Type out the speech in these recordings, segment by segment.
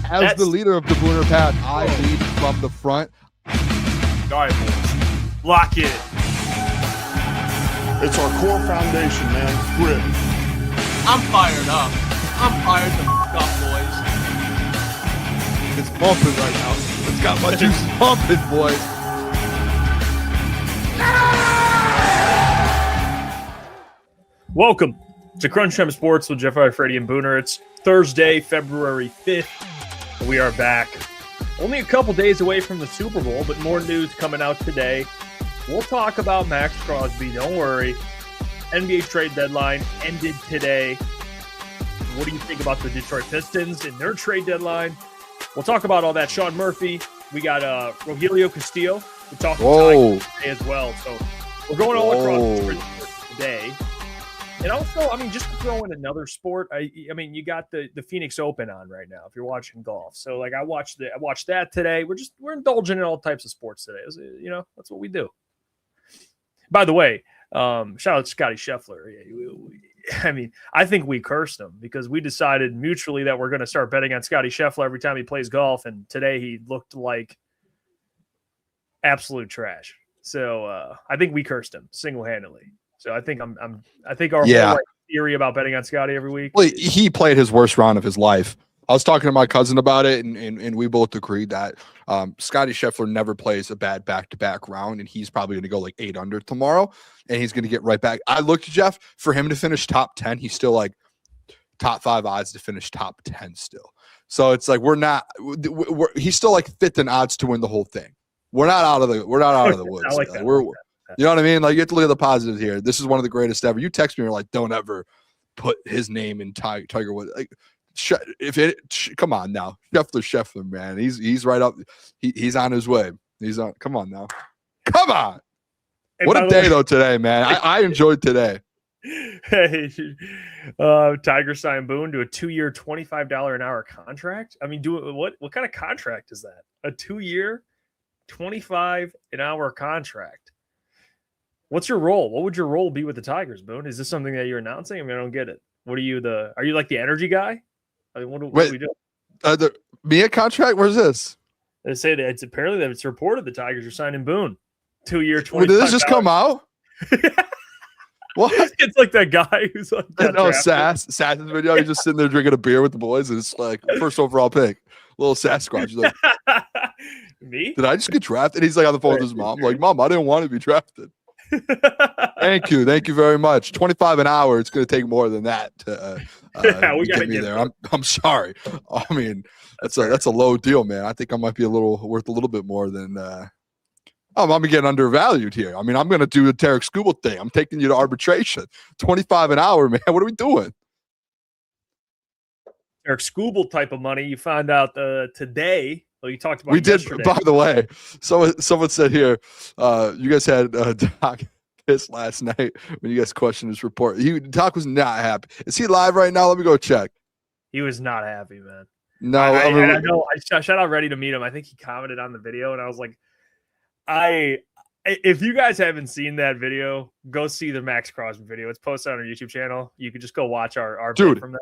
As the leader of the Booner Pack, I lead from the front. All right, boys. Lock in. It's our core foundation, man. Grit. I'm fired up. I'm fired the f*** up, boys. It's pumping right now. It's got my juice pumping, boys. Welcome to Crunch Time Sports with Jeff Iafrate and Booner. It's Thursday, February 5th. We are back. Only a couple days away from the Super Bowl, but more news coming out today. We'll talk about Maxx Crosby. Don't worry. NBA trade deadline ended today. What do you think about the Detroit Pistons and their trade deadline? We'll talk about all that. Shawn Murphy. We got Rogelio Castillo. We're talking Tigers today as well. So we're going all across the sport today. And also, just to throw in another sport, I mean, you got the Phoenix Open on right now if you're watching golf. So, I watched that today. We're indulging in all types of sports today. That's what we do. By the way, shout out to Scotty Scheffler. I think we cursed him because we decided mutually that we're going to start betting on Scotty Scheffler every time he plays golf. And today he looked like absolute trash. So I think we cursed him single-handedly. So I think I think our whole theory about betting on Scotty every week. Well, he played his worst round of his life. I was talking to my cousin about it, and we both agreed that Scotty Scheffler never plays a bad back-to-back round, and he's probably going to go like 8 under tomorrow, and he's going to get right back. I looked at Jeff, for him to finish top 10, he's still like top 5 odds to finish top 10 still. So it's like he's still like 5th in odds to win the whole thing. We're not out of the woods. I like that. You know what I mean? Like, you have to look at the positives here. This is one of the greatest ever. You text me, you're like, don't ever put his name in Tiger Woods. Like, come on now, Scheffler, man. He's right up. He's on his way. He's on. Come on now. Come on. What a day though today, man. I enjoyed today. Hey, Tiger signed Boone to a 2-year, $25 an hour contract. What kind of contract is that? A 2-year, $25 an hour contract. What's your role? What would your role be with the Tigers, Boone? Is this something that you're announcing? I don't get it. What are you are you like the energy guy? What do we do? Me a contract? Where's this? They say that it's reported the Tigers are signing Boone. 2-year, $25. Did this just come out? What? It's like that guy who's like Sass's video. He's just sitting there drinking a beer with the boys, and it's like first overall pick, little Sasquatch. He's like, me? Did I just get drafted? He's like on the phone with his mom. Like, Mom, I didn't want to be drafted. Thank you very much. $25 an hour. It's going to take more than that to we got to get me there. I'm sorry. That's a low deal, man. I think I might be worth a little bit more than. I'm getting undervalued here. I'm going to do the Tarik Skubal thing. I'm taking you to arbitration. $25 an hour, man. What are we doing? Tarik Skubal type of money. You found out today. Well, you talked about we did, yesterday. By the way. Someone said here, you guys had Doc pissed last night when you guys questioned his report. Doc was not happy. Is he live right now? Let me go check. He was not happy, man. No, I know. I shot out ready to meet him. I think he commented on the video, and I was like, if you guys haven't seen that video, go see the Maxx Crosby video. It's posted on our YouTube channel. You can just go watch our bit from that.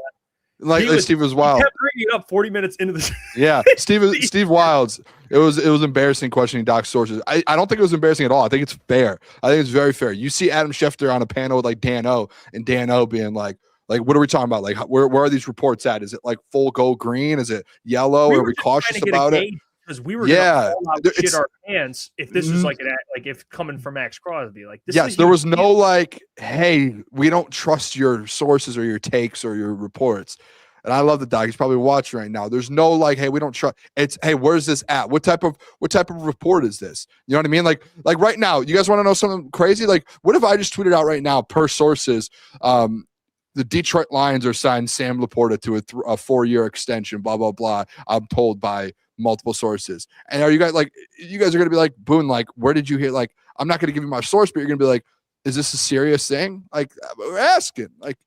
Like Steve was wild. He kept bringing it up 40 minutes into the yeah, Steve Wilds. It was embarrassing questioning Doc's sources. I don't think it was embarrassing at all. I think it's fair. I think it's very fair. You see Adam Schefter on a panel with like Dan O, and Dan O being like, what are we talking about? Like, where are these reports at? Is it like full go green? Is it yellow? Are we cautious about it? Because we were gonna all out shit our pants if this was if coming from Maxx Crosby. Like, this yes, there was no like, hey, we don't trust your sources or your takes or your reports. And I love the Doc. He's probably watching right now. There's no like, hey, we don't trust. It's, hey, where's this at? What type of report is this? You know what I mean? Like right now, you guys want to know something crazy? Like, what if I just tweeted out right now per sources, the Detroit Lions are signed Sam Laporta to a 4-year extension, blah, blah, blah. I'm told by multiple sources. And are you guys like, you guys are going to be like, Boone, like, where did you hear? Like, I'm not going to give you my source, but you're going to be like, is this a serious thing? Like, we're asking. Like,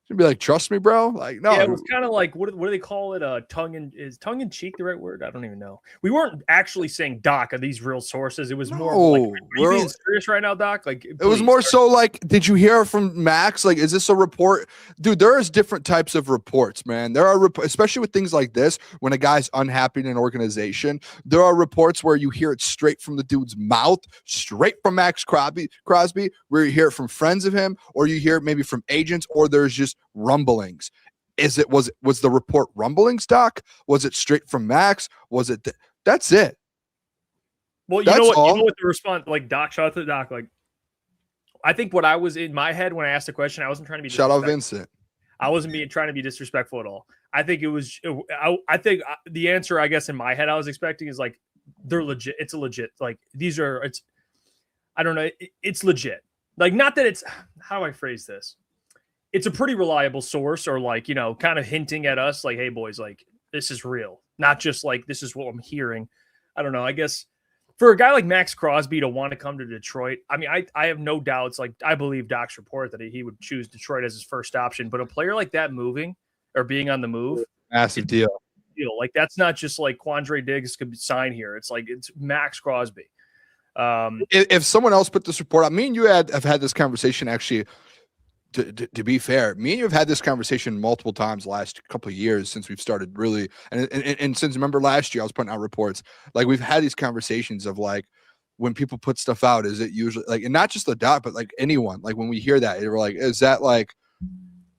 She'd be like, "Trust me, bro." Like, no, Yeah, it was kind of like what do they call it? Tongue in cheek the right word? I don't even know. We weren't actually saying, Doc, are these real sources? It was more like, are you being serious right now, Doc? Like, it was more so like, did you hear from Maxx? Like, is this a report? Dude, there is different types of reports, man. There are especially with things like this, when a guy's unhappy in an organization, there are reports where you hear it straight from the dude's mouth, straight from Maxx Crosby, where you hear it from friends of him, or you hear it maybe from agents, or there's just rumblings. Was the report rumblings, Doc? Was it straight from Maxx? Was it that's it? Well, you know what the response, like, Doc, shout out to Doc. Like, I think what I was in my head when I asked the question, I wasn't trying to be shout out Vincent. I wasn't trying to be disrespectful at all. I think it was. I think the answer, I guess, in my head, I was expecting is like, they're legit. It's a legit. Like, these are. It's. I don't know. It's legit. Like, not that it's. How do I phrase this? It's a pretty reliable source, or like, you know, kind of hinting at us, like, hey, boys, like, this is real. Not just like, this is what I'm hearing. I don't know. I guess for a guy like Maxx Crosby to want to come to Detroit, I mean, I have no doubts. Like, I believe Doc's report that he would choose Detroit as his first option. But a player like that moving or being on the move, massive deal. Like, that's not just like Quandre Diggs could sign here. It's like, it's Maxx Crosby. If someone else put this report out, me and you have had this conversation actually. To be fair, me and you have had this conversation multiple times the last couple of years since we've started really, and since, remember last year I was putting out reports, like, we've had these conversations of like, when people put stuff out, is it usually like, and not just the Doc, but like anyone, like when we hear that, we're like, is that like,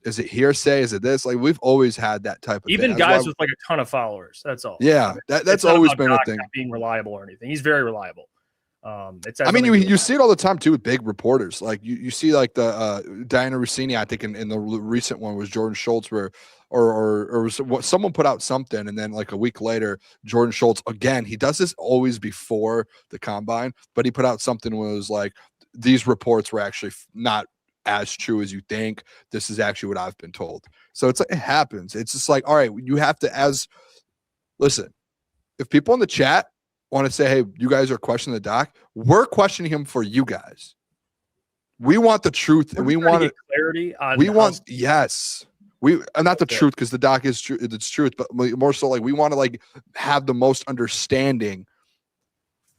is it hearsay? Is it this? Like, we've always had that type of even thing. guys with like a ton of followers. That's all. Yeah, that's always been a thing. Being reliable or anything, he's very reliable. I mean, you see it all the time too with big reporters. Like you see like the Diana Rossini, I think in the recent one was Jordan Schultz, where or someone put out something, and then like a week later, Jordan Schultz again. He does this always before the combine, but he put out something where it was like, these reports were actually not as true as you think. This is actually what I've been told. So it's like, it happens. It's just like, all right, you have to listen. If people in the chat want to say, hey, you guys are questioning the Doc, we're questioning him for you guys. We want the truth, and we want clarity on. Yes, not the truth, because the Doc is true. It's truth, but more so like, we want to like have the most understanding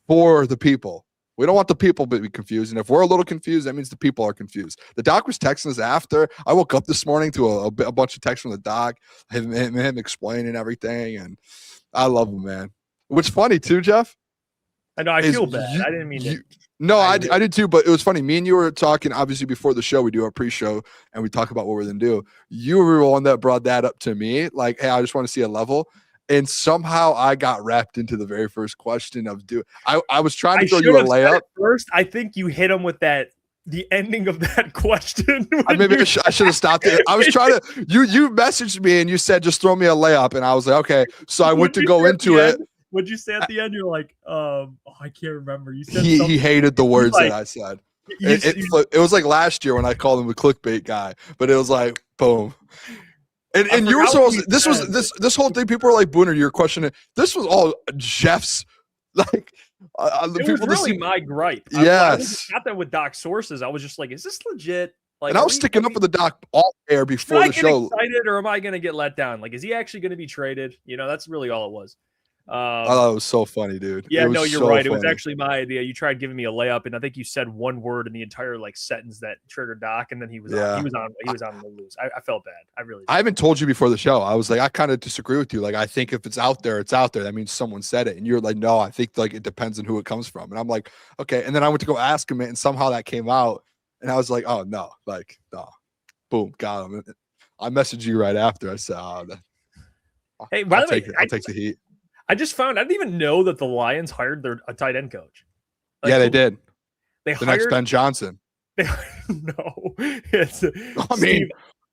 for the people. We don't want the people to be confused, and if we're a little confused, that means the people are confused. The Doc was texting us after. I woke up this morning to a bunch of texts from the Doc, him explaining everything, and I love him, man. What's funny too, Jeff? I know, I feel bad. I didn't mean to. No, I did too, but it was funny. Me and you were talking, obviously, before the show. We do our pre-show, and we talk about what we're going to do. You were the one that brought that up to me. Like, hey, I just want to see a level. And somehow I got wrapped into the very first question of I was trying to throw you a layup. First, I think you hit him with the ending of that question. Maybe I should have stopped it. I was trying to, you messaged me and you said, just throw me a layup. And I was like, okay. So I went to go into it. What'd you say at the end? You're like, I can't remember. You said he hated the words that I said. It was like last year when I called him the clickbait guy, but it was like, boom. And you were supposed. This whole thing. People were like, "Booner, you're questioning." This was all Jeff's. Like, it was really my gripe. Yes, I got that with Doc's sources. I was just like, "Is this legit?" Like, and I was sticking up for the Doc all air before the show. Excited, or am I going to get let down? Like, is he actually going to be traded? You know, that's really all it was. I thought it was so funny, dude. Yeah, no, you're right. Funny. It was actually my idea. You tried giving me a layup, and I think you said one word in the entire like sentence that triggered Doc, and then he was on the loose. I felt bad. I haven't told you before the show. I was like, I kind of disagree with you. Like, I think if it's out there, it's out there. That means someone said it, and you're like, no, I think like it depends on who it comes from. And I'm like, okay. And then I went to go ask him it, and somehow that came out, and I was like, oh no, like no, boom, got him. I messaged you right after. I said, oh, hey, by the way, I'll take the heat. I just found I didn't even know that the Lions hired a tight end coach. Like, yeah, they did. They hired next Ben Johnson. No,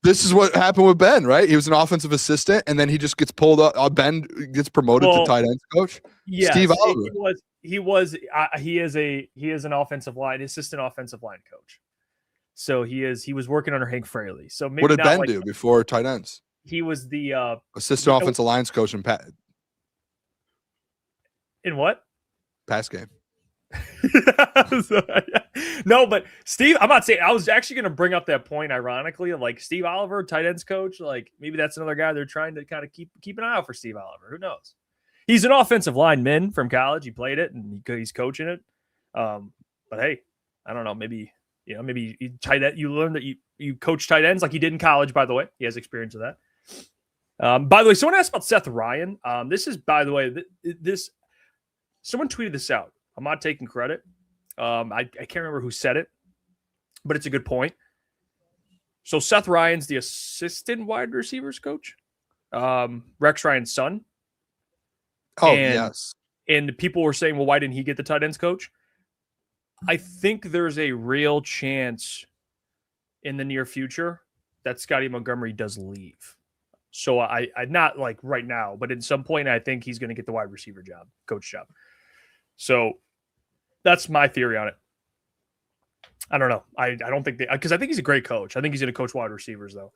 this is what happened with Ben, right? He was an offensive assistant, and then he just gets pulled up. Ben gets promoted to tight end coach. Yeah, Steve Oliver. He is an offensive line assistant offensive line coach. So he was working under Hank Fraley. So maybe what did Ben do before tight ends? He was the assistant offensive lines coach in In what? Pass game. No, but Steve, I'm not saying, I was actually going to bring up that point ironically of like Steve Oliver, tight ends coach. Like maybe that's another guy they're trying to kind of keep an eye out for. Steve Oliver. Who knows? He's an offensive lineman from college. He played it and he's coaching it. But hey, I don't know. Maybe you learn that you coach tight ends like he did in college. By the way, he has experience with that. By the way, someone asked about Seth Ryan. This is, by the way, someone tweeted this out. I'm not taking credit. I can't remember who said it, but it's a good point. So Seth Ryan's the assistant wide receivers coach, Rex Ryan's son. Yes. And people were saying, well, why didn't he get the tight ends coach? I think there's a real chance in the near future that Scotty Montgomery does leave. So I not like right now, but at some point, I think he's going to get the wide receiver job, coach job. So that's my theory on it. I don't know. I don't think because I think he's a great coach. I think he's going to coach wide receivers though.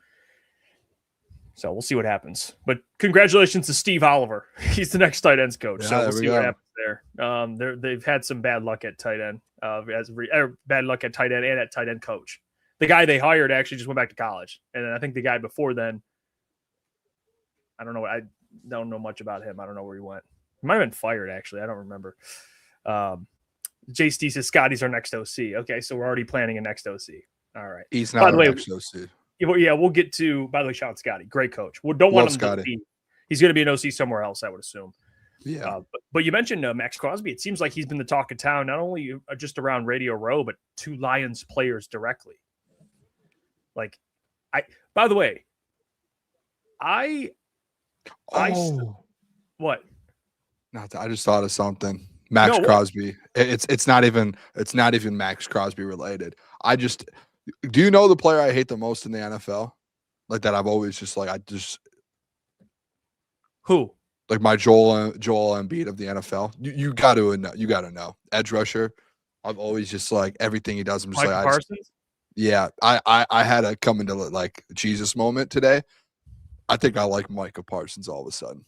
So we'll see what happens. But congratulations to Steve Oliver. He's the next tight ends coach. So we'll see what happens there. They've had some bad luck at tight end, bad luck at tight end and at tight end coach. The guy they hired actually just went back to college, and then I think the guy before then, I don't know. I don't know much about him. I don't know where he went. He might have been fired actually. I don't remember. JST says Scotty's our next OC. Okay, so we're already planning a next OC. All right. He's not our next OC. Yeah, we'll get to, by the way, Sean Scotty, great coach. We don't want him to be. He's going to be an OC somewhere else, I would assume. Yeah. But you mentioned Maxx Crosby. It seems like he's been the talk of town, not only just around Radio Row, but to Lions players directly. Like, by the way, what? I just thought of something. Maxx Crosby. It's not even Maxx Crosby related. Do you know the player I hate the most in the NFL? Like that I've always just like who? Like my Joel Embiid of the NFL. You got to know. Edge rusher. I've always just like everything he does. I'm just Micah like Parsons? I had a come into like Jesus moment today. I think I like Micah Parsons all of a sudden.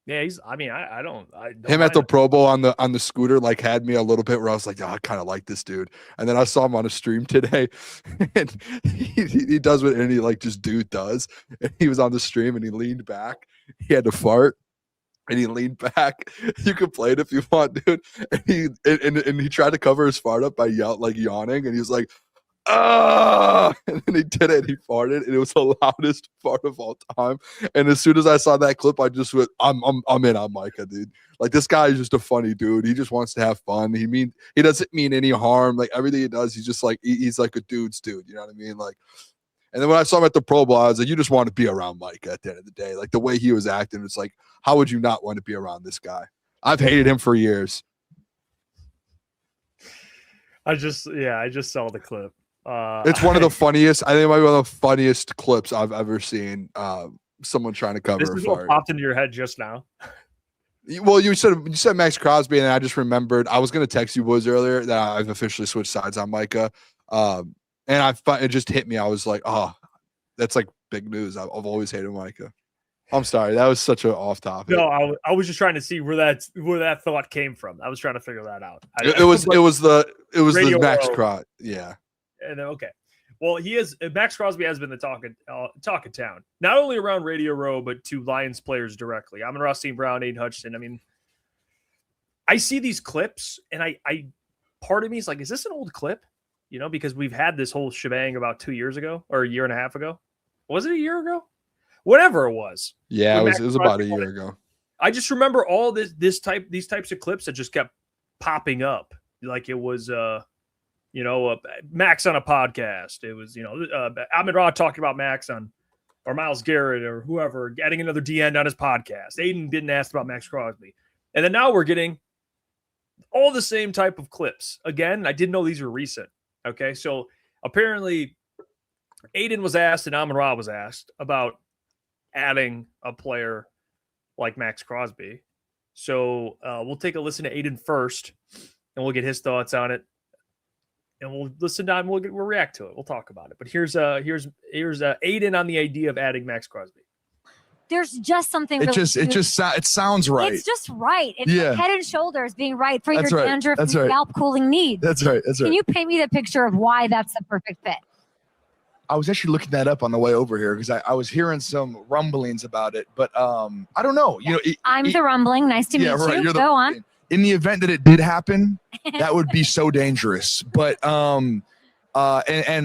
Yeah, I don't him at the Pro Bowl on the scooter like had me a little bit where I was like, I kind of like this dude. And then I saw him on a stream today, and he does what any like just dude does. And he was on the stream and he leaned back. He had to fart, and he leaned back. You can play it if you want, dude. And he tried to cover his fart up by yawning, and he was like, and then he did it. He farted, and it was the loudest fart of all time. And as soon as I saw that clip, I just went, "I'm in on Micah, dude. Like this guy is just a funny dude. He just wants to have fun. He doesn't mean any harm. Like everything he does, he's just like he's like a dude's dude. You know what I mean? Like." And then when I saw him at the Pro Bowl, I was like, "You just want to be around Micah at the end of the day. Like the way he was acting, it's like, how would you not want to be around this guy?" I've hated him for years. I just saw the clip. It's one of the funniest. I think it might be one of the funniest clips I've ever seen. Someone trying to cover. This is what popped into your head just now. Well, you said Maxx Crosby, and I just remembered. I was going to text you boys earlier that I've officially switched sides on Micah, and it just hit me. I was like, oh, that's like big news. I've always hated Micah. I'm sorry, that was such an off topic. No, I was just trying to see where that thought came from. I was trying to figure that out. It was the Maxx Crosby. Yeah. And then, okay. Well, Maxx Crosby has been the talk of town, not only around Radio Row, but to Lions players directly. Amon-Ra St. Brown, Aiden Hutchinson. I mean, I see these clips, and I part of me is like, is this an old clip? You know, because we've had this whole shebang about 2 years ago or a year and a half ago. Was it a year ago? Whatever it was. Yeah, it was about a year ago. I just remember all these types of clips that just kept popping up, like it was Maxx on a podcast. It was, Amon-Ra talking about Maxx or Myles Garrett or whoever, getting another DN on his podcast. Aiden didn't ask about Maxx Crosby. And then now we're getting all the same type of clips. Again, I didn't know these were recent. Okay, so apparently Aiden was asked and Amon-Ra was asked about adding a player like Maxx Crosby. So we'll take a listen to Aiden first, and we'll get his thoughts on it. And we'll listen to him. We'll react to it. We'll talk about it. But here's Aiden on the idea of adding Maxx Crosby. there's just something. It really it sounds right. It's just right. It's Yeah. like head and shoulders being right for That's your right. dandruff That's and right. scalp cooling needs. That's right. Can you paint me the picture of why that's the perfect fit? I was actually looking that up on the way over here because I was hearing some rumblings about it, but I don't know. You know, I'm the rumbling. Nice to meet right, you. Go on. In the event that it did happen, that would be so dangerous. But and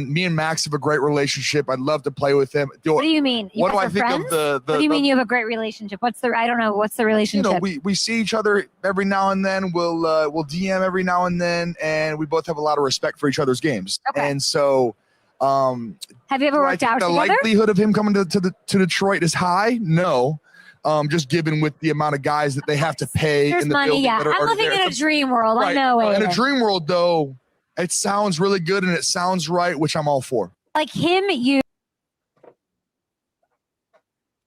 me and Maxx have a great relationship. I'd love to play with him. What do you mean? You What do guys I are think friends? of the? What do you mean you have a great relationship? I don't know. What's the You relationship? know, we see each other every now and then. We'll DM every now and then, and we both have a lot of respect for each other's games. Okay. And so, have you ever worked out the together? likelihood of him coming to Detroit is high. No. Just given with the amount of guys that they have to pay There's in the money, building yeah. that are I'm already living there. in a dream world. Right. I know it. In a dream world, though, it sounds really good and it sounds right, which I'm all for. Like him, you.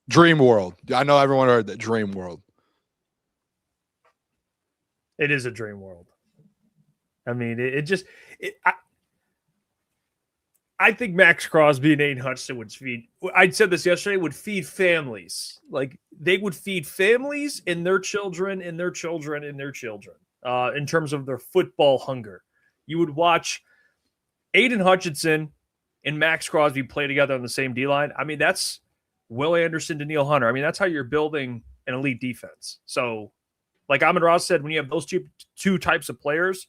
Dream world. I know everyone heard that. Dream world. It is a dream world. I mean, I think Maxx Crosby and Aiden Hutchinson would feed. I said this yesterday. Would feed families. Like they would feed families and their children and their children and their children. In terms of their football hunger, you would watch Aiden Hutchinson and Maxx Crosby play together on the same D line. I mean, that's Will Anderson to Neil Hunter. I mean, that's how you're building an elite defense. So, like Amon-Ra said, when you have those two types of players,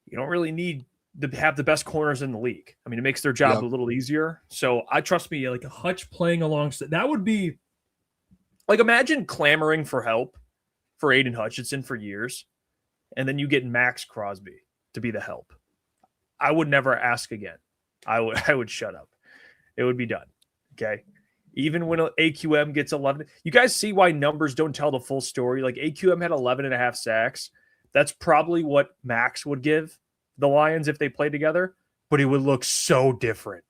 you don't really need to have the best corners in the league. I mean, it makes their job a little easier. So I trust me, like a Hutch playing alongside, that would be like, imagine clamoring for help for Aiden Hutchinson for years, and then you get Maxx Crosby to be the help. I would never ask again. I would shut up. It would be done. Okay. Even when AQM gets 11, you guys see why numbers don't tell the full story. Like AQM had 11 and a half sacks. That's probably what Maxx would give the Lions if they played together, but it would look so different.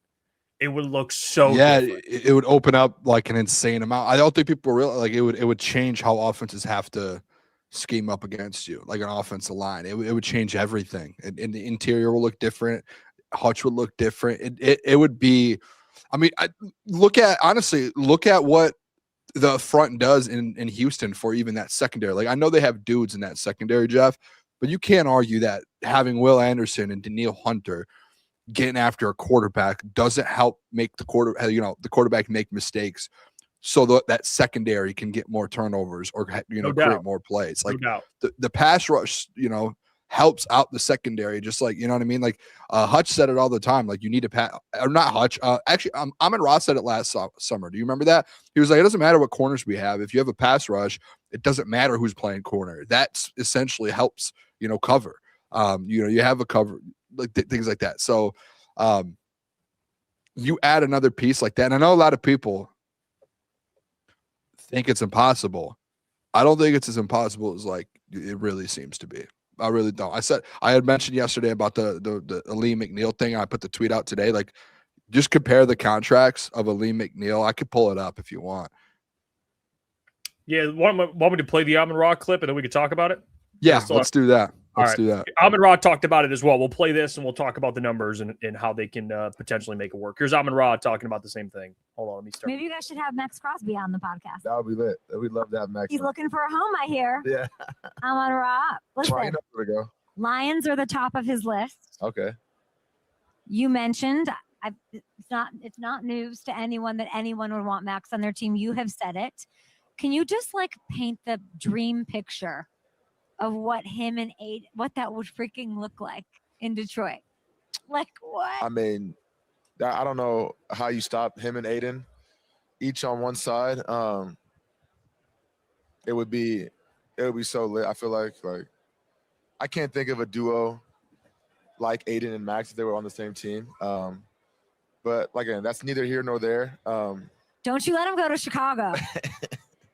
It would look so different. It would open up like an insane amount. I don't think people realize like it would change how offenses have to scheme up against you, like an offensive line. It would change everything. And the interior will look different. Hutch would look different. It would be, I mean, look at what the front does in Houston for even that secondary. Like I know they have dudes in that secondary, Jeff, but you can't argue that having Will Anderson and Danielle Hunter getting after a quarterback doesn't help make the quarterback make mistakes, so that secondary can get more turnovers or create more plays. Like the pass rush, helps out the secondary, just like, you know what I mean? Like Hutch said it all the time. Like you need to pass, or not Hutch. Actually, Amon-Ra said it last summer. Do you remember that? He was like, it doesn't matter what corners we have. If you have a pass rush, it doesn't matter who's playing corner. That's essentially helps, cover. You have a cover, like things like that. So you add another piece like that. And I know a lot of people think it's impossible. I don't think it's as impossible as like it really seems to be. I really don't. I had mentioned yesterday about the Ali McNeil thing. I put the tweet out today. Like, just compare the contracts of Ali McNeil. I could pull it up if you want. Yeah, want me to play the Amon-Ra clip and then we could talk about it? Yeah, let's do that. Let's do that. Amon-Ra talked about it as well. We'll play this and we'll talk about the numbers and how they can potentially make it work. Here's Amon-Ra talking about the same thing. Hold on, let me start. Maybe you guys should have Maxx Crosby on the podcast. That would be lit. We'd love to have Maxx. He's looking for a home, I hear. Yeah. Amon-Ra. Listen, Well, you know where to go. Lions are the top of his list. Okay. You mentioned it's not news to anyone that anyone would want Maxx on their team. You have said it. Can you just like paint the dream picture of what him and Aiden, what that would freaking look like in Detroit? Like what? I mean, I don't know how you stop him and Aidan, each on one side. It would be so lit. I feel like I can't think of a duo like Aidan and Maxx if they were on the same team. But like, again, that's neither here nor there. Don't you let him go to Chicago.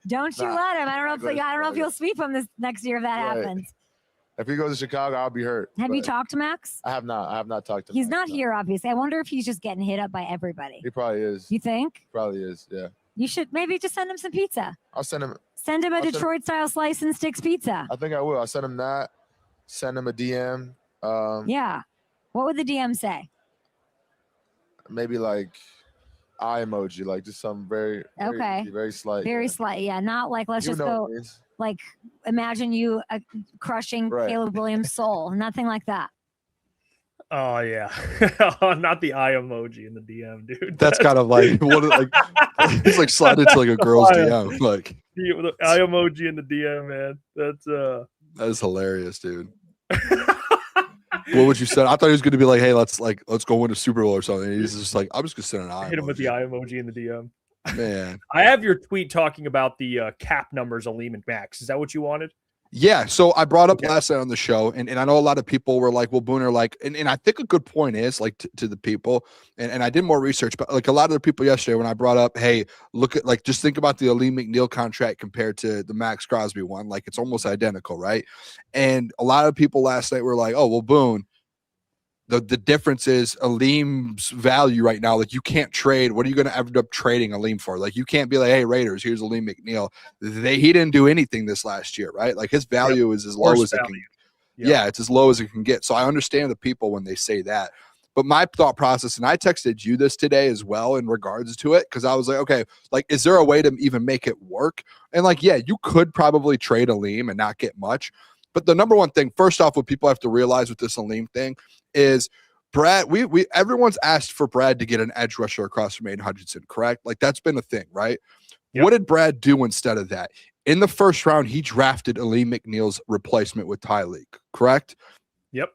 Don't you let him. I don't know if you'll sweep him this next year if that happens. If he goes to Chicago, I'll be hurt. Have you talked to Maxx? I have not. I have not talked to him. He's not here, obviously. I wonder if he's just getting hit up by everybody. He probably is. You think? Probably is, yeah. You should maybe just send him some pizza. I'll send him. Send him a Detroit-style slice and sticks pizza. I think I will. I'll send him that. Send him a DM. Yeah. What would the DM say? Maybe like, eye emoji, like just some very Okay. easy, very slight. Very yeah. slight. Yeah. Not like, let's You just know go, what it means. like, imagine you crushing Right. Caleb Williams' soul. Nothing like that. Oh yeah, not the eye emoji in the DM, dude. That's kind of like he's like sliding into like a girl's DM. Like the eye emoji in the DM, man. that is hilarious, dude. What would you say? I thought he was going to be like, "Hey, let's go win a Super Bowl or something." And he's just like, "I'm just going to send an eye." Hit him with the emoji." eye emoji in the DM. Man. I have your tweet talking about the cap numbers of Liam and Maxx. Is that what you wanted? Yeah, so I brought up last night on the show, and I know a lot of people were like, well, Booner, like, and I think a good point is, like, to the people, and I did more research, but, like, a lot of the people yesterday when I brought up, hey, look at, like, just think about the Aleem McNeil contract compared to the Maxx Crosby one, like, it's almost identical, right? And a lot of people last night were like, oh, well, Boone, the difference is Aleem's value right now. Like, you can't trade. What are you going to end up trading Aleem for? Like, you can't be like, hey, Raiders, here's Aleem McNeil. He didn't do anything this last year, right? Like, his value is as low as it can. Yeah, it's as low as it can get. So I understand the people when they say that. But my thought process, and I texted you this today as well in regards to it, because I was like, okay, like, is there a way to even make it work? And like, yeah, you could probably trade Aleem and not get much. But the number one thing, first off, what people have to realize with this Aleem thing is Brad, everyone's asked for Brad to get an edge rusher across from Aiden Hutchinson, correct? Like, that's been a thing, right? Yep. What did Brad do instead of that? In the first round, he drafted Aleem McNeil's replacement with Tarik, correct? Yep.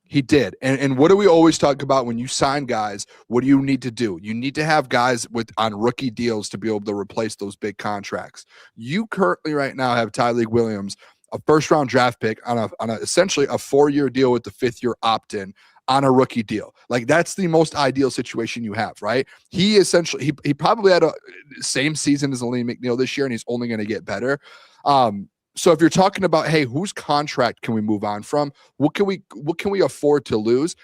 He did. And what do we always talk about when you sign guys? What do you need to do? You need to have guys on rookie deals to be able to replace those big contracts. You currently right now have Tarik Williams, a first-round draft pick on essentially a 4-year deal with the 5th-year opt-in on a rookie deal. Like, that's the most ideal situation you have, right? He essentially he probably had a same season as Aleem McNeil this year, and he's only going to get better. So if you're talking about, hey, whose contract can we move on from? What can we afford to lose?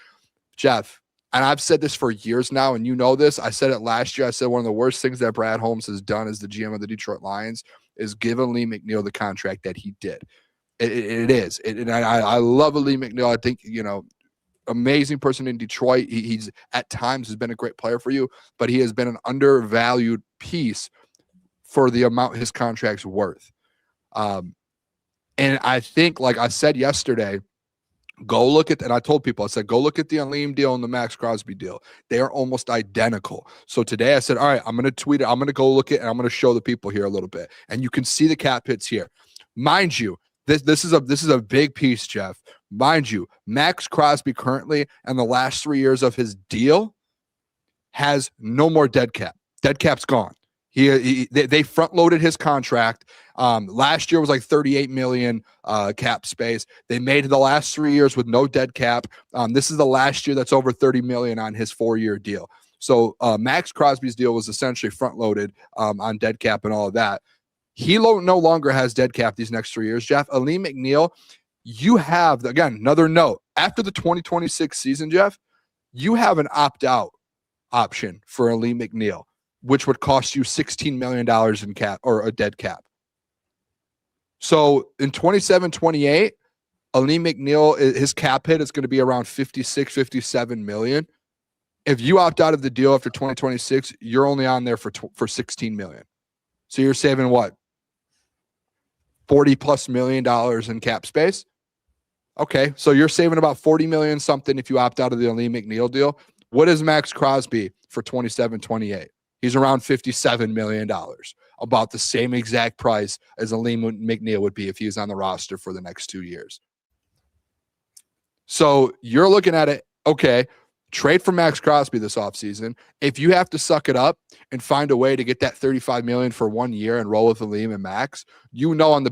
Jeff, and I've said this for years now, and you know this. I said it last year. I said one of the worst things that Brad Holmes has done as the GM of the Detroit Lions is give Aleem McNeil the contract that he did. It is. And I love Aleem McNeil. I think, amazing person in Detroit. He's at times has been a great player for you, but he has been an undervalued piece for the amount his contract's worth. And I think, like I said yesterday, go look at, and I told people, I said, go look at the Aleem deal and the Maxx Crosby deal. They are almost identical. So today I said, all right, I'm going to tweet it. I'm going to go look at it, and I'm going to show the people here a little bit. And you can see the cap hits here. Mind you, this is a big piece, Jeff. Mind you, Maxx Crosby currently, and the last 3 years of his deal, has no more dead cap. Dead cap's gone. They front loaded his contract. Last year was like 38 million cap space. They made the last 3 years with no dead cap. This is the last year that's over 30 million on his 4-year deal. So Maxx Crosby's deal was essentially front loaded on dead cap and all of that. He no longer has dead cap these next 3 years. Jeff, Aleem McNeil, you have, again, another note. After the 2026 season, Jeff, you have an opt-out option for Aleem McNeil, which would cost you $16 million in cap or a dead cap. So in 27-28, Aleem McNeil, his cap hit is going to be around 56, 57 million. If you opt out of the deal after 2026, you're only on there for 16 million. So you're saving what? $40+ million in cap space. Okay, so you're saving about 40 million something if you opt out of the Aleem McNeil deal. What is Maxx Crosby for 27-28? He's around $57 million, about the same exact price as Aleem McNeil would be if he was on the roster for the next 2 years. So you're looking at it, okay, trade for Maxx Crosby this offseason. If you have to suck it up and find a way to get that $35 million for 1 year and roll with Aleem and Maxx, on the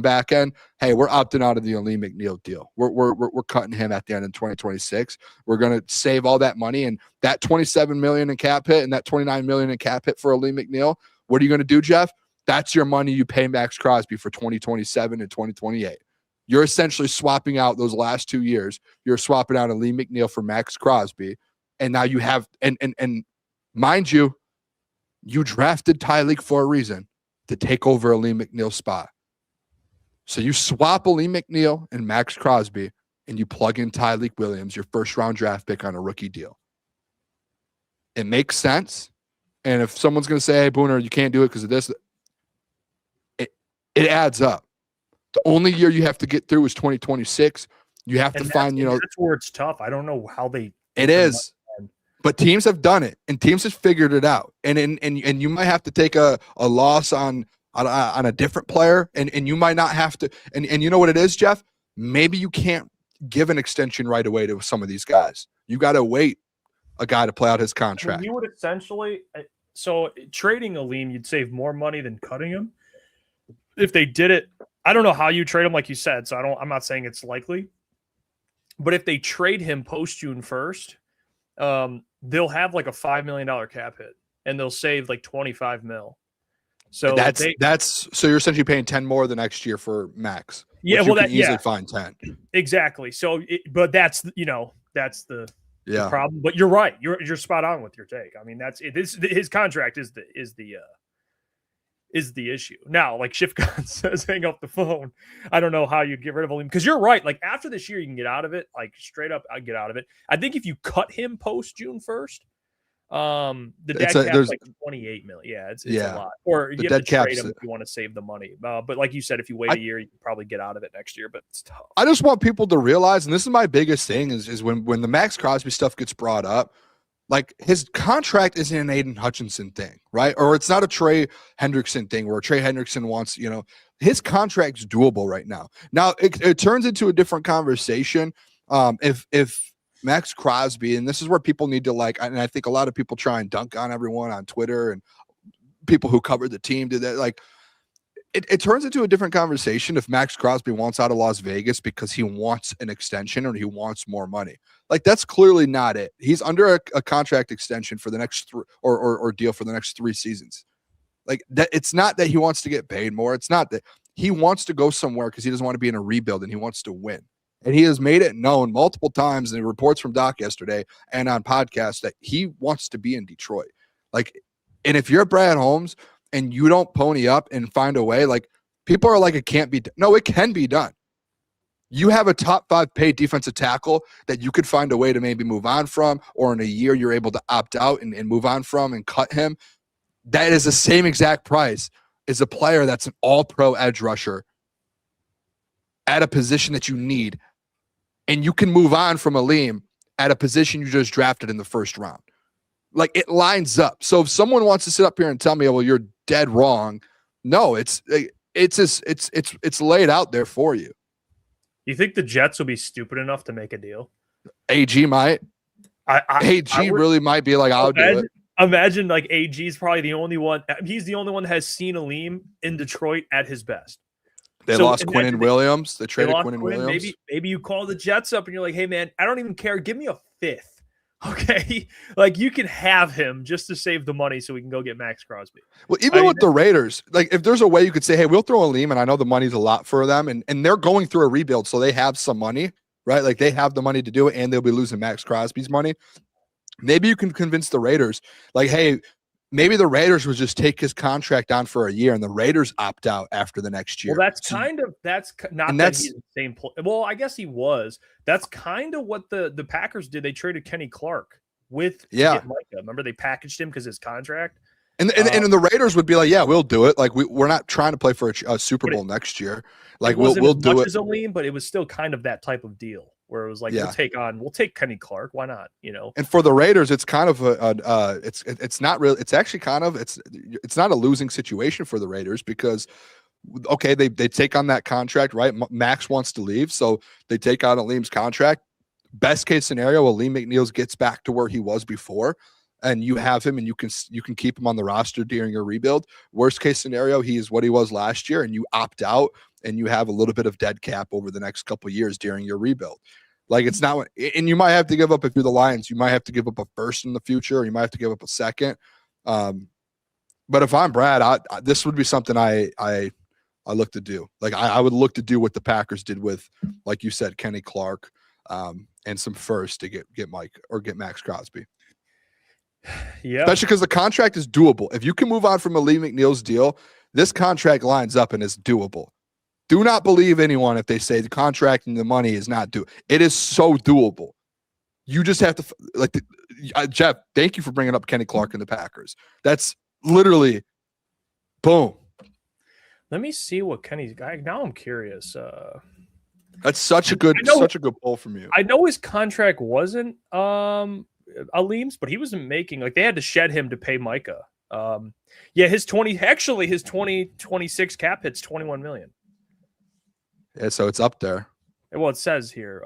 back end, hey, we're opting out of the Aleem McNeil deal. We're cutting him at the end of 2026. We're going to save all that money, and that $27 million in cap hit and that $29 million in cap hit for Aleem McNeil. What are you going to do, Jeff? That's your money you pay Maxx Crosby for 2027 and 2028. You're essentially swapping out those last 2 years. You're swapping out Aleem McNeil for Maxx Crosby. And now you have, and mind you, you drafted Tarik for a reason, to take over Aleem McNeil's spot. So you swap Aleem McNeil and Maxx Crosby, and you plug in Tarik Williams, your first-round draft pick, on a rookie deal. It makes sense. And if someone's going to say, hey, Booner, you can't do it because of this, it adds up. The only year you have to get through is 2026. You have to find, that's where it's tough. I don't know how they. It is. But teams have done it, and teams have figured it out. And you might have to take a loss on a different player, and you might not have to. And you know what it is, Jeff? Maybe you can't give an extension right away to some of these guys. You got to wait a guy to play out his contract. You would essentially trading Aleem, you'd save more money than cutting him. If they did it, I don't know how you trade him, like you said. So I'm not saying it's likely, but if they trade him post June 1st. They'll have like a $5 million cap hit, and they'll save like $25 million. So so you're essentially paying 10 more the next year for Maxx. Yeah, well, that easily find 10. Exactly. So, but that's the problem. But you're right. You're spot on with your take. I mean, that's it. His contract is the issue. Now, like Shifgon says, hang up the phone. I don't know how you get rid of him, because you're right. Like after this year, you can get out of it. Like straight up, I get out of it. I think if you cut him post June 1st, the dead cap's like 28 million. Yeah, it's a lot. Or you have to trade him if you want to save the money. But like you said, if you wait a year, you can probably get out of it next year. But it's tough. I just want people to realize, and this is my biggest thing, is when the Maxx Crosby stuff gets brought up. Like his contract isn't an Aidan Hutchinson thing, right? Or it's not a Trey Hendrickson thing where Trey Hendrickson wants, his contract's doable right now. Now it turns into a different conversation. If Maxx Crosby, and this is where people need to and I think a lot of people try and dunk on everyone on Twitter, and people who covered the team did that. Like it turns into a different conversation if Maxx Crosby wants out of Las Vegas because he wants an extension or he wants more money. Like that's clearly not it. He's under a contract extension for the next or deal for the next 3 seasons. Like that, it's not that he wants to get paid more. It's not that he wants to go somewhere because he doesn't want to be in a rebuild and he wants to win. And he has made it known multiple times in reports from Doc yesterday and on podcasts that he wants to be in Detroit. Like, and if you're Brad Holmes and you don't pony up and find a way, like people are like, it can't be done. No, it can be done. You have a top 5 paid defensive tackle that you could find a way to maybe move on from, or in a year you're able to opt out and move on from and cut him. That is the same exact price as a player that's an all-pro edge rusher at a position that you need. And you can move on from Aleem at a position you just drafted in the first round. Like it lines up. So if someone wants to sit up here and tell me, well, you're dead wrong. No, it's laid out there for you. You think the Jets will be stupid enough to make a deal? AG might. AG really might be like, I'll do it. Imagine like AG's probably the only one. He's the only one that has seen Aleem in Detroit at his best. They lost Quinnen Williams. They traded Quinnen Williams. Maybe you call the Jets up and you're like, hey, man, I don't even care. Give me a 5th. Okay? Like you can have him just to save the money so we can go get Maxx Crosby. Well, even with the Raiders, like if there's a way you could say, hey, we'll throw Aleem, and I know the money's a lot for them, and they're going through a rebuild, so they have some money, right? Like they have the money to do it, and they'll be losing Maxx Crosby's money. Maybe you can convince the Raiders, like, hey, maybe the Raiders would just take his contract on for a year and the Raiders opt out after the next year. Well, that's not that he's the same. Well, I guess he was. That's kind of what the Packers did. They traded Kenny Clark with Micah. Remember they packaged him because his contract. And the Raiders would be like, yeah, we'll do it. Like we're not trying to play for a Super Bowl next year. Like we'll do it. Aleem, but it was still kind of that type of deal. Where it was like, we'll take Kenny Clark. Why not? And for the Raiders, it's kind of it's not really. It's actually kind of it's not a losing situation for the Raiders because, okay, they take on that contract, right? Maxx wants to leave, so they take on Aleem's contract. Best case scenario, Aleem McNeil's gets back to where he was before, and you have him, and you can keep him on the roster during your rebuild. Worst case scenario, he is what he was last year, and you opt out. And you have a little bit of dead cap over the next couple of years during your rebuild. Like it's not, and you might have to give up, if you're the Lions, you might have to give up a first in the future, or you might have to give up a second. But if I'm Brad, this would be something I look to do. Like I would look to do what the Packers did with, like you said, Kenny Clark, and some first to get Mike or get Maxx Crosby. Yeah, especially because the contract is doable. If you can move on from Aleem McNeil's deal, this contract lines up and is doable. Do not believe anyone if they say the contract and the money is not due. It is so doable. You just have to Jeff, thank you for bringing up Kenny Clark and the Packers. That's literally boom. Let me see what Kenny's guy. Now I'm curious. That's such a good pull from you. I know his contract wasn't Aleem's, but he wasn't making, like, they had to shed him to pay Micah. His 2026 cap hits $21 million. Yeah, so it's up there. Well, it says here,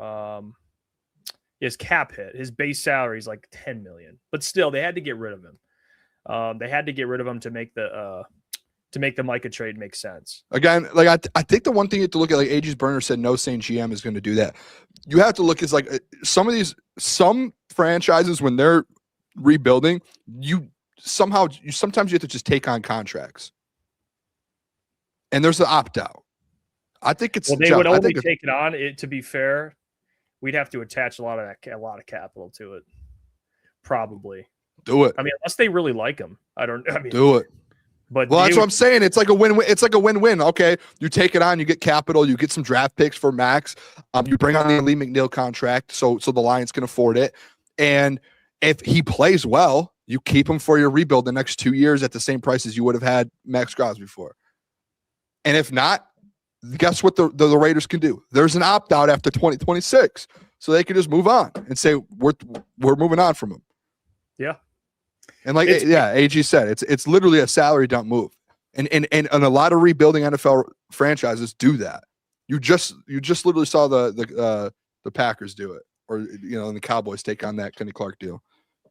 his cap hit, his base salary is like $10 million, but still they had to get rid of him. They had to get rid of him to make the Micah trade make sense. Again, like I think the one thing you have to look at, like AG's Burner said, no sane GM is going to do that. You have to look is like some franchises when they're rebuilding, sometimes you have to just take on contracts, and there's an opt out. I think it's they would only take it on. To be fair, we'd have to attach a lot of capital to it. Probably do it. I mean, unless they really like him, do it. But that's what I'm saying. It's like a win-win. It's like a win-win. Okay, you take it on, you get capital, you get some draft picks for Maxx. You bring on the Lee McNeil contract, so the Lions can afford it. And if he plays well, you keep him for your rebuild the next 2 years at the same price as you would have had Maxx Crosby for. And if not, guess what the Raiders can do? There's an opt-out after 2026, so they can just move on and say we're moving on from him. Yeah. And AG said, it's literally a salary dump move. And a lot of rebuilding NFL franchises do that. You just literally saw the Packers do it, or and the Cowboys take on that Kenny Clark deal.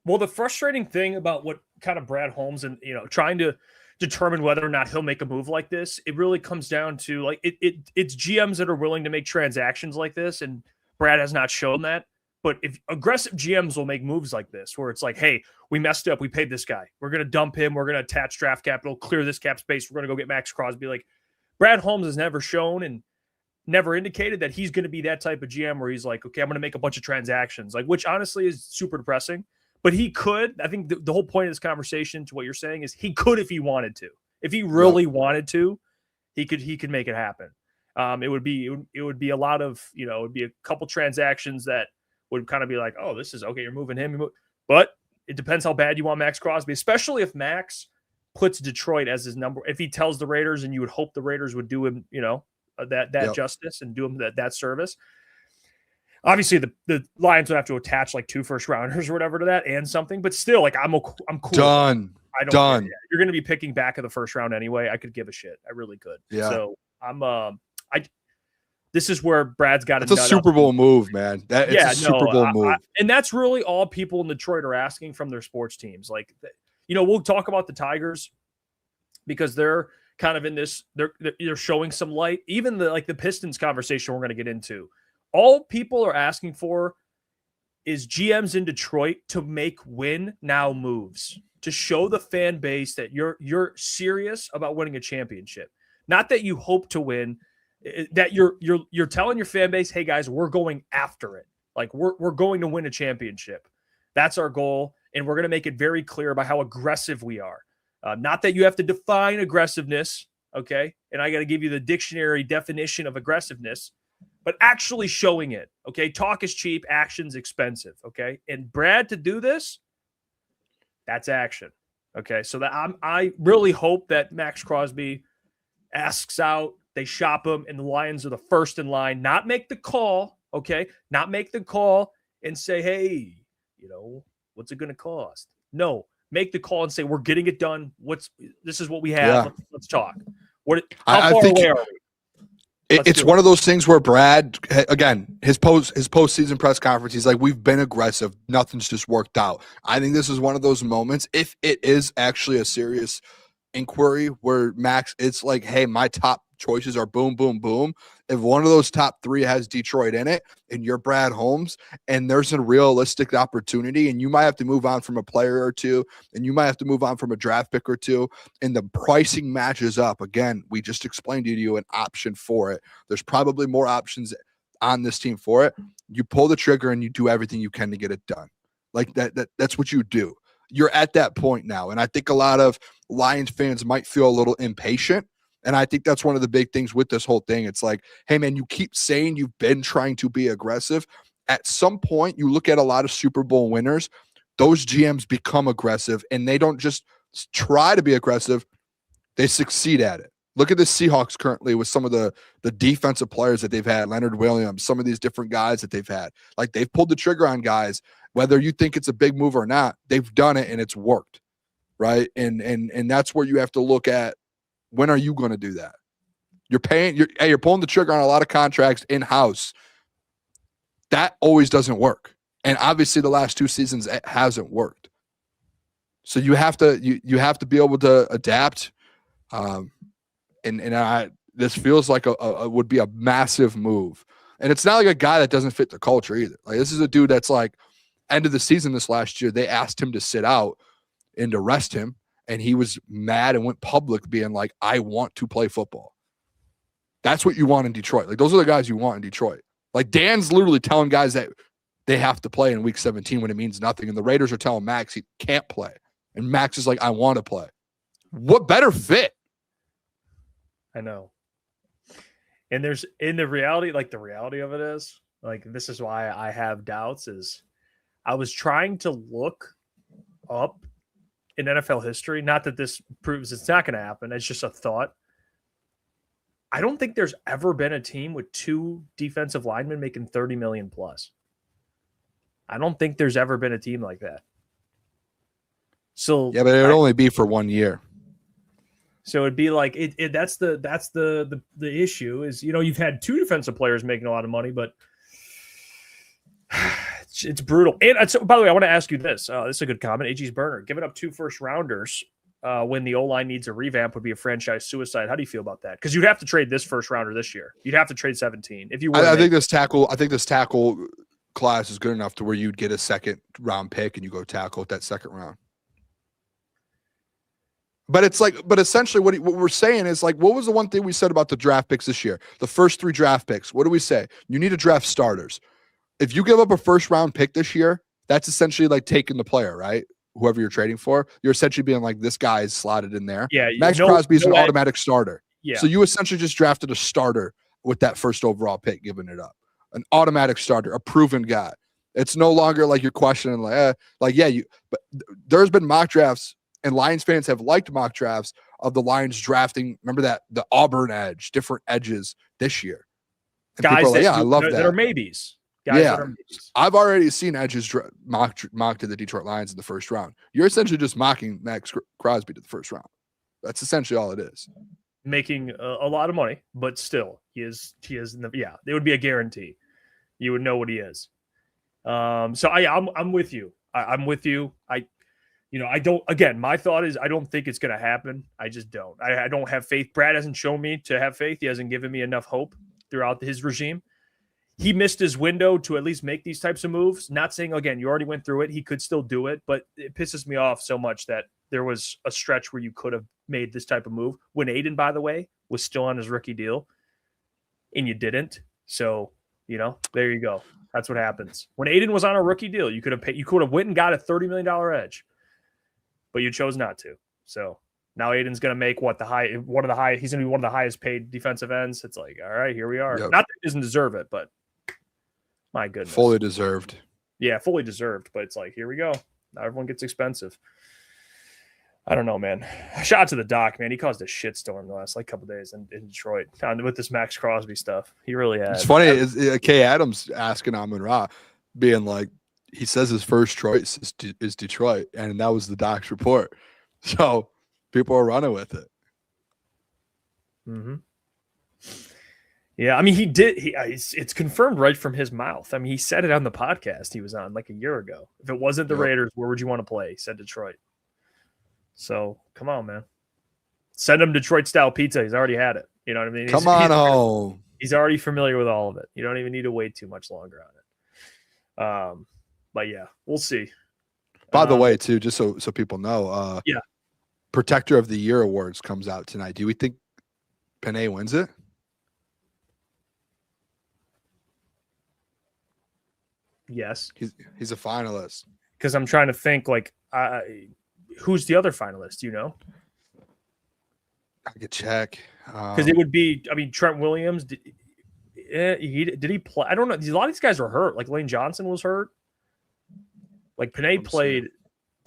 Well, the frustrating thing about what kind of Brad Holmes and trying to determine whether or not he'll make a move like this, it really comes down to like it's GMs that are willing to make transactions like this, and Brad has not shown that. But if aggressive GMs will make moves like this, where it's like, hey, we messed up, we paid this guy, we're going to dump him, we're going to attach draft capital, clear this cap space, we're going to go get Maxx Crosby. Like, Brad Holmes has never shown and never indicated that he's going to be that type of GM where he's like, okay, I'm going to make a bunch of transactions, like, which honestly is super depressing. But he could. I think the whole point of this conversation, to what you're saying, is he could if he wanted to. If he really wanted to, he could make it happen. It would be a lot of it would be a couple transactions that would kind of be like, oh, this is okay, you're moving him. But it depends how bad you want Maxx Crosby, especially if Maxx puts Detroit as his number. If he tells the Raiders, and you would hope the Raiders would do him, that justice and do him that service. Obviously, the Lions would have to attach like 2 first-rounders or whatever to that and something. But still, like I'm cool. Done. Done. You're going to be picking back of the first round anyway. I could give a shit. I really could. Yeah. So I'm this is where Brad's got to. It's a Super Bowl move, man. It's a Super Bowl move. And that's really all people in Detroit are asking from their sports teams. Like, we'll talk about the Tigers because they're kind of in this. They're showing some light. Even the Pistons conversation we're going to get into. All people are asking for is GMs in Detroit to make win now moves to show the fan base that you're serious about winning a championship. Not that you hope to win, that you're telling your fan base, hey guys, we're going after it. Like we're going to win a championship. That's our goal, and we're going to make it very clear about how aggressive we are. Not that you have to define aggressiveness, okay? And I got to give you the dictionary definition of aggressiveness. But actually showing it, okay? Talk is cheap, action's expensive, okay? And Brad, to do this, that's action, okay? So that I really hope that Maxx Crosby asks out, they shop him, and the Lions are the first in line. Not make the call, okay? Not make the call and say, hey, what's it going to cost? No, make the call and say, we're getting it done. This is what we have. Yeah. Let's talk. How far away are we? It's one of those things where Brad, again, his postseason press conference, he's like, we've been aggressive. Nothing's just worked out. I think this is one of those moments, if it is actually a serious inquiry where Maxx, it's like, hey, my top choices are boom, boom, boom. If one of those top 3 has Detroit in it and you're Brad Holmes and there's a realistic opportunity and you might have to move on from a player or two and you might have to move on from a draft pick or two and the pricing matches up, again, we just explained to you an option for it. There's probably more options on this team for it. You pull the trigger and you do everything you can to get it done. Like that's what you do. You're at that point now. And I think a lot of Lions fans might feel a little impatient. And I think that's one of the big things with this whole thing. It's like, hey, man, you keep saying you've been trying to be aggressive. at some point, you look at a lot of Super Bowl winners, those GMs become aggressive, and they don't just try to be aggressive, they succeed at it. Look at the Seahawks currently with some of the defensive players that they've had, Leonard Williams, some of these different guys that they've had. Like, they've pulled the trigger on guys, whether you think it's a big move or not, they've done it and it's worked, right? And that's where you have to look at, when are you going to do that? You're pulling the trigger on a lot of contracts in-house. That always doesn't work. And obviously the last 2 seasons it hasn't worked. So you have to be able to adapt. This feels like a would be a massive move. And it's not like a guy that doesn't fit the culture either. Like, this is a dude that's like, end of the season this last year, they asked him to sit out and to rest him. And he was mad and went public being like, I want to play football. That's what you want in Detroit. Like, those are the guys you want in Detroit. Like, Dan's literally telling guys that they have to play in week 17 when it means nothing. And the Raiders are telling Maxx he can't play. And Maxx is like, I want to play. What better fit? I know. And there's the reality of it is, like, this is why I have doubts, is I was trying to look up in NFL history. Not that this proves it's not going to happen. It's just a thought. I don't think there's ever been a team with 2 defensive linemen making $30 million plus. I don't think there's ever been a team like that. So yeah, but it would only be for 1 year. So it'd be like that's the issue is, you've had 2 defensive players making a lot of money, but it's brutal. And so, by the way, I want to ask you this. This is a good comment. AG's burner. Giving up 2 first-rounders when the O-line needs a revamp would be a franchise suicide. How do you feel about that? Because you'd have to trade this first-rounder this year. You'd have to trade 17 if you were. I think this tackle class is good enough to where you'd get a second-round pick and you go tackle at that second round. But essentially what we're saying is, like, what was the one thing we said about the draft picks this year? The first 3 draft picks. What do we say? You need to draft starters. If you give up a first-round pick this year, that's essentially like taking the player, right? Whoever you're trading for, you're essentially being like, this guy is slotted in there. Yeah, Maxx Crosby is an automatic starter. Yeah. So you essentially just drafted a starter with that first overall pick, giving it up. An automatic starter, a proven guy. It's no longer like you're questioning, but there's been mock drafts, and Lions fans have liked mock drafts of the Lions drafting. Remember that the Auburn edge, different edges this year. And guys, I love that. That are maybes. Guys that are maybes. I've already seen edges mock to the Detroit Lions in the first round. You're essentially just mocking Maxx Crosby to the first round. That's essentially all it is. Making a lot of money, but still, he is. It would be a guarantee. You would know what he is. I'm with you. I'm with you. I don't. Again, my thought is I don't think it's going to happen. I just don't. I don't have faith. Brad hasn't shown me to have faith. He hasn't given me enough hope throughout his regime. He missed his window to at least make these types of moves. Not saying, again, you already went through it. He could still do it, but it pisses me off so much that there was a stretch where you could have made this type of move when Aidan, by the way, was still on his rookie deal, and you didn't. So, there you go. That's what happens. When Aidan was on a rookie deal, you could have went and got a $30 million edge, but you chose not to. So now Aidan's going to make he's going to be one of the highest paid defensive ends. It's like, all right, here we are. Yep. Not that he doesn't deserve it, but my goodness. Fully deserved. Yeah, fully deserved. But it's like, here we go. Now everyone gets expensive. I don't know, man. Shout out to the doc, man. He caused a shitstorm the last couple of days in Detroit with this Maxx Crosby stuff. He really has. It's funny. Kay Adams asking Amon-Ra, being like, he says his first choice is Detroit, and that was the doc's report. So people are running with it. Mm-hmm. Yeah, I mean, he did. It's confirmed right from his mouth. I mean, he said it on the podcast he was on like a year ago. If it wasn't the Raiders, where would you want to play? He said Detroit. So come on, man. Send him Detroit-style pizza. He's already had it. You know what I mean? Come on home. He's already familiar with all of it. You don't even need to wait too much longer on it. But yeah, we'll see. By the way, too, just so people know, Protector of the Year awards comes out tonight. Do we think Penei wins it? Yes. He's a finalist. Because I'm trying to think, who's the other finalist? You know? I could check. Because it would be, Trent Williams. did he play? I don't know. A lot of these guys were hurt. Like Lane Johnson was hurt. Like Penei played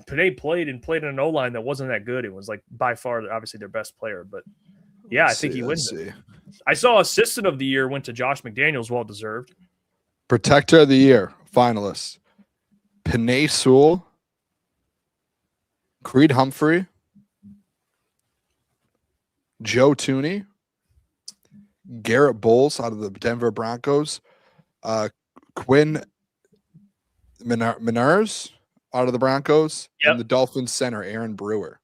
and played in an O-line that wasn't that good. It was like by far, obviously, their best player. But yeah, I think he wins it. I saw assistant of the year went to Josh McDaniels, well deserved. Protector of the year finalists: Penei Sewell, Creed Humphrey, Joe Thuney, Garrett Bowles out of the Denver Broncos, Quinn Miners out of the Broncos, and the Dolphins center Aaron Brewer.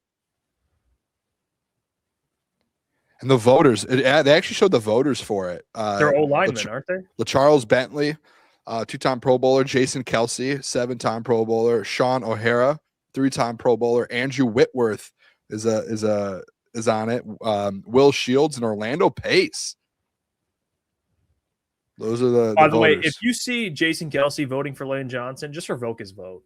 And the voters, they actually showed the voters for it. They're O-linemen, aren't they? LaCharles Bentley, 2-time Pro Bowler. Jason Kelsey, 7-time Pro Bowler. Sean O'Hara, 3-time Pro Bowler. Andrew Whitworth is on it. Will Shields and Orlando Pace. Those are the By the way, voters. if you see Jason Kelsey voting for Lane Johnson, just revoke his vote.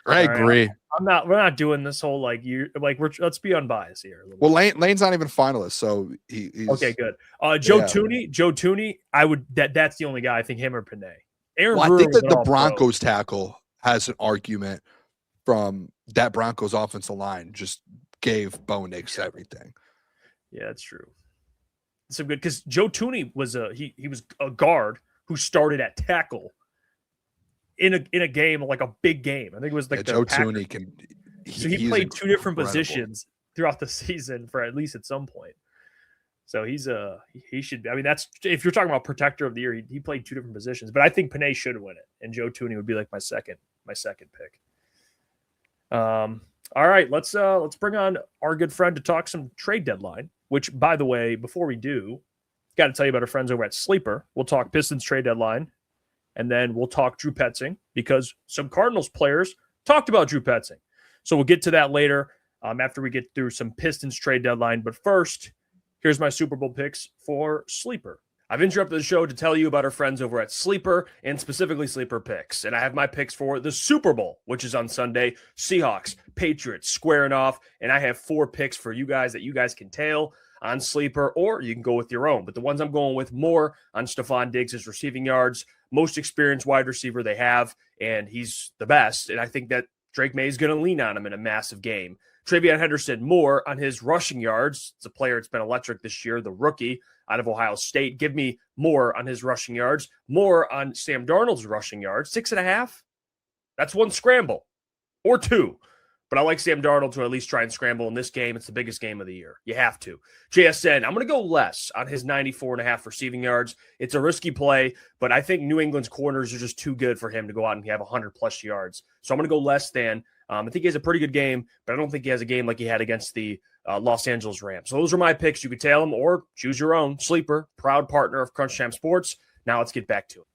I agree. We're not doing this whole let's be unbiased here. Well, Lane's not even finalist, so he's okay. Good. Joe Thuney. That's the only guy. I think him or Penei. I think that the Broncos tackle has an argument from that Broncos offensive line. Just gave Bo Nix everything. Yeah, that's true. So good because Joe Thuney was he was a guard who started at tackle in a game, like a big game. I think it was like Joe Thuney can. So he played two different positions throughout the season for at least at some point. So he should. I mean, that's if you're talking about protector of the year, he played two different positions. But I think Penei should win it, and Joe Thuney would be like my second pick. All right, let's bring on our good friend to talk some trade deadline. Which, by the way, before we do, got to tell you about our friends over at Sleeper. We'll talk Pistons trade deadline. And then we'll talk Drew Petzing because some Cardinals players talked about Drew Petzing. So we'll get to that later after we get through some Pistons trade deadline. But first, here's my Super Bowl picks for Sleeper. I've interrupted the show to tell you about our friends over at Sleeper and specifically Sleeper Picks. And I have my picks for the Super Bowl, which is on Sunday. Seahawks, Patriots, squaring off. And I have 4 picks for you guys that you guys can tail on Sleeper, or you can go with your own. But the ones I'm going with more on Stephon Diggs' receiving yards, most experienced wide receiver they have, and he's the best. And I think that Drake May is going to lean on him in a massive game. Travion Henderson, more on his rushing yards. It's a player that's been electric this year, the rookie out of Ohio State. Give me more on his rushing yards, more on Sam Darnold's rushing yards. 6.5? That's 1 scramble or 2. But I like Sam Darnold to at least try and scramble in this game. It's the biggest game of the year. You have to. JSN, I'm going to go less on his 94.5 receiving yards. It's a risky play, but I think New England's corners are just too good for him to go out and have 100-plus yards. So I'm going to go less than. I think he has a pretty good game, but I don't think he has a game like he had against the Los Angeles Rams. So those are my picks. You could tail them or choose your own. Sleeper, proud partner of Crunch Time Sports. Now let's get back to it.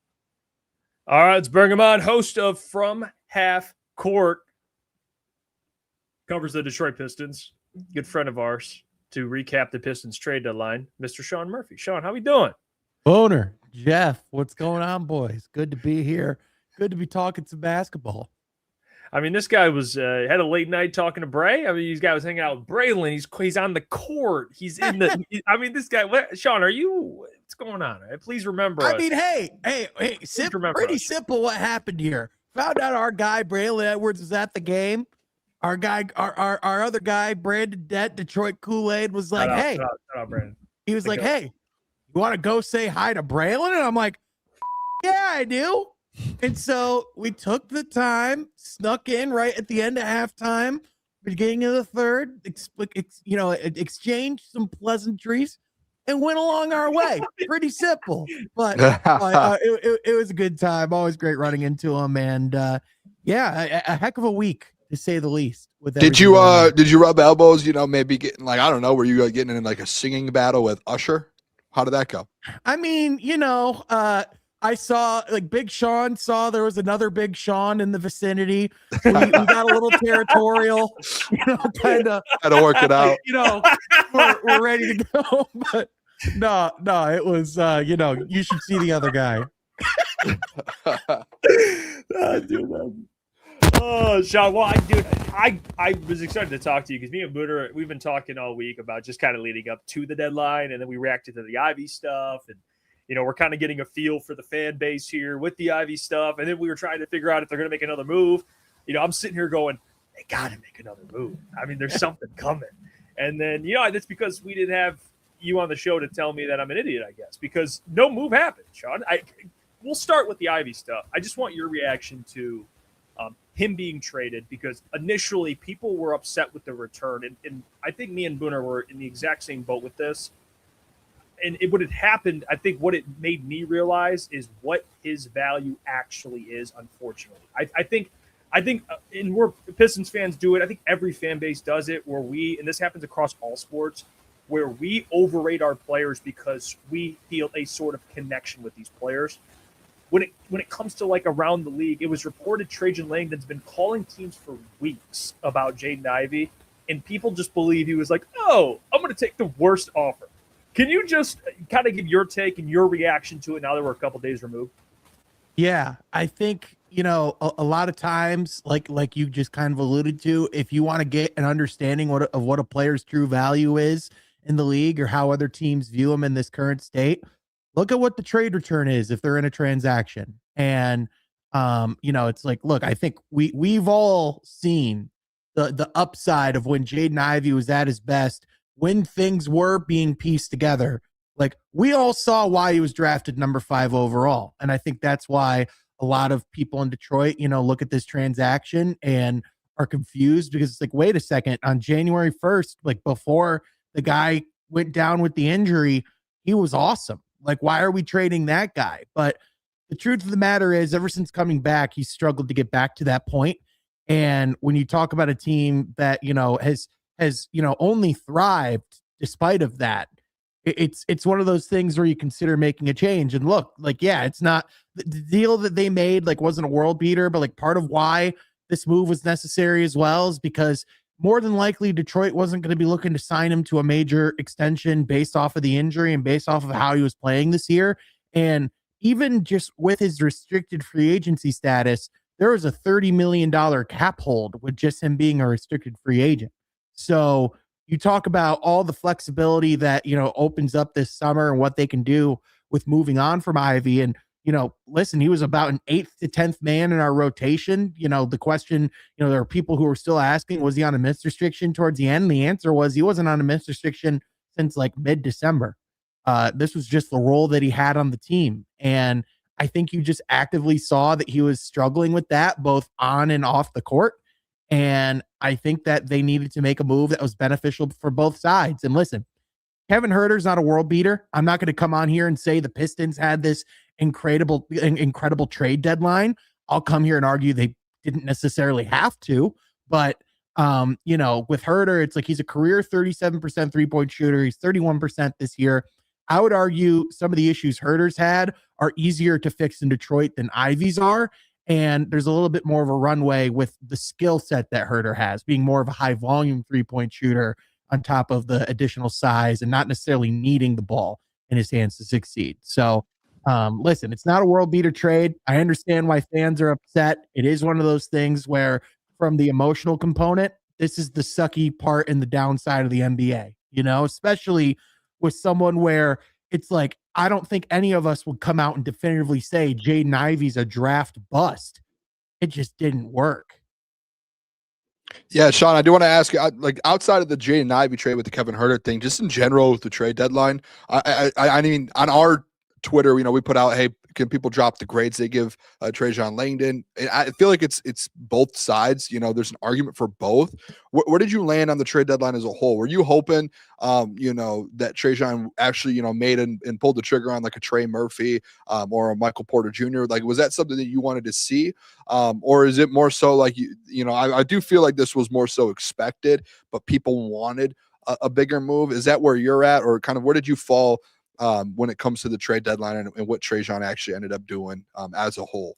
All right, let's bring him on. Host of From Half Court. Covers the Detroit Pistons. Good friend of ours to recap the Pistons trade deadline, Mr. Shawn Murphy. Shawn, how we doing? Booner, Jeff, what's going on, boys? Good to be here. Good to be talking some basketball. I mean, this guy was had a late night talking to Bray. I mean, this guy was hanging out with Braylon. He's on the court. He's in the. I mean, this guy. Shawn, are you? What's going on? Please remember. I mean, hey, pretty simple. What happened here? Found out our guy Braylon Edwards was at the game. Our guy, our other guy, Brandon Dett, Detroit Kool-Aid, was like, "Hey," shut up, Brandon. He was like, "Hey, you want to go say hi to Braylon?" And I'm like, "Yeah, I do." And so we took the time, snuck in right at the end of halftime, beginning of the third, exchanged some pleasantries, and went along our way. Pretty simple, but it was a good time. Always great running into him, and a heck of a week, to say the least. Did you rub elbows? Maybe getting I don't know. Were you getting in like a singing battle with Usher? How did that go? I mean, I saw Big Sean saw there was another Big Sean in the vicinity. We got a little territorial, kind of had to work it out. We're ready to go, but no, it was you should see the other guy. Oh, Shawn, well, I was excited to talk to you because me and Booner, we've been talking all week about just kind of leading up to the deadline, and then we reacted to the Ivy stuff, and we're kind of getting a feel for the fan base here with the Ivy stuff. And then we were trying to figure out if they're going to make another move. I'm sitting here going, they got to make another move. I mean, there's something coming. And then, that's because we didn't have you on the show to tell me that I'm an idiot, I guess, because no move happened, Shawn. We'll start with the Ivy stuff. I just want your reaction to him being traded, because initially people were upset with the return. And I think me and Booner were in the exact same boat with this. And what had happened, I think what it made me realize is what his value actually is, unfortunately. I think, and we're Pistons fans do it. I think every fan base does it, where and this happens across all sports, where we overrate our players because we feel a sort of connection with these players. When it comes to like around the league, it was reported Trajan Langdon's been calling teams for weeks about Jaden Ivey, and people just believe he was like, oh, I'm going to take the worst offer. Can you just kind of give your take and your reaction to it now that we're a couple days removed? Yeah, I think, a lot of times, like you just kind of alluded to, if you want to get an understanding of what a player's true value is in the league or how other teams view them in this current state, look at what the trade return is if they're in a transaction. And, it's like, look, I think we've all seen the upside of when Jaden Ivey was at his best, when things were being pieced together. Like, we all saw why he was drafted number 5 overall. And I think that's why a lot of people in Detroit, look at this transaction and are confused, because it's like, wait a second, on January 1st, like before the guy went down with the injury, he was awesome. Like, why are we trading that guy? But the truth of the matter is, ever since coming back, he's struggled to get back to that point. And when you talk about a team that, has only thrived despite of that, it's one of those things where you consider making a change. And look, like, yeah, it's not the deal that they made, like, wasn't a world beater, but like part of why this move was necessary as well is because more than likely Detroit wasn't going to be looking to sign him to a major extension based off of the injury and based off of how he was playing this year. And even just with his restricted free agency status, there was a $30 million cap hold with just him being a restricted free agent. So you talk about all the flexibility that, opens up this summer and what they can do with moving on from Ivy. And, listen, he was about an 8th to 10th man in our rotation. The question, there are people who are still asking, was he on a minutes restriction towards the end? And the answer was he wasn't on a minutes restriction since like mid-December. This was just the role that he had on the team. And I think you just actively saw that he was struggling with that both on and off the court. And I think that they needed to make a move that was beneficial for both sides. And listen, Kevin Huerter's not a world beater. I'm not going to come on here and say the Pistons had this incredible trade deadline. I'll come here and argue they didn't necessarily have to. But, with Huerter, it's like he's a career 37% three-point shooter. He's 31% this year. I would argue some of the issues Huerter's had are easier to fix in Detroit than Ivy's are. And there's a little bit more of a runway with the skill set that Huerter has, being more of a high volume three-point shooter on top of the additional size and not necessarily needing the ball in his hands to succeed. So, listen, it's not a world beater trade. I understand why fans are upset. It is one of those things where, from the emotional component, this is the sucky part in the downside of the NBA, especially with someone where it's like, I don't think any of us would come out and definitively say Jaden Ivey's a draft bust. It just didn't work. Yeah, Shawn, I do want to ask you, like, outside of the Jaden Ivey trade with the Kevin Huerter thing, just in general with the trade deadline, I mean, on our Twitter, we put out, hey, can people drop the grades they give Trajan Langdon? And I feel like it's both sides. There's an argument for both. Where did you land on the trade deadline as a whole? Were you hoping, that Trajan actually, made and pulled the trigger on like a Trey Murphy or a Michael Porter Jr.? Like, was that something that you wanted to see? Or is it more so like, I do feel like this was more so expected, but people wanted a bigger move. Is that where you're at, or kind of where did you fall when it comes to the trade deadline and what Trajan actually ended up doing as a whole?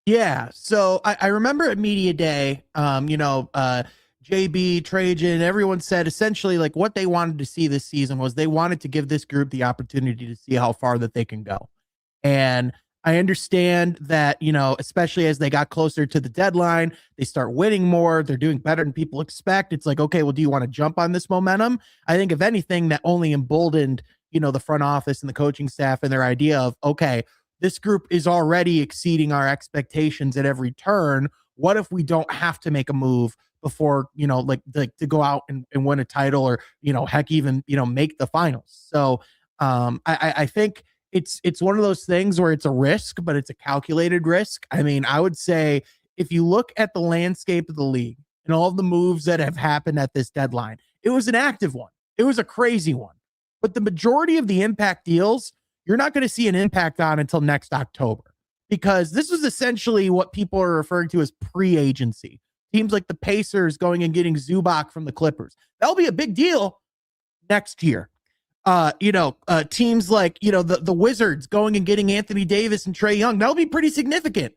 Yeah. So I remember at Media Day, JB, Trajan, everyone said essentially like what they wanted to see this season was they wanted to give this group the opportunity to see how far that they can go. And I understand that, especially as they got closer to the deadline, they start winning more. They're doing better than people expect. It's like, okay, well, do you want to jump on this momentum? I think if anything, that only emboldened the front office and the coaching staff and their idea of, okay, this group is already exceeding our expectations at every turn. What if we don't have to make a move before, like to go out and win a title or, heck, even, make the finals. So I think it's one of those things where it's a risk, but it's a calculated risk. I mean, I would say if you look at the landscape of the league and all of the moves that have happened at this deadline, it was an active one. It was a crazy one. But the majority of the impact deals, you're not going to see an impact on until next October, because this was essentially what people are referring to as pre-agency. Teams like the Pacers going and getting Zubac from the Clippers. That'll be a big deal next year. Teams like, the Wizards going and getting Anthony Davis and Trae Young. That'll be pretty significant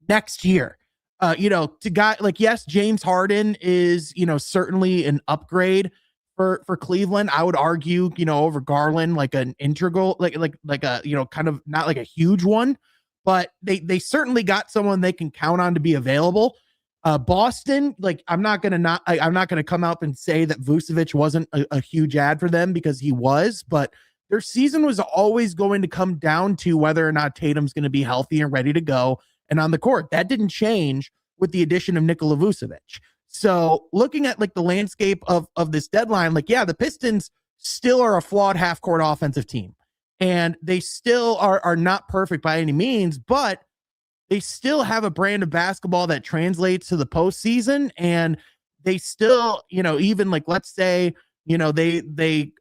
next year. To guy like, yes, James Harden is, certainly an upgrade for Cleveland. I would argue, over Garland, like an integral, like a, kind of not like a huge one, but they certainly got someone they can count on to be available. Boston, like I'm not going to come out and say that Vucevic wasn't a huge ad for them, because he was, but their season was always going to come down to whether or not Tatum's going to be healthy and ready to go and on the court. That didn't change with the addition of Nikola Vucevic. So looking at like the landscape of this deadline, like, yeah, the Pistons still are a flawed half court offensive team, and they still are not perfect by any means, but they still have a brand of basketball that translates to the postseason. And they still, even like, let's say, they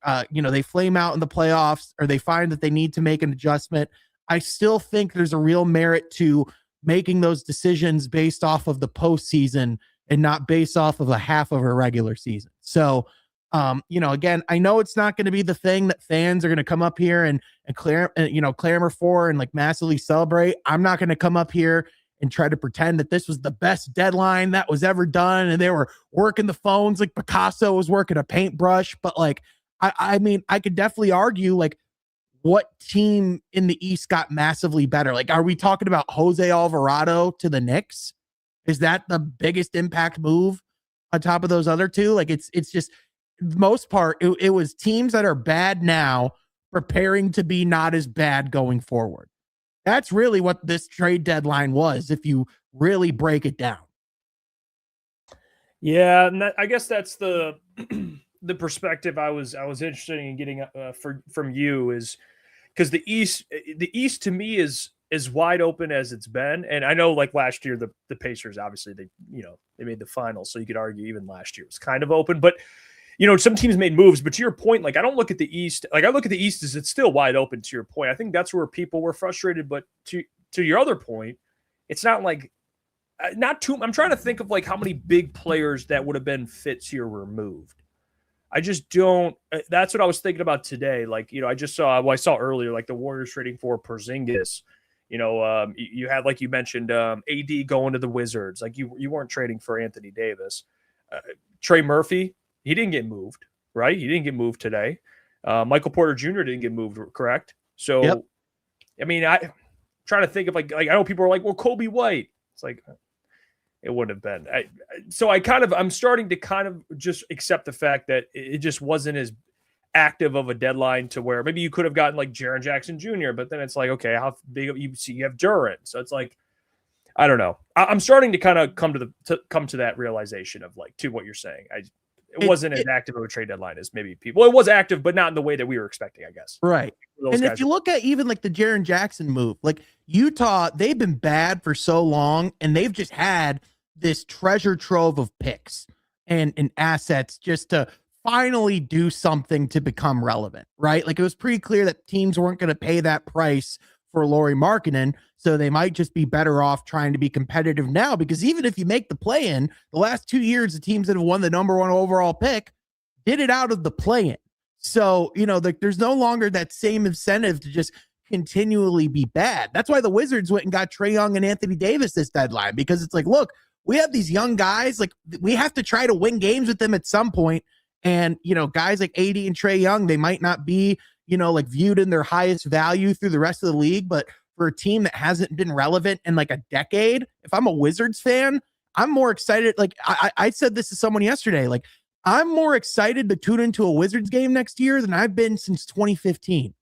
flame out in the playoffs, or they find that they need to make an adjustment. I still think there's a real merit to making those decisions based off of the postseason and not based off of a half of a regular season. So, again, I know it's not going to be the thing that fans are going to come up here and clamor for and like massively celebrate. I'm not going to come up here and try to pretend that this was the best deadline that was ever done, and they were working the phones like Picasso was working a paintbrush. But like, I mean, I could definitely argue, like, what team in the East got massively better? Like, are we talking about Jose Alvarado to the Knicks? Is that the biggest impact move on top of those other two? Like, it's just, the most part, it was teams that are bad now preparing to be not as bad going forward. That's really what this trade deadline was, if you really break it down. Yeah, and I guess that's the the perspective I was interested in getting from you, is because the East to me is as wide open as it's been. And I know, like, last year the Pacers, obviously they made the finals, so you could argue even last year it was kind of open, but some teams made moves. But to your point, like, I don't look at the East. Like, I look at the East as it's still wide open, to your point. I think that's where people were frustrated. But to your other point, it's not like, not too, I'm trying to think of like how many big players that would have been fits here were moved. I just don't, that's what I was thinking about today. Like, I saw earlier, like the Warriors trading for Porzingis. You had, like you mentioned, AD going to the Wizards. Like, you weren't trading for Anthony Davis. Trey Murphy, he didn't get moved, right? He didn't get moved today. Michael Porter Jr. didn't get moved, correct? So, yep. I mean, I'm trying to think of like I know people are like, well, Kobe White. It's like, it wouldn't have been. I'm starting to kind of just accept the fact that it just wasn't as active of a deadline to where maybe you could have gotten like Jaren Jackson Jr., but then it's like, okay, how big you have Durant. So it's like, I don't know. I'm starting to kind of come to that realization of, like, to what you're saying. It wasn't as active of a trade deadline as maybe people. Well, it was active, but not in the way that we were expecting, I guess. Right. And if you look at even like the Jaren Jackson move, like Utah, they've been bad for so long, and they've just had this treasure trove of picks and assets just to finally do something to become relevant, right? Like, it was pretty clear that teams weren't going to pay that price for Lauri Markkanen, so they might just be better off trying to be competitive now, because even if you make the play-in, the last 2 years, the teams that have won the number one overall pick did it out of the play-in. So, there's no longer that same incentive to just continually be bad. That's why the Wizards went and got Trae Young and Anthony Davis this deadline, because it's like, look, we have these young guys, like, we have to try to win games with them at some point. And, guys like AD and Trae Young, they might not be, like, viewed in their highest value through the rest of the league, but for a team that hasn't been relevant in like a decade, if I'm a Wizards fan, I'm more excited. Like, I said this to someone yesterday, like, I'm more excited to tune into a Wizards game next year than I've been since 2015.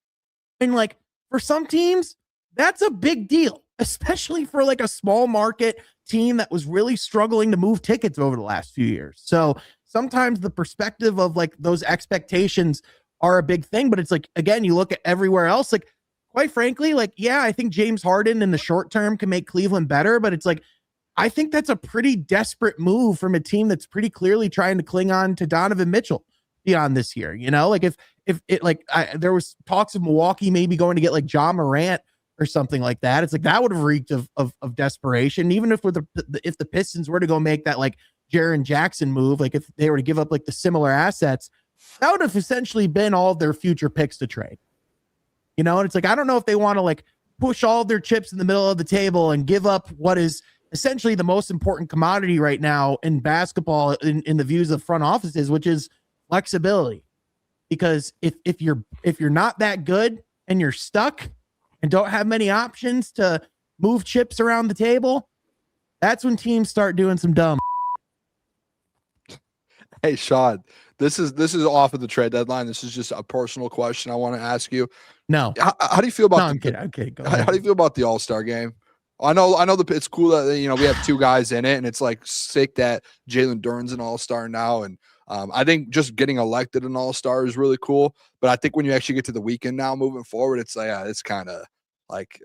And like for some teams, that's a big deal, especially for like a small market team that was really struggling to move tickets over the last few years. So sometimes the perspective of like those expectations are a big thing, but it's like, again, you look at everywhere else, like quite frankly, like, yeah, I think James Harden in the short term can make Cleveland better, but it's like, I think that's a pretty desperate move from a team that's pretty clearly trying to cling on to Donovan Mitchell beyond this year. You know, like if it like there was talks of Milwaukee maybe going to get like Ja Morant or something like that. It's like that would have reeked of desperation. Even if if the Pistons were to go make that like Jaren Jackson move, like if they were to give up like the similar assets, that would have essentially been all of their future picks to trade. You know, and it's like I don't know if they want to like push all of their chips in the middle of the table and give up what is essentially the most important commodity right now in basketball in the views of front offices, which is flexibility. Because if you're not that good and you're stuck and don't have many options to move chips around the table, that's when teams start doing some dumb. Hey, Shawn, this is off of the trade deadline. This is just a personal question I want to ask you. No. How do you feel about I'm kidding. Go ahead. how do you feel about the All-Star game? I know it's cool that, you know, we have two guys in it, and it's like sick that Jalen Duren's an All-Star now. And I think just getting elected an All-Star is really cool. But I think when you actually get to the weekend now moving forward, it's like, it's kind of like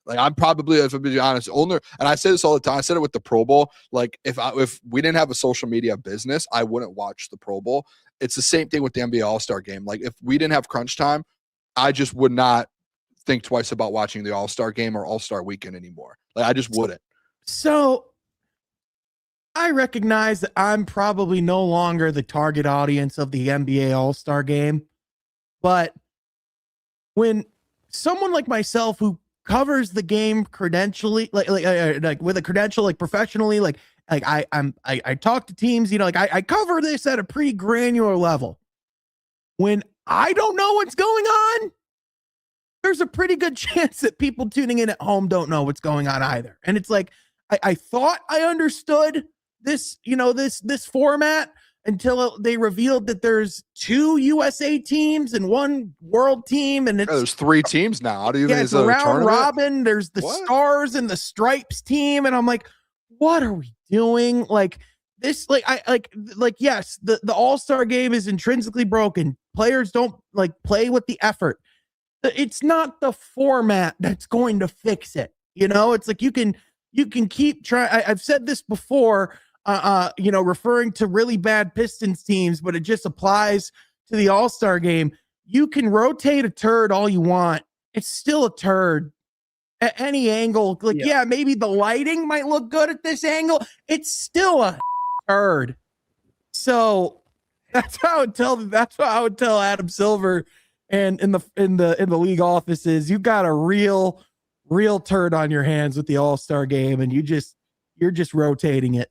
I'm probably, if I'm being honest, older. And I say this all the time. I said it with the Pro Bowl. Like if we didn't have a social media business, I wouldn't watch the Pro Bowl. It's the same thing with the NBA All-Star game. Like if we didn't have crunch time, I just would not think twice about watching the All-Star game or All-Star weekend anymore. Like I just wouldn't. So I recognize that I'm probably no longer the target audience of the NBA All-Star game, but when someone like myself who covers the game credentially, like with a credential, like professionally, like I talk to teams, you know, like I cover this at a pretty granular level. When I don't know what's going on, there's a pretty good chance that people tuning in at home don't know what's going on either. And it's like, I thought I understood this, you know, this format until they revealed that there's 2 USA teams and 1 world team. And there's 3 teams now. How do you it's a round robin. There's the Stars and the Stripes team. And I'm like, what are we doing? Like this, yes, the All-Star game is intrinsically broken. Players don't like play with the effort. It's not the format that's going to fix it. You know, it's like you can keep trying. I've said this before, you know, referring to really bad Pistons teams, but it just applies to the All-Star game. You can rotate a turd all you want. It's still a turd at any angle. Like, yeah, maybe the lighting might look good at this angle. It's still a turd. So that's how I would tell Adam Silver. And in the league offices, you got a real turd on your hands with the All-Star game, and you're just rotating it.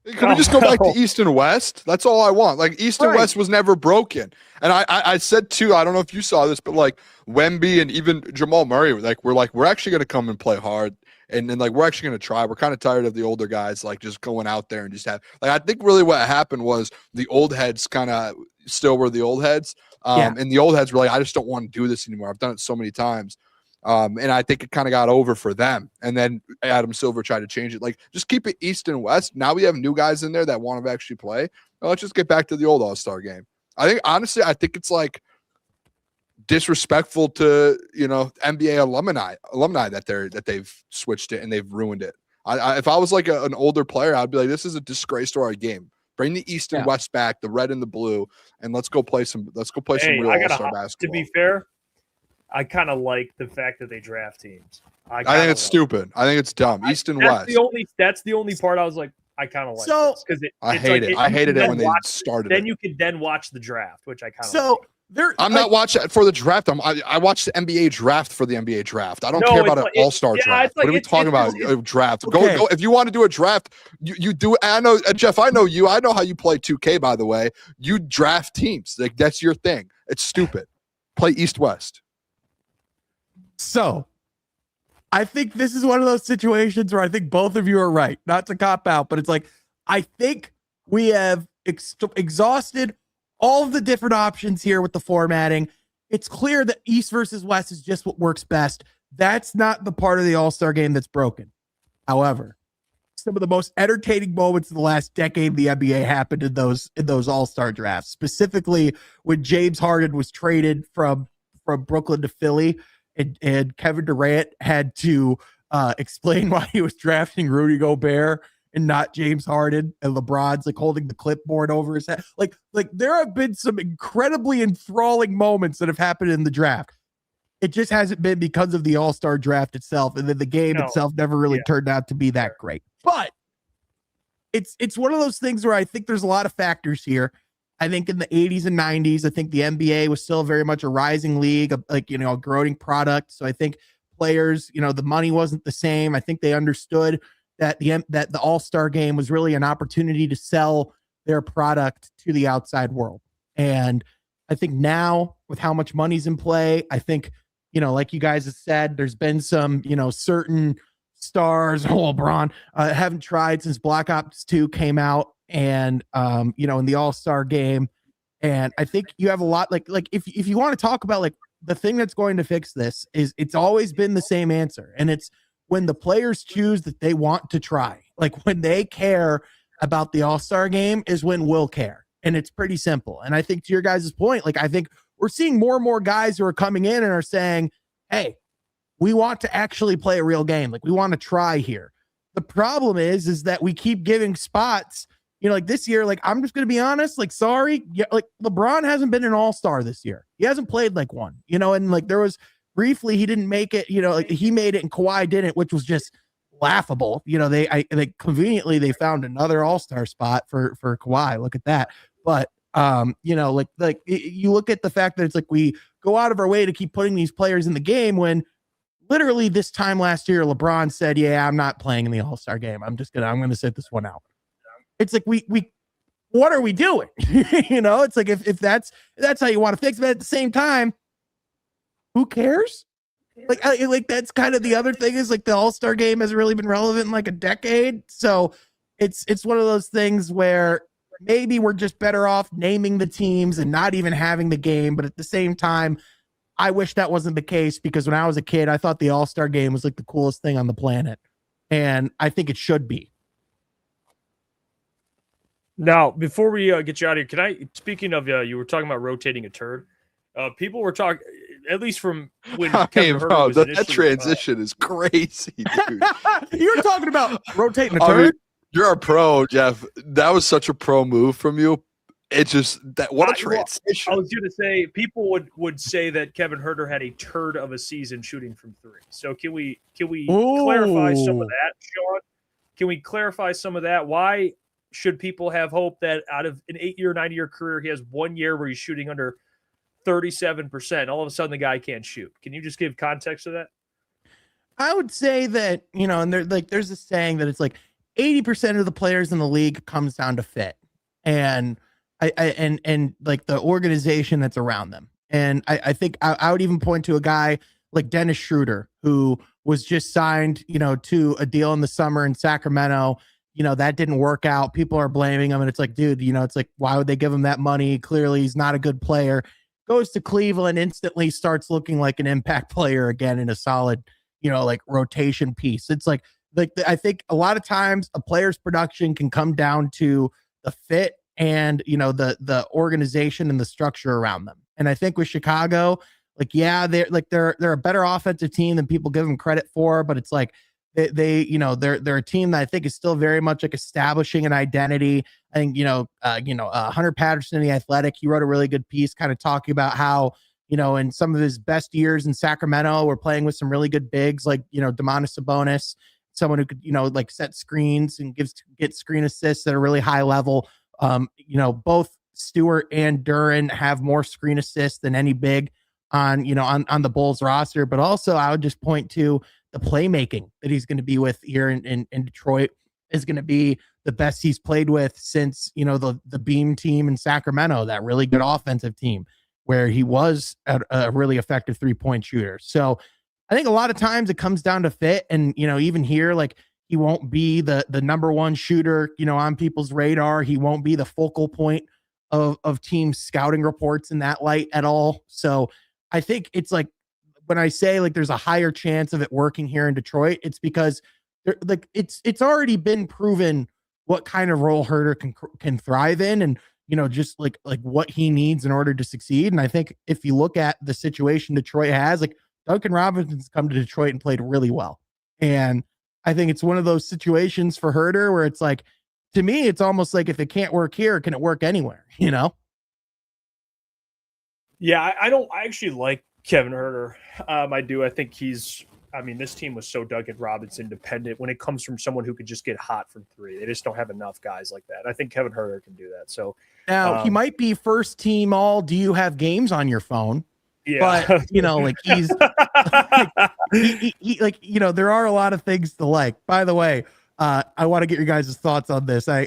Can we just go back to East and West? That's all I want. Like East and West was never broken. And I said too, I don't know if you saw this, but like Wemby and even Jamal Murray, we're actually going to come and play hard. And then like, we're actually going to try. We're kind of tired of the older guys, like just going out there and just have, like, I think really what happened was the old heads kind of still were the old heads. And the old heads were like, I just don't want to do this anymore. I've done it so many times. And I think it kind of got over for them. And then Adam Silver tried to change it. Like, just keep it East and West. Now we have new guys in there that want to actually play. Well, let's just get back to the old All-Star game. I think, honestly, it's like disrespectful to, you know, NBA alumni that they've switched it and they've ruined it. If I was like an older player, I'd be like, this is a disgrace to our game. Bring the East and West back, the red and the blue, and let's go play some real All-Star basketball. To be fair, I kind of like the fact that they draft teams. I think it's stupid. I think it's dumb. East and West. That's the only part I was like, I kind of like. So because I hated it when they started. Then you could then watch the draft, which I kind of. So like. I'm not watching it for the draft. I watch the NBA draft for the NBA draft. I don't care about an All-Star draft. What are we talking about? A draft. Okay. Go. If you want to do a draft, you do it. I know, Jeff. I know you. I know how you play 2K. By the way, you draft teams. Like that's your thing. It's stupid. Play East-West. So, I think this is one of those situations where I think both of you are right. Not to cop out, but it's like I think we have exhausted all of the different options here with the formatting. It's clear that East versus West is just what works best. That's not the part of the All-Star game that's broken. However, some of the most entertaining moments of the last decade in the NBA happened in those All-Star drafts, specifically when James Harden was traded from Brooklyn to Philly, and Kevin Durant had to explain why he was drafting Rudy Gobert and not James Harden, and LeBron's like holding the clipboard over his head. Like there have been some incredibly enthralling moments that have happened in the draft. It just hasn't been because of the All-Star draft itself, and then the game itself never really turned out to be that great. But it's one of those things where I think there's a lot of factors here. I think in the 80s and 90s, I think the NBA was still very much a rising league, a growing product. So I think players, the money wasn't the same. I think they understood that the All-Star game was really an opportunity to sell their product to the outside world. And I think now with how much money's in play, I think, like you guys have said, there's been some, certain stars, LeBron, haven't tried since Black Ops 2 came out, and, in the All-Star game. And I think you have a lot, like if you want to talk about like the thing that's going to fix this is it's always been the same answer. And it's when the players choose that they want to try, like when they care about the All-Star game is when we'll care. And it's pretty simple. And I think to your guys' point, like, I think we're seeing more and more guys who are coming in and are saying, hey, we want to actually play a real game. Like, we want to try here. The problem is that we keep giving spots, like this year, like, I'm just going to be honest, like, sorry. Yeah, like LeBron hasn't been an all-star this year. He hasn't played like one, and like there was briefly, he didn't make it, like he made it and Kawhi didn't, which was just laughable. They conveniently, they found another all-star spot for Kawhi. Look at that. But, like you look at the fact that it's like we go out of our way to keep putting these players in the game when literally this time last year, LeBron said, yeah, I'm not playing in the All-Star game. I'm going to sit this one out. It's like, we what are we doing? It's like, if that's how you want to fix it, but at the same time, who cares? Like that's kind of the other thing is like the All-Star game hasn't really been relevant in like a decade. So it's one of those things where maybe we're just better off naming the teams and not even having the game. But at the same time, I wish that wasn't the case, because when I was a kid, I thought the All-Star game was like the coolest thing on the planet. And I think it should be. Now, before we get you out of here, speaking of, you were talking about rotating a turd. People were talking, at least from when Kevin Huerter was that transition is crazy, dude. You were talking about rotating a turd? You're a pro, Jeff. That was such a pro move from you. It just what a transition. I was going to say, people would say that Kevin Huerter had a turd of a season shooting from three. So can we clarify some of that, Shawn? Can we clarify some of that? Why should people have hope that out of an 8-year, 9-year career, he has 1 year where he's shooting under 37%? All of a sudden, the guy can't shoot. Can you just give context to that? I would say that, and there's a saying that it's like 80% of the players in the league comes down to fit. And and like the organization that's around them. And I think I would even point to a guy like Dennis Schroeder, who was just signed, to a deal in the summer in Sacramento. That didn't work out. People are blaming him. And it's like, dude, it's like, why would they give him that money? Clearly he's not a good player. Goes to Cleveland, instantly starts looking like an impact player again in a solid, like rotation piece. It's like I think a lot of times a player's production can come down to the fit and, the organization and the structure around them. And I think with Chicago, like, yeah, they're a better offensive team than people give them credit for, but it's like they're a team that I think is still very much like establishing an identity. I think, Hunter Patterson, the Athletic, he wrote a really good piece kind of talking about how, in some of his best years in Sacramento, we're playing with some really good bigs like, Domantas Sabonis, someone who could, like set screens and get screen assists at a really high level. Both Stewart and Duren have more screen assists than any big on the Bulls roster. But also I would just point to the playmaking that he's going to be with here in Detroit is going to be the best he's played with since, the Beam team in Sacramento, that really good offensive team where he was a really effective 3-point shooter. So I think a lot of times it comes down to fit. And, even here, like, He won't be the number one shooter, on people's radar. He won't be the focal point of team scouting reports in that light at all. So I think it's like, when I say like there's a higher chance of it working here in Detroit, it's because it's already been proven what kind of role Huerter can thrive in, and just like what he needs in order to succeed. And I think if you look at the situation Detroit has, like Duncan Robinson's come to Detroit and played really well, and I think it's one of those situations for Huerter where it's like, to me, it's almost like if it can't work here, can it work anywhere? Yeah, I actually like Kevin Huerter. I do. I think this team was so Duncan Robinson dependent when it comes from someone who could just get hot from three. They just don't have enough guys like that. I think Kevin Huerter can do that. So now he might be first team all. Do you have games on your phone? Yeah. But he's there are a lot of things to like. By the way, I want to get your guys' thoughts on this. I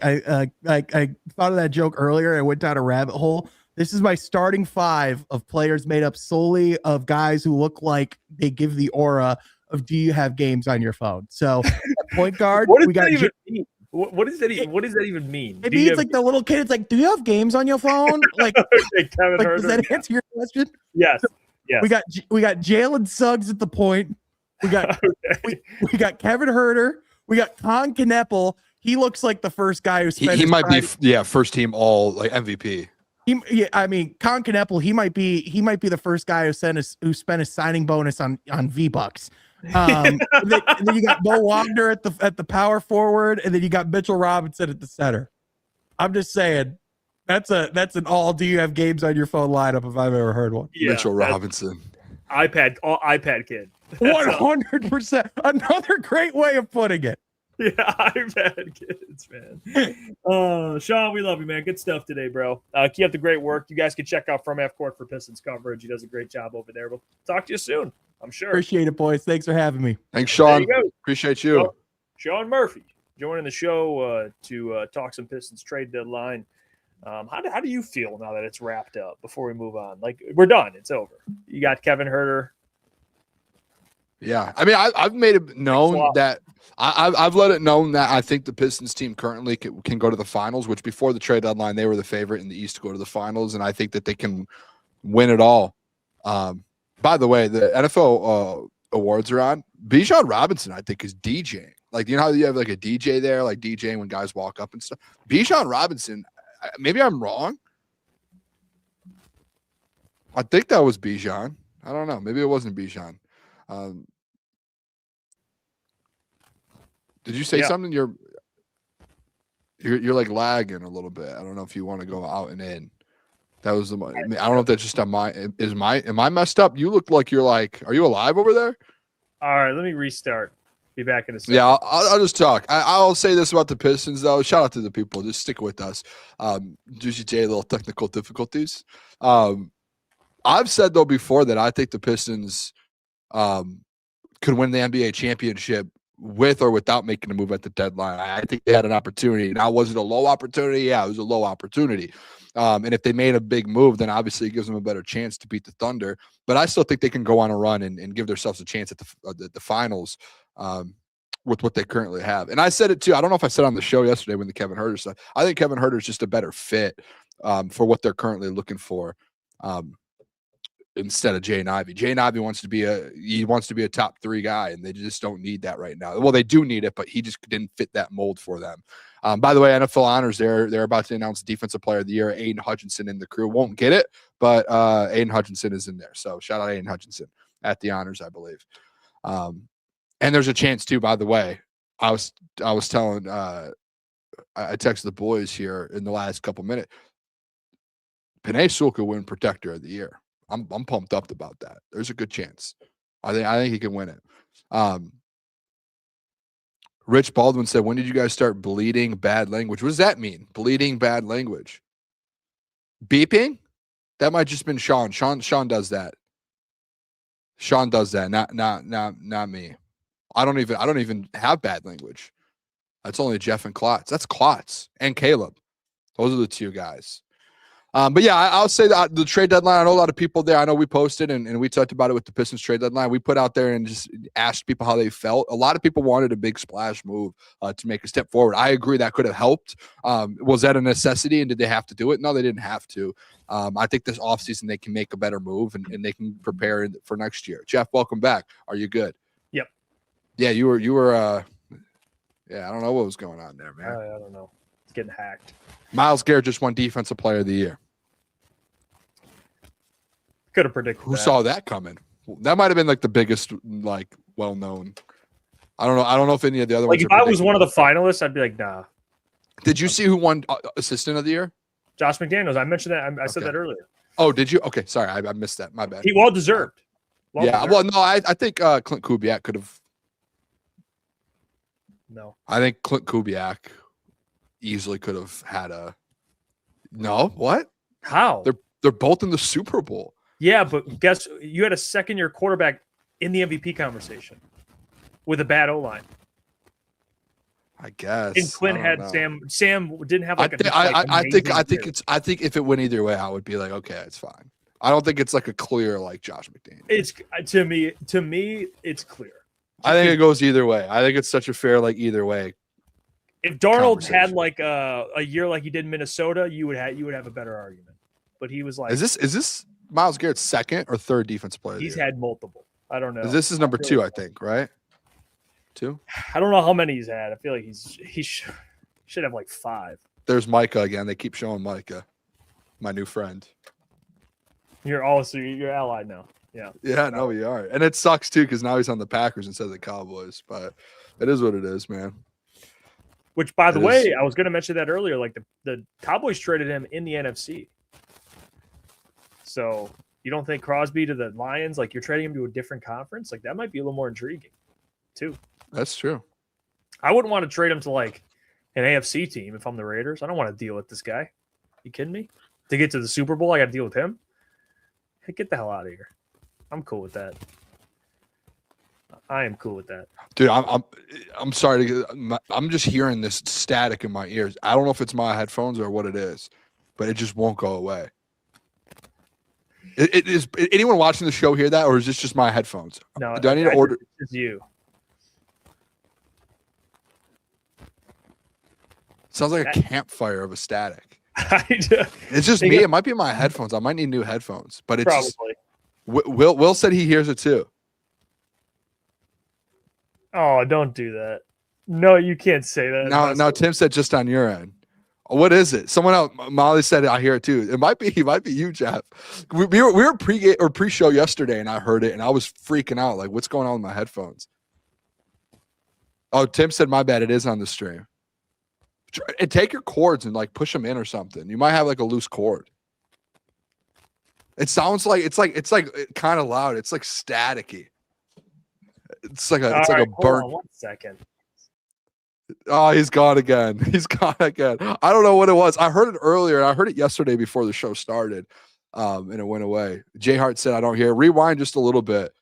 thought of that joke earlier. I went down a rabbit hole. This is my starting five of players made up solely of guys who look like they give the aura of "Do you have games on your phone?" So, at point guard, what does we got. That even mean? What does that even mean? It means like the little kid. It's like, "Do you have games on your phone?" Like, okay, Kevin Huerter. Does that answer your question? Yes. Yes. We got Jalen Suggs at the point. We got we got Kevin Huerter. We got Con Kneppel. He looks like the first guy who spent. He might be first team all like MVP. Con Kneppel, he might be the first guy who spent his signing bonus on V-Bucks. And then you got Mo Wagner at the power forward, and then you got Mitchell Robinson at the center. I'm just saying, that's an all "Do you have games on your phone" lineup if I've ever heard one. Yeah, Mitchell Robinson, iPad kid. 100%. Another great way of putting it. Yeah, iPad kids, man. Shawn, we love you, man. Good stuff today, bro. Keep up the great work. You guys can check out From Half Court for Pistons coverage. He does a great job over there. We'll talk to you soon, I'm sure. Appreciate it, boys. Thanks for having me. Thanks, Shawn. Appreciate you. Shawn Murphy joining the show to talk some Pistons trade deadline. How do you feel now that it's wrapped up before we move on? Like, we're done. It's over. You got Kevin Huerter. Yeah. I mean, I've made it known that I've let it known that I think the Pistons team currently can go to the finals, which before the trade deadline, they were the favorite in the East to go to the finals. And I think that they can win it all. By the way, the NFL awards are on. Bijan Robinson, I think, is DJing. Like, you know how you have like a DJ there, like DJing when guys walk up and stuff. Bijan Robinson, maybe I'm wrong. I think that was Bijan. I don't know. Maybe it wasn't Bijan. Did you say something? You're like lagging a little bit. I don't know if you want to go out and in. That was I don't know if that's just on my. Am I messed up? You look like you're like. Are you alive over there? All right, let me restart. Be back in a second. Yeah, I'll just talk. I'll say this about the Pistons though. Shout out to the people. Just stick with us. Juicy J, little technical difficulties. I've said though before that I think the Pistons could win the NBA championship with or without making a move at the deadline. I think they had an opportunity. Now, was it a low opportunity? Yeah, it was a low opportunity. And if they made a big move, then obviously it gives them a better chance to beat the Thunder. But I still think they can go on a run and give themselves a chance at the finals with what they currently have. And I said it too. I don't know if I said it on the show yesterday when the Kevin Huerter stuff. I think Kevin Huerter is just a better fit for what they're currently looking for. Instead of Jaden Ivey. Jaden Ivey wants to be a top 3 guy, and they just don't need that right now. Well, they do need it, but he just didn't fit that mold for them. By the way, NFL honors, they're about to announce Defensive Player of the Year. Aiden Hutchinson and the crew won't get it, but Aiden Hutchinson is in there. So shout out Aiden Hutchinson at the honors, I believe. And there's a chance too, by the way. I was telling I texted the boys here in the last couple minutes. Penei Sewell could win Protector of the Year. I'm pumped up about that. There's a good chance. I think he can win it. Rich Baldwin said, "When did you guys start bleeding bad language?" What does that mean? Bleeding bad language? Beeping? That might just been Shawn. Shawn does that. Shawn does that. Not me. I don't even have bad language. That's only Jeff and Klotz. That's Klotz and Caleb. Those are the 2 guys. But yeah, I'll say that the trade deadline, I know a lot of people there. I know we posted and we talked about it with the Pistons trade deadline. We put out there and just asked people how they felt. A lot of people wanted a big splash move to make a step forward. I agree that could have helped. Was that a necessity and did they have to do it? No, they didn't have to. I think this offseason they can make a better move and they can prepare for next year. Jeff, welcome back. Are you good? Yep. Yeah, you were yeah, I don't know what was going on there, man. I don't know. It's getting hacked. Myles Garrett just won Defensive Player of the Year. Could have predicted Who that. saw that coming? That might have been like the biggest, like, well-known. I don't know. I don't know if any of the other Like ones. if I was one of the finalists, I'd be like, nah. Did you see who won Assistant of the Year? Josh McDaniels. I mentioned that. I said Okay. that earlier. Oh, did you? Okay, sorry, I missed that. My bad. He well deserved. Yeah. Well, no, I think Clint Kubiak could have. No. I think Clint Kubiak easily could have had a. No, what? How? They're both in the Super Bowl. Yeah, but guess you had a second-year quarterback in the MVP conversation with a bad O-line. I guess. And Clint I had don't know. Sam didn't have like I think if it went either way, I would be like, okay, it's fine. I don't think it's like a clear like Josh McDaniels. It's to me it's clear. I think it goes either way. I think it's such a fair like either way. If Darnold had Conversation. like a year like he did in Minnesota, you would have a better argument. But he was like, Is this Myles Garrett's second or third defensive player? of the he's year? had multiple. I don't know. This is number 2, I think, right? 2. I don't know how many he's had. I feel like he should have like 5. There's Micah again. They keep showing Micah, my new friend. You're allied now. Yeah. Yeah, no, we are, and it sucks too because now he's on the Packers instead of the Cowboys. But it is what it is, man. Which, by the It way, is. I was going to mention that earlier. Like the Cowboys traded him in the NFC. So you don't think Crosby to the Lions, like you're trading him to a different conference? Like that might be a little more intriguing, too. That's true. I wouldn't want to trade him to like an AFC team if I'm the Raiders. I don't want to deal with this guy. You kidding me? To get to the Super Bowl, I got to deal with him. Hey, get the hell out of here. I'm cool with that. I am cool with that. Dude, I'm sorry to get, I'm just hearing this static in my ears. I don't know if it's my headphones or what it is, but it just won't go away. It is anyone watching the show hear that, or is this just my headphones? No, Do I need to order? It's you. Sounds like a campfire of a static. Probably. It's just me. It might be my headphones. I might need new headphones, but it's just, Will said he hears it too. Oh, don't do that. No, you can't say that. Now Tim said just on your end. What is it? Someone else, Molly said it. I hear it too. It might be you, Jeff. We were pre-show yesterday, and I heard it, and I was freaking out. Like, what's going on with my headphones? Oh, Tim said, my bad. It is on the stream. And take your cords and like push them in or something. You might have like a loose cord. It sounds like it's kind of loud. It's like staticky. It's like a burnt. On 1 second. Oh, he's gone again. He's gone again. I don't know what it was. I heard it earlier. I heard it yesterday before the show started, and it went away. Jay Hart said, "I don't hear." Rewind just a little bit.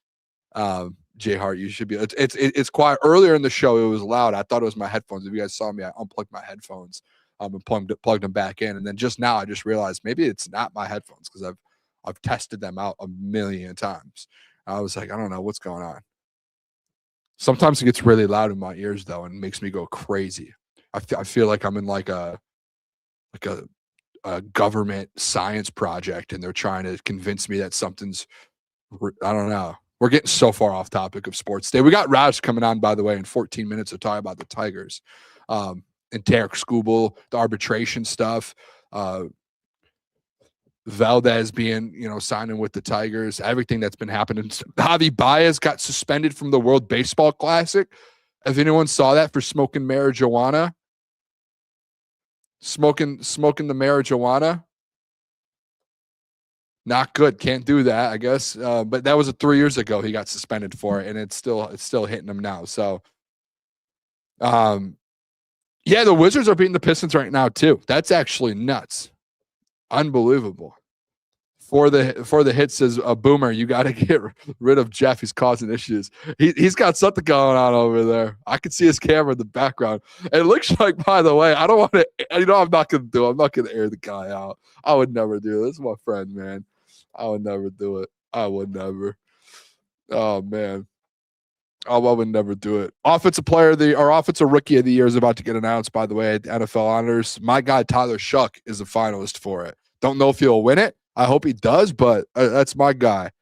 Jay Hart, you should be. It's quiet. Earlier in the show, it was loud. I thought it was my headphones. If you guys saw me, I unplugged my headphones, and plugged them back in. And then just now, I just realized maybe it's not my headphones because I've tested them out a million times. I was like, I don't know what's going on. Sometimes it gets really loud in my ears though, and makes me go crazy. I feel like I'm in like a government science project, and they're trying to convince me that something's. I don't know. We're getting so far off topic of sports today. We got Raj coming on, by the way, in 14 minutes to talk about the Tigers, and Tarik Skubal, the arbitration stuff. Valdez being, signing with the Tigers, everything that's been happening. Javier Baez got suspended from the World Baseball Classic. If anyone saw that for smoking marijuana, smoking the marijuana, not good. Can't do that, I guess. But that was 3 years ago. He got suspended for it, and it's still hitting him now. So, yeah, the Wizards are beating the Pistons right now too. That's actually nuts. Unbelievable. For the hit says Boomer, you got to get rid of Jeff. He's causing issues. He's got something going on over there. I can see his camera in the background. It looks like, by the way, I don't want to. I'm not gonna do it. I'm not gonna air the guy out. I would never do this. This is my friend, man. I would never do it. I would never. Oh man. Oh, I would never do it. Offensive player of the or offensive rookie of the year is about to get announced, by the way, at the NFL Honors. My guy Tyler Shuck is the finalist for it. Don't know if he'll win it. I hope he does, but that's my guy.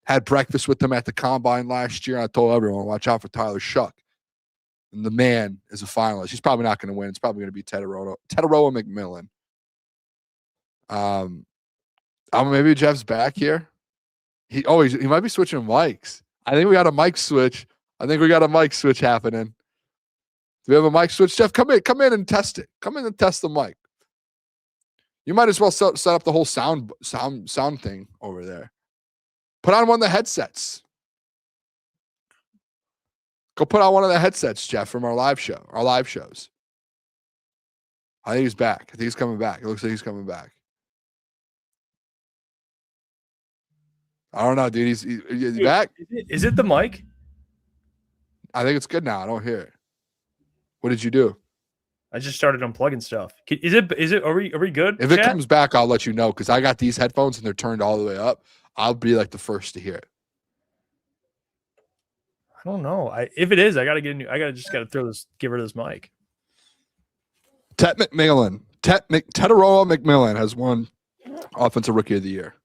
Had breakfast with him at the Combine last year. I told everyone, watch out for Tyler Shuck. And the man is a finalist. He's probably not going to win. It's probably going to be Teteroa McMillan. Maybe Jeff's back here. He might be switching mics. I think we got a mic switch. Happening. Do we have a mic switch? Jeff, come in and test it. Come in and test the mic. You might as well set up the whole sound thing over there. Put on one of the headsets. Go put on one of the headsets, Jeff, from our live shows. I think he's back. I think he's coming back. It looks like he's coming back. I don't know, dude. He's back. Is it the mic? I think it's good now. I don't hear it. What did you do? I just started unplugging stuff. Is it? Are we good? If it comes back, I'll let you know because I got these headphones and they're turned all the way up. I'll be like the first to hear it. I don't know. If it is, I gotta get a new. I gotta get rid of this mic. Teteroa McMillan has won Offensive Rookie of the Year.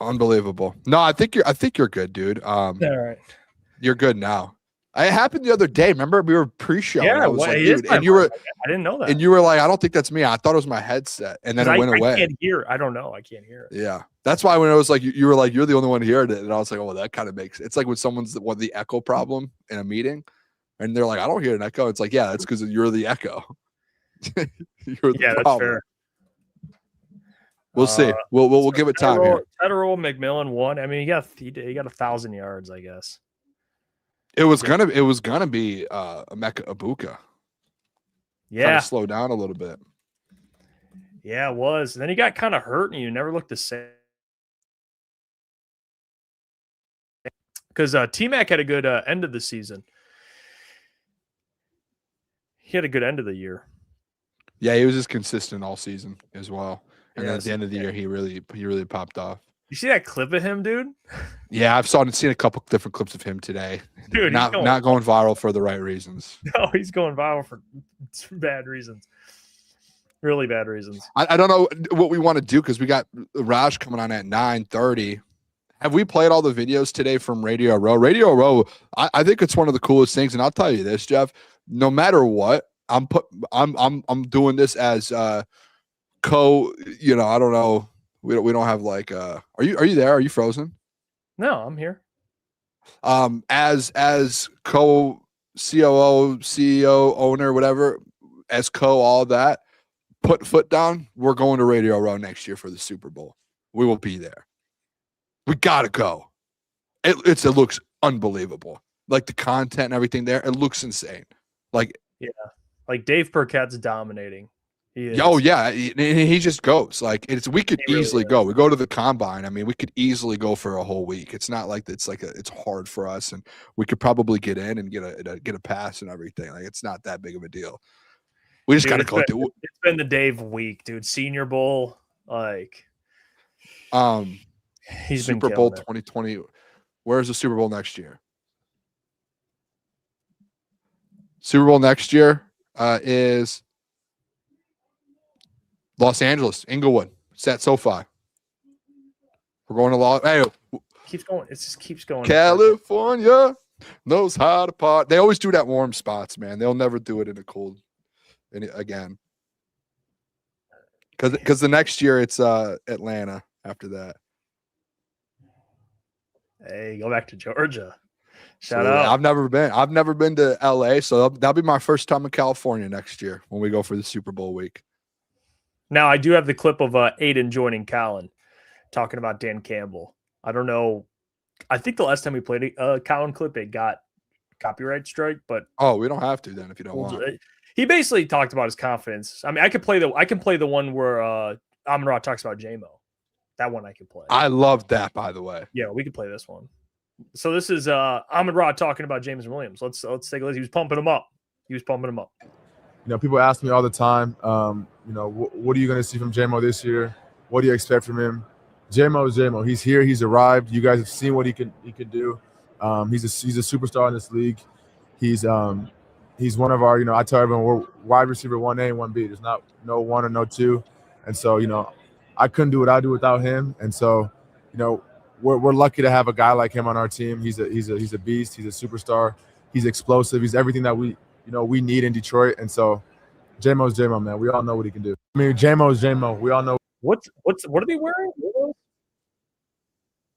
Unbelievable. No, I think you're good, dude. All right. You're good now. It happened the other day. Remember, we were pre-show. Yeah, and you were. I didn't know that. And you were like, I don't think that's me. I thought it was my headset, and then it went away. I can't hear. I don't know. I can't hear it. Yeah, that's why when it was like you were like, you're the only one who heard it, and I was like, oh, well, that kind of makes. It's like when someone's the echo problem in a meeting, and they're like, I don't hear an echo. It's like, yeah, that's because you're the echo. You're the problem. That's fair. We'll see. We'll give it time here. Teteroa McMillan won. I mean, he got 1,000 yards, I guess. It was gonna be Emeka Egbuka. Yeah, kind of slow down a little bit. Yeah, it was. And then he got kind of hurt, and you never looked the same. Because T-Mac had a good end of the season. He had a good end of the year. Yeah, he was just consistent all season as well. And then at the end of the year, he really popped off. You see that clip of him, dude? Yeah, I've seen a couple different clips of him today. Dude, not going viral for the right reasons. No, he's going viral for bad reasons. Really bad reasons. I don't know what we want to do because we got Raj coming on at 9:30. Have we played all the videos today from Radio Row? Radio Row, I think it's one of the coolest things, and I'll tell you this, Jeff. No matter what, I'm doing this as I don't know. We don't have like are you there? Are you frozen? No, I'm here. As COO, CEO, owner, whatever, as all that, put foot down. We're going to Radio Row next year for the Super Bowl. We will be there. We gotta go. It looks unbelievable. Like the content and everything there, it looks insane. Like Dave Burkett's dominating. Oh yeah, he just goes. Like we could easily go. We go to the Combine. I mean, we could easily go for a whole week. It's not like it's hard for us, and we could probably get in and get a pass and everything. Like it's not that big of a deal. We just got to go. It's been the Dave week, dude. Senior Bowl, he's Super Bowl 2020. Where's the Super Bowl next year? Super Bowl next year is Los Angeles, Inglewood. It's at SoFi. We're going to Hey, keeps going. It just keeps going. California knows how to party. They always do that warm spots, man. They'll never do it in a cold again. Because the next year it's Atlanta after that. Hey, go back to Georgia. Shout out. I've never been to LA, so that'll be my first time in California next year when we go for the Super Bowl week. Now, I do have the clip of Aidan joining Colin, talking about Dan Campbell. I don't know. I think the last time we played a Colin clip, it got copyright strike, but... Oh, we don't have to then if you don't want. He basically talked about his confidence. I mean, I can play the one where Amon-Ra talks about Jamo. That one I can play. I love that, by the way. Yeah, we can play this one. So this is Amon-Ra talking about Jameson Williams. Let's take a listen. He was pumping him up. People ask me all the time, what are you going to see from Jamo this year? What do you expect from him? Jamo is Jamo. He's here. He's arrived. You guys have seen what he can do. He's a superstar in this league. He's one of our, I tell everyone we're wide receiver 1A and 1B. There's not no 1 or no 2. And so, I couldn't do what I do without him. And so, we're lucky to have a guy like him on our team. He's a beast. He's a superstar. He's explosive. He's everything that we need in Detroit. And so Jamo's Jamo, man. We all know what he can do. I mean, Jamo's Jamo. We all know. What are they wearing?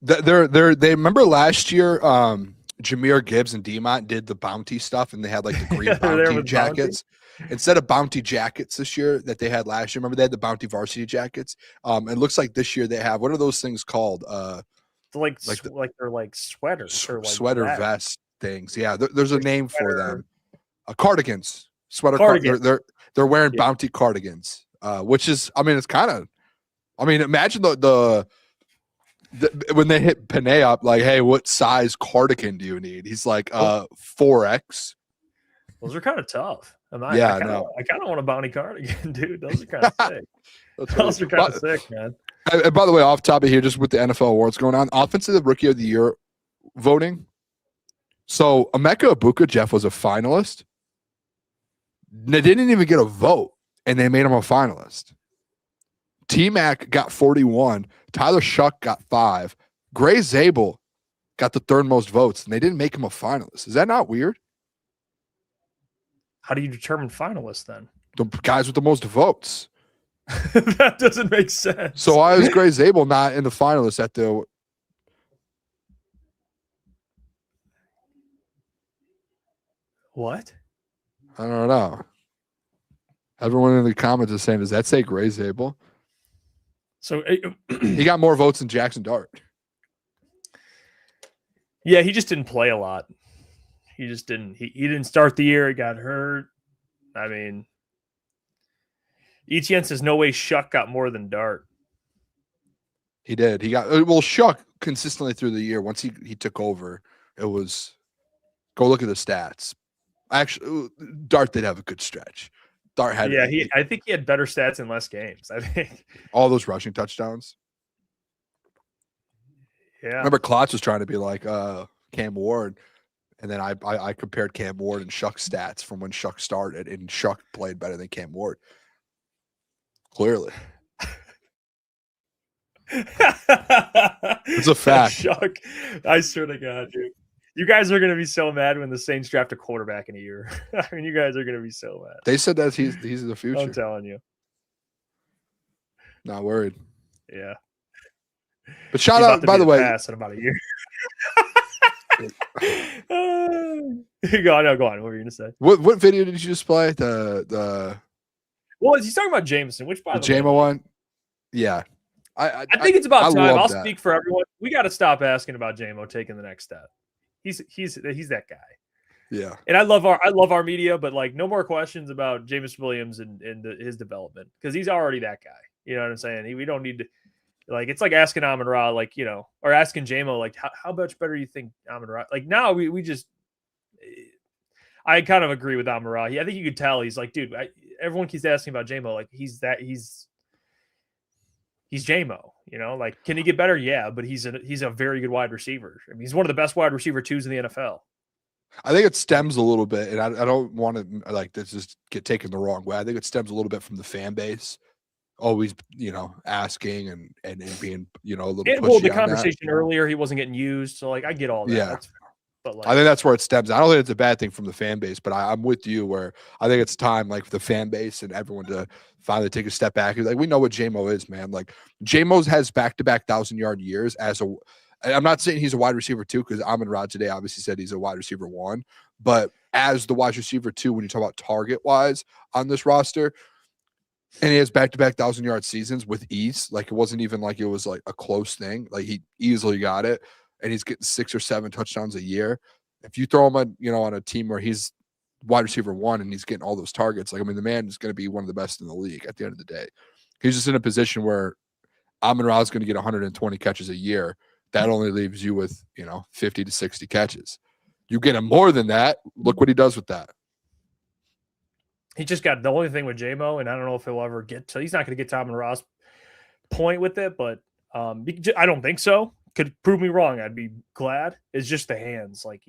They remember last year, Jahmyr Gibbs and Demont did the bounty stuff, and they had like the green bounty jackets. Instead of bounty jackets this year that they had last year, remember they had the bounty varsity jackets. It looks like this year they have, what are those things called? They're like sweaters or like sweater vest things. Yeah, there's a name for them. Cardigans. Cardigans. They're wearing bounty cardigans, which is, I mean, it's kind of, I mean, imagine the when they hit Penei up, like, hey, what size cardigan do you need? He's like 4X. Those are kind of tough. I kind of want a bounty cardigan, dude. Those are kind of sick. Those are kind of sick, man. And by the way, off topic here, just with the NFL awards going on, Offensive Rookie of the Year voting. So Emeka Egbuka, Jeff, was a finalist. They didn't even get a vote, and they made him a finalist. T-Mac got 41. Tyler Shuck got 5. Gray Zabel got the third most votes, and they didn't make him a finalist. Is that not weird? How do you determine finalists then? The guys with the most votes. That doesn't make sense. So why is Gray Zabel not in the finalists at the... What? I don't know. Everyone in the comments is saying, does that say Gray Zabel? So he got more votes than Jackson Dart. Yeah, he just didn't play a lot. He just didn't. He didn't start the year. He got hurt. I mean, Etienne says no way Shuck got more than Dart. He did. He got Shuck consistently through the year. Once he took over, it was go look at the stats. Actually, Dart did have a good stretch. Dart had I think he had better stats in less games. I think all those rushing touchdowns. Yeah. Remember Klotz was trying to be like Cam Ward. And then I compared Cam Ward and Shuck's stats from when Shuck started, and Shuck played better than Cam Ward. Clearly. It's a fact. Shuck, I swear to God, dude. You guys are going to be so mad when the Saints draft a quarterback in a year. I mean, you guys are going to be so mad. They said that he's the future. I'm telling you. Not worried. Yeah. But shout out, by the way. Pass in about a year. Go on. What were you gonna say? What video did you just play? The Well, he's talking about Jameson, which by the Jamo one. Yeah, I think it's about time. I'll speak for everyone. We got to stop asking about Jamo taking the next step. He's that guy. Yeah, and I love our media, but like no more questions about Jameson Williams and his development because he's already that guy. You know what I'm saying? We don't need to. Like, it's like asking Amon-Ra, like, or asking Jamo, like, how much better you think Amon-Ra? Like, now we just I kind of agree with Amon-Ra. I think you could tell he's like, dude, everyone keeps asking about Jamo. Like, he's Jamo, like, can he get better? Yeah, but he's a very good wide receiver. I mean, he's one of the best wide receiver 2s in the NFL. I think it stems a little bit, and I don't want to, like, this just get taken the wrong way. I think it stems a little bit from the fan base. Always, asking and being, a little pushy. Well, the conversation earlier, he wasn't getting used. So, like, I get all that. Yeah. That's fair. But like, I think that's where it stems. I don't think it's a bad thing from the fan base, but I'm with you where I think it's time, like, for the fan base and everyone to finally take a step back. Like, we know what Jamo is, man. Like, Jamo's has back-to-back 1,000-yard years I'm not saying he's a wide receiver 2 because Amon-Ra today obviously said he's a wide receiver 1, but as the wide receiver 2, when you talk about target-wise on this roster, and he has back-to-back 1,000-yard seasons with ease. Like, it wasn't even like it was like a close thing. Like, he easily got it, and he's getting 6 or 7 touchdowns a year. If you throw him on a team where he's wide receiver 1 and he's getting all those targets. Like, I mean, the man is going to be one of the best in the league at the end of the day. He's just in a position where Amon-Ra is going to get 120 catches a year. That only leaves you with, 50 to 60 catches. You get him more than that. Look what he does with that. He just got the only thing with Jamo, and I don't know if he'll ever get to. He's not going to get to Amon-Ra's point with it, but I don't think so. Could prove me wrong. I'd be glad. It's just the hands. Like,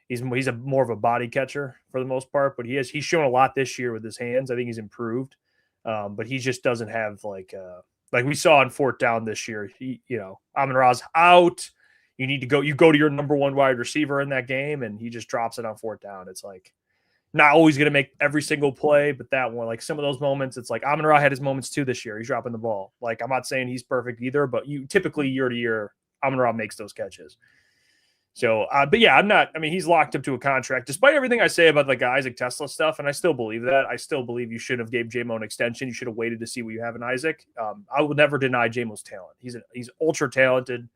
he's a more of a body catcher for the most part, but he's shown a lot this year with his hands. I think he's improved, but he just doesn't have like we saw on 4th down this year. Amon-Ra's out. You go to your number 1 wide receiver in that game, and he just drops it on 4th down. It's like, not always going to make every single play, but that one, like some of those moments, it's like Amon-Ra had his moments too this year. He's dropping the ball. Like, I'm not saying he's perfect either, but you typically year to year, Amon-Ra makes those catches. So, but yeah, he's locked up to a contract, despite everything I say about like Isaac Tesla stuff. And I still believe that. I still believe you should have gave Jamo an extension. You should have waited to see what you have in Isaac. I will never deny Jamo's talent. He's ultra talented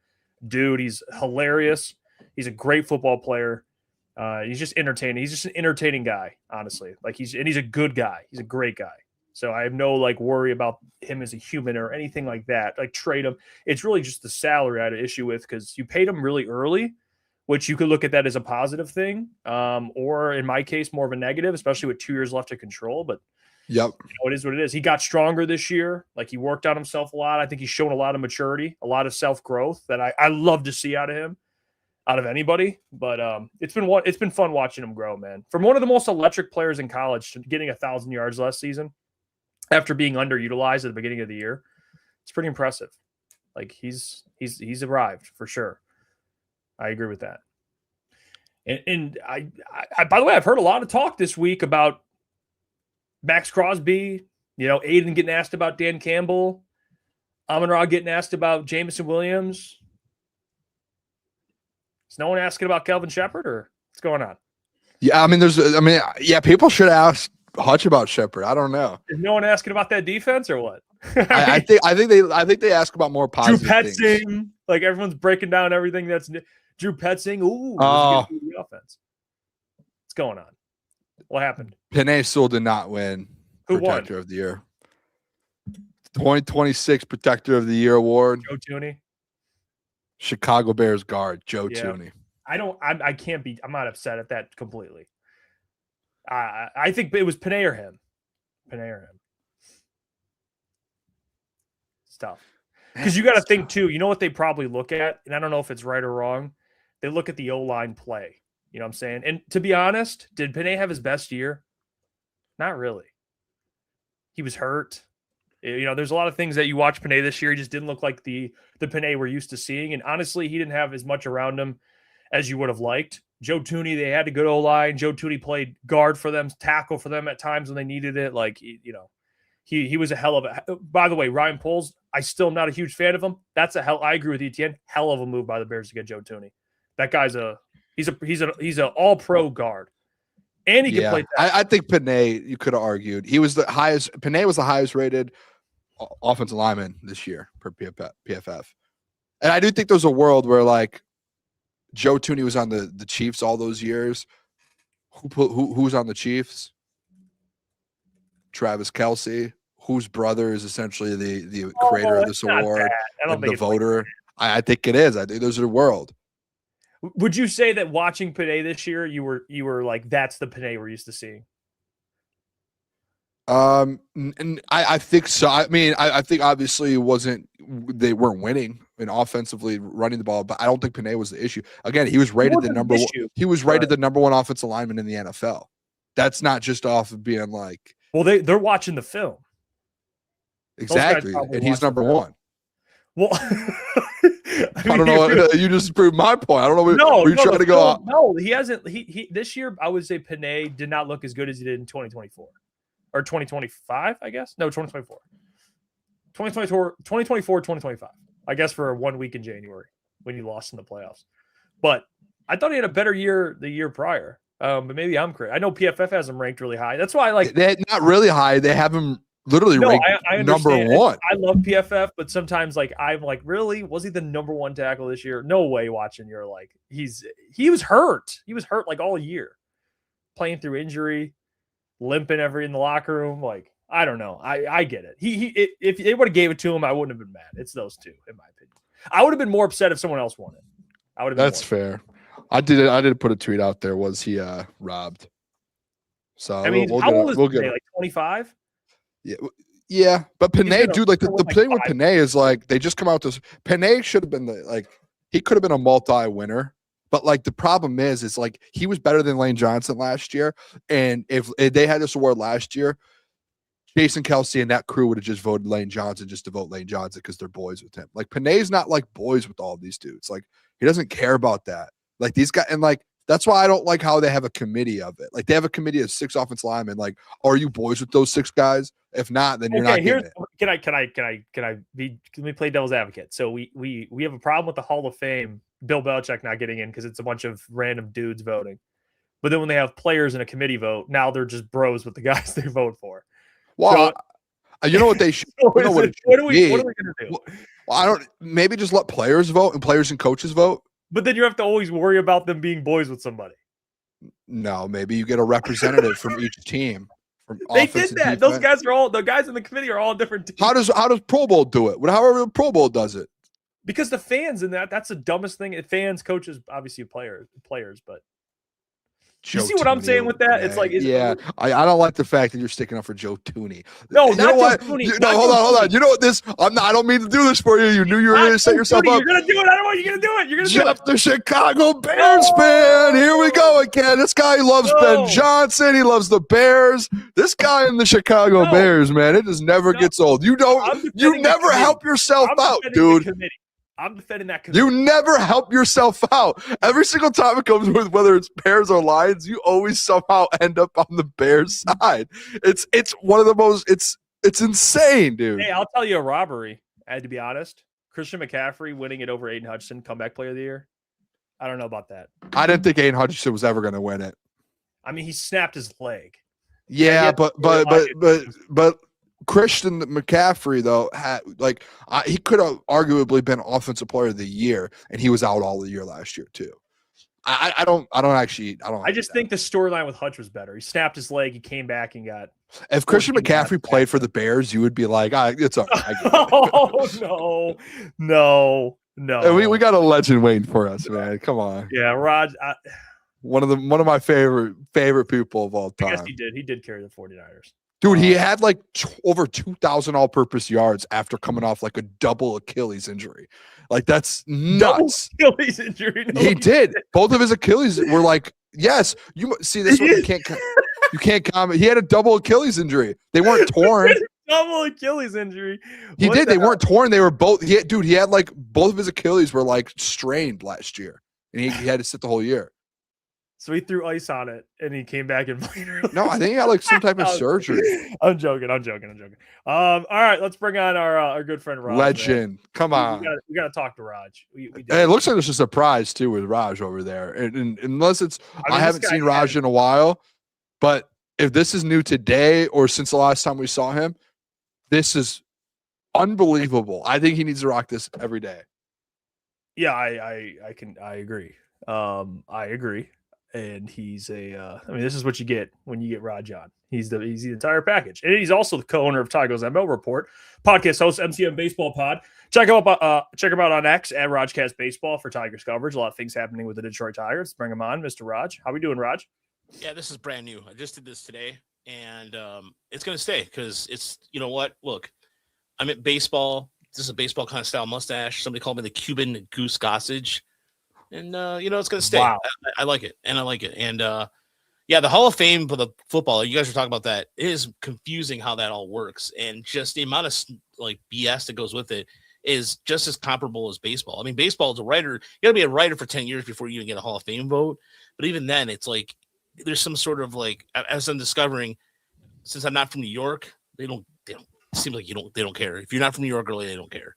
dude. He's hilarious. He's a great football player. He's just entertaining. He's just an entertaining guy, honestly. Like he's a good guy. He's a great guy. So I have no like worry about him as a human or anything like that. Like trade him. It's really just the salary I had an issue with because you paid him really early, which you could look at that as a positive thing. Or in my case, more of a negative, especially with 2 years left to control. But yep, it is what it is. He got stronger this year. Like he worked on himself a lot. I think he's shown a lot of maturity, a lot of self-growth that I love to see out of him. Out of anybody, but it's been fun watching him grow, man. From one of the most electric players in college to getting 1,000 yards last season after being underutilized at the beginning of the year, it's pretty impressive. Like he's arrived for sure. I agree with that. And I by the way, I've heard a lot of talk this week about Maxx Crosby, Aidan getting asked about Dan Campbell, Amon-Ra getting asked about Jameson Williams. Is no one asking about Kelvin Shepherd or what's going on? Yeah, people should ask Hutch about Shepherd. I don't know. Is no one asking about that defense or what? I think they ask about more positive Drew Petzing, things. like everyone's breaking down everything that's Drew Petzing. Ooh, the offense. What's going on? What happened? Penei Sewell did not win Protector of the Year. 2026 Protector of the Year award. Joe Thuney. Chicago Bears guard Joe Thuney. I can't be. I'm not upset at that completely. I think it was Penei or him. It's tough because you got to think too. You know what they probably look at, and I don't know if it's right or wrong. They look at the O-line play. You know what I'm saying? And to be honest, did Penei have his best year? Not really. He was hurt. There's a lot of things that you watch Penei this year. He just didn't look like the Penei we're used to seeing. And honestly, he didn't have as much around him as you would have liked. Joe Thuney, they had a good O-line. Joe Thuney played guard for them, tackle for them at times when they needed it. Like, he was a hell of a. By the way, Ryan Poles, I still am not a huge fan of him. I agree with Etienne. Hell of a move by the Bears to get Joe Thuney. That guy's he's an all-pro guard. And he can play. I think Penei, you could have argued, Penei was the highest rated offensive lineman this year per PFF. And I do think there's a world where like Joe Thuney was on the Chiefs all those years. Who's on the Chiefs? Travis Kelce, whose brother is essentially the creator of this award and the voter. I think it is. I think there's a world. Would you say that watching Penei this year, you were like, that's the Penei we're used to seeing? And I think so. I mean, I think obviously they weren't winning and offensively running the ball, but I don't think Penei was the issue. Again, he was rated the number one. He was rated the number one offensive lineman in the NFL. That's not just off of being like. Well, they're watching the film. Exactly, and he's number one. Well, I don't know. You just proved my point. I don't know where you're trying to go. No, he hasn't. He this year, I would say Penei did not look as good as he did in 2024 or 2025. I guess 2024, 2025. I guess for 1 week in January when he lost in the playoffs. But I thought he had a better year the year prior. But maybe I'm crazy. I know PFF has him ranked really high. That's why I like. They're not really high. They have him literally ranked number one. I love PFF, but sometimes I'm like, really? Was he the number one tackle this year? No way. Watching, you're like, he was hurt. He was hurt like all year. playing through injury, limping in the locker room. Like, I don't know. I get it. If they would have gave it to him, I wouldn't have been mad. It's those two, in my opinion. I would have been more upset if someone else won it. That's fair. I did put a tweet out there. Was he robbed? So I mean, how old is Penei? Like 25? Yeah. But Penei, dude, like the thing with Penei is like they just come out to Penei should have been he could have been a multi-winner. But like the problem is like he was better than Lane Johnson last year. And if they had this award last year, Jason Kelce and that crew would have just voted Lane Johnson just to vote Lane Johnson because they're boys with him. Like Penei's not like boys with all of these dudes. Like he doesn't care about that. Like these guys, and like that's why I don't like how they have a committee of it. Like they have a committee of 6 offensive linemen. Like, are you boys with those 6 guys? If not, then you're not getting it. Can we play devil's advocate? So we have a problem with the Hall of Fame, Bill Belichick not getting in because it's a bunch of random dudes voting. But then when they have players in a committee vote, now they're just bros with the guys they vote for. Well, so, you know what they should. What are we going to do? Well, I don't. Maybe just let players vote and players and coaches vote. But then you have to always worry about them being boys with somebody. No, maybe you get a representative from each team. They did that. Those guys the guys in the committee are all different teams. How does Pro Bowl do it? However Pro Bowl does it. Because the fans in that's the dumbest thing. Fans, coaches, obviously players, but you see what I'm saying with that? It's like, I don't like the fact that you're sticking up for Joe Tooney. No, not Joe Tooney. No, hold on. You know what this? I don't mean to do this for you. You knew you were going to set yourself up. You're going to do it. I don't want you going to do it. You're going to do it. Jeff, the Chicago Bears fan. Here we go again. This guy loves Ben Johnson. He loves the Bears. This guy in the Chicago Bears, man, it just never gets old. You never help yourself out, dude. I'm defending that committee. You never help yourself out. Every single time it comes with whether it's Bears or Lions, you always somehow end up on the Bears side. It's one of the most it's insane, dude. Hey, I'll tell you a robbery. I had to be honest. Christian McCaffrey winning it over Aiden Hutchinson, comeback player of the year. I don't know about that. I didn't think Aiden Hutchinson was ever going to win it. I mean, he snapped his leg. Yeah, but Christian McCaffrey though he could have arguably been offensive player of the year, and he was out all the year last year too. I just think the storyline with Hutch was better. He snapped his leg, he came back and got. If Christian McCaffrey played for the Bears, you would be like, it's all right. Oh no. And we got a legend waiting for us, man. Come on. Yeah, Raj. One of my favorite people of all time. I guess he did carry the 49ers. Dude, he had like over 2,000 all-purpose yards after coming off like a double Achilles injury. Like that's nuts. Double Achilles injury. No, he did. Both of his Achilles were like, yes. You see this one? You can't comment. He had a double Achilles injury. They weren't torn. Double Achilles injury. He did. They weren't torn. They were both. He had like both of his Achilles were like strained last year, and he had to sit the whole year. So he threw ice on it, and he came back and played. No, I think he had like some type of surgery. I'm joking. All right, let's bring on our good friend Raj. Legend. Man. Come on. We got to talk to Raj. It looks like there's a surprise too with Raj over there, and unless it's I haven't seen Raj in a while, but if this is new today or since the last time we saw him, this is unbelievable. I think he needs to rock this every day. Yeah, I agree. I agree. And he's this is what you get when you get Raj on. He's the entire package. And he's also the co-owner of Tygo's ML Report, podcast host, MCM Baseball Pod. Check him out on X at Rajcast Baseball for Tigers coverage. A lot of things happening with the Detroit Tigers. Let's bring him on, Mr. Raj. How we doing, Raj? Yeah, this is brand new. I just did this today, and it's going to stay because it's, you know what? Look, I'm at baseball. This is a baseball kind of style mustache. Somebody called me the Cuban Goose Gossage. And, it's going to stay. Wow. I like it. And I like it. And, the Hall of Fame for the football, you guys were talking about that. It is confusing how that all works. And just the amount of, BS that goes with it is just as comparable as baseball. I mean, baseball is a writer. You got to be a writer for 10 years before you even get a Hall of Fame vote. But even then, it's like there's some sort of as I'm discovering, since I'm not from New York, they don't it seems like they don't care. If you're not from New York, really, they don't care.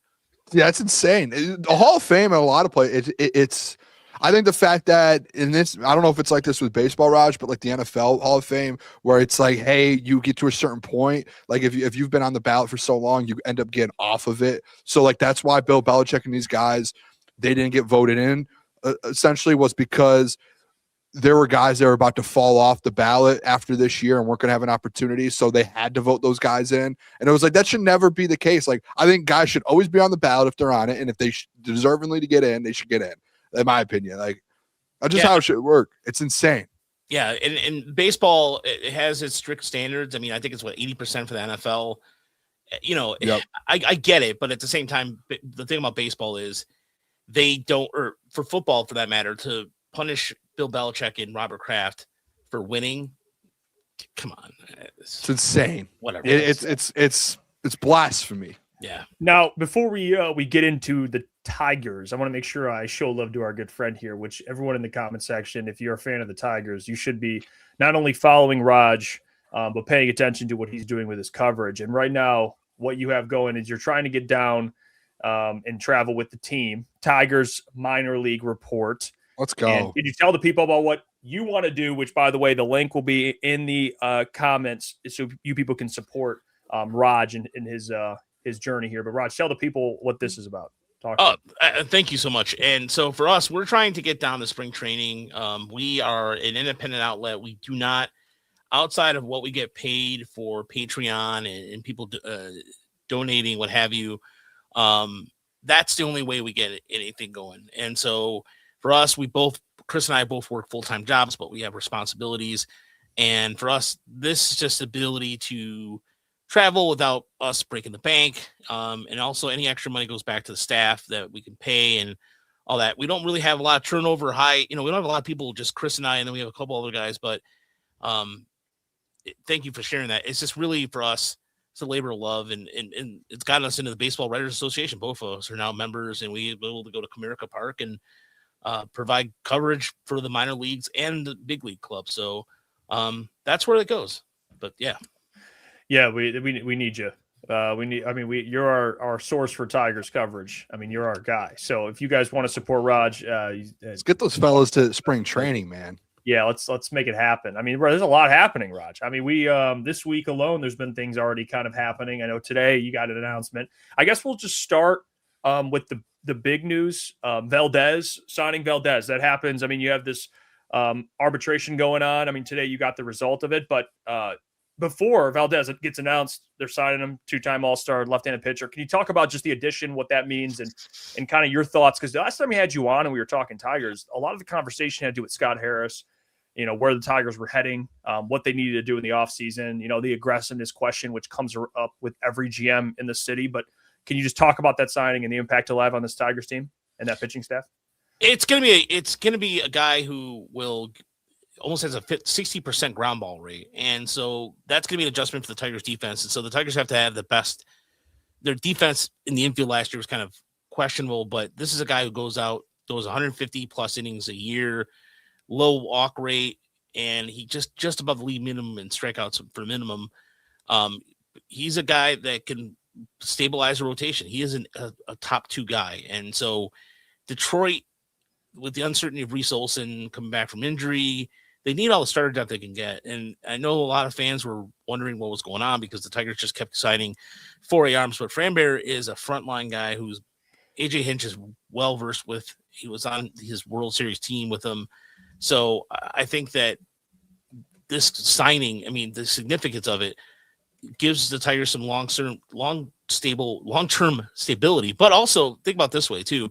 Yeah, it's insane. The Hall of Fame in a lot of places, it's I think the fact that in this, I don't know if it's like this with baseball, Raj, but like the NFL Hall of Fame, where it's like, hey, you get to a certain point, like if you've been on the ballot for so long, you end up getting off of it. So like that's why Bill Belichick and these guys, they didn't get voted in. Essentially, was because there were guys that were about to fall off the ballot after this year and weren't going to have an opportunity. So they had to vote those guys in. And it was like, that should never be the case. Like, I think guys should always be on the ballot if they're on it. And if they deservingly to get in, they should get in, in my opinion. Like, that's just how it should work. It's insane. Yeah. And baseball, it has its strict standards. I mean, I think it's 80% for the NFL. You know, Yep. I get it. But at the same time, the thing about baseball is they don't, or for football for that matter, to punish Bill Belichick and Robert Kraft for winning. Come on, It's insane. Whatever. It's blasphemy. Yeah. Now, before we get into the Tigers, I want to make sure I show love to our good friend here, which everyone in the comment section, if you're a fan of the Tigers, you should be not only following Raj, but paying attention to what he's doing with his coverage. And right now, what you have going is you're trying to get down and travel with the team. Tigers minor league report. Let's go. And did you tell the people about what you want to do, which, by the way, the link will be in the comments so you people can support Raj in his journey here. But Raj, tell the people what this is about. Thank you so much. And so for us, we're trying to get down to spring training. We are an independent outlet. We do not, outside of what we get paid for Patreon and people donating, what have you, that's the only way we get anything going. And so for us, Chris and I both work full-time jobs, but we have responsibilities. And for us, this is just the ability to travel without us breaking the bank. And also any extra money goes back to the staff that we can pay and all that. We don't really have a lot of turnover we don't have a lot of people, just Chris and I, and then we have a couple other guys, but thank you for sharing that. It's just really for us, it's a labor of love, and it's gotten us into the Baseball Writers Association. Both of us are now members, and we're able to go to Comerica Park and provide coverage for the minor leagues and the big league club. So that's where it goes. But yeah, we need you. You're our source for Tigers coverage. I mean, you're our guy. So if you guys want to support Raj, let's get those fellas to spring training, man. Yeah, let's make it happen. I mean, there's a lot happening, Raj. I mean, we this week alone, there's been things already kind of happening. I know today you got an announcement. I guess we'll just start with the big news. Signing Valdez. That happens. I mean, you have this arbitration going on. I mean, today you got the result of it, but before Valdez gets announced, they're signing him, two-time All-Star left-handed pitcher. Can you talk about just the addition, what that means, and kind of your thoughts? Because the last time we had you on and we were talking Tigers, a lot of the conversation had to do with Scott Harris, where the Tigers were heading, what they needed to do in the offseason, the aggressiveness question, which comes up with every GM in the city. But can you just talk about that signing and the impact it'll have on this Tigers team and that pitching staff? It's gonna be a guy who will almost has a 60% ground ball rate, and so that's gonna be an adjustment for the Tigers defense. And so the Tigers have to have the best. Their defense in the infield last year was kind of questionable, but this is a guy who goes 150 plus innings a year, low walk rate, and he just above the league minimum in strikeouts for minimum. He's a guy that can stabilize a rotation. He isn't a top two guy. And so Detroit, with the uncertainty of Reese Olson coming back from injury, they need all the starter depth they can get. And I know a lot of fans were wondering what was going on because the Tigers just kept signing 4A arms, but Framber is a frontline guy who's AJ Hinch is well versed with. He was on his World Series team with him. So I think that this signing, the significance of it gives the Tigers some long-term stability. But also think about it this way too.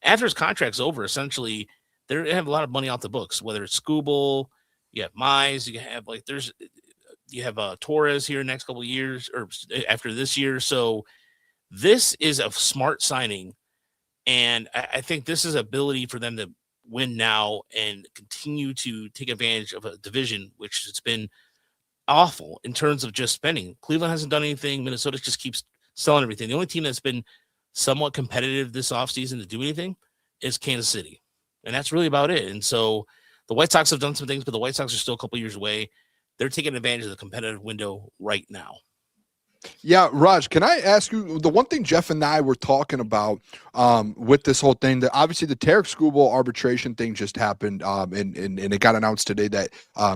After his contract's over, essentially they have a lot of money off the books, whether it's Skubal, you have Mize, you have Torres here next couple of years or after this year. So this is a smart signing. And I think this is ability for them to win now and continue to take advantage of a division, which has been awful in terms of just spending. Cleveland hasn't done anything. Minnesota just keeps selling everything. The only team that's been somewhat competitive this offseason to do anything is Kansas City. And that's really about it. And so the White Sox have done some things, but the White Sox are still a couple years away. They're taking advantage of the competitive window right now. Yeah, Raj, can I ask you the one thing Jeff and I were talking about with this whole thing, that obviously the Tarik Skubal arbitration thing just happened, and it got announced today that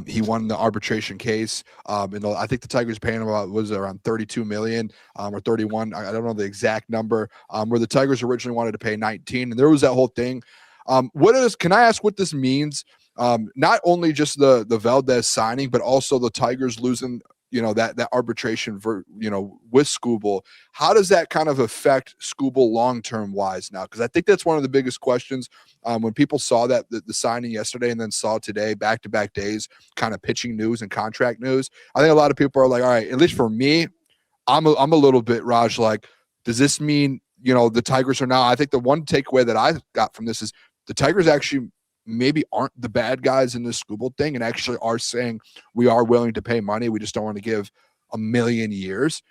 he won the arbitration case. And I think the Tigers paying him around $32 million or 31. I don't know the exact number, where the Tigers originally wanted to pay 19. And there was that whole thing. Can I ask what this means Not only just the Valdez signing, but also the Tigers losing, that arbitration with Skubal. How does that kind of affect Skubal long-term wise now? Because I think that's one of the biggest questions when people saw that the signing yesterday and then saw today, back-to-back days, kind of pitching news and contract news. I think a lot of people are like, all right, at least for me, I'm a little bit, Raj, like, does this mean, the Tigers are now, I think the one takeaway that I got from this is the Tigers actually maybe aren't the bad guys in this Skubal thing and actually are saying we are willing to pay money. We just don't want to give a million years.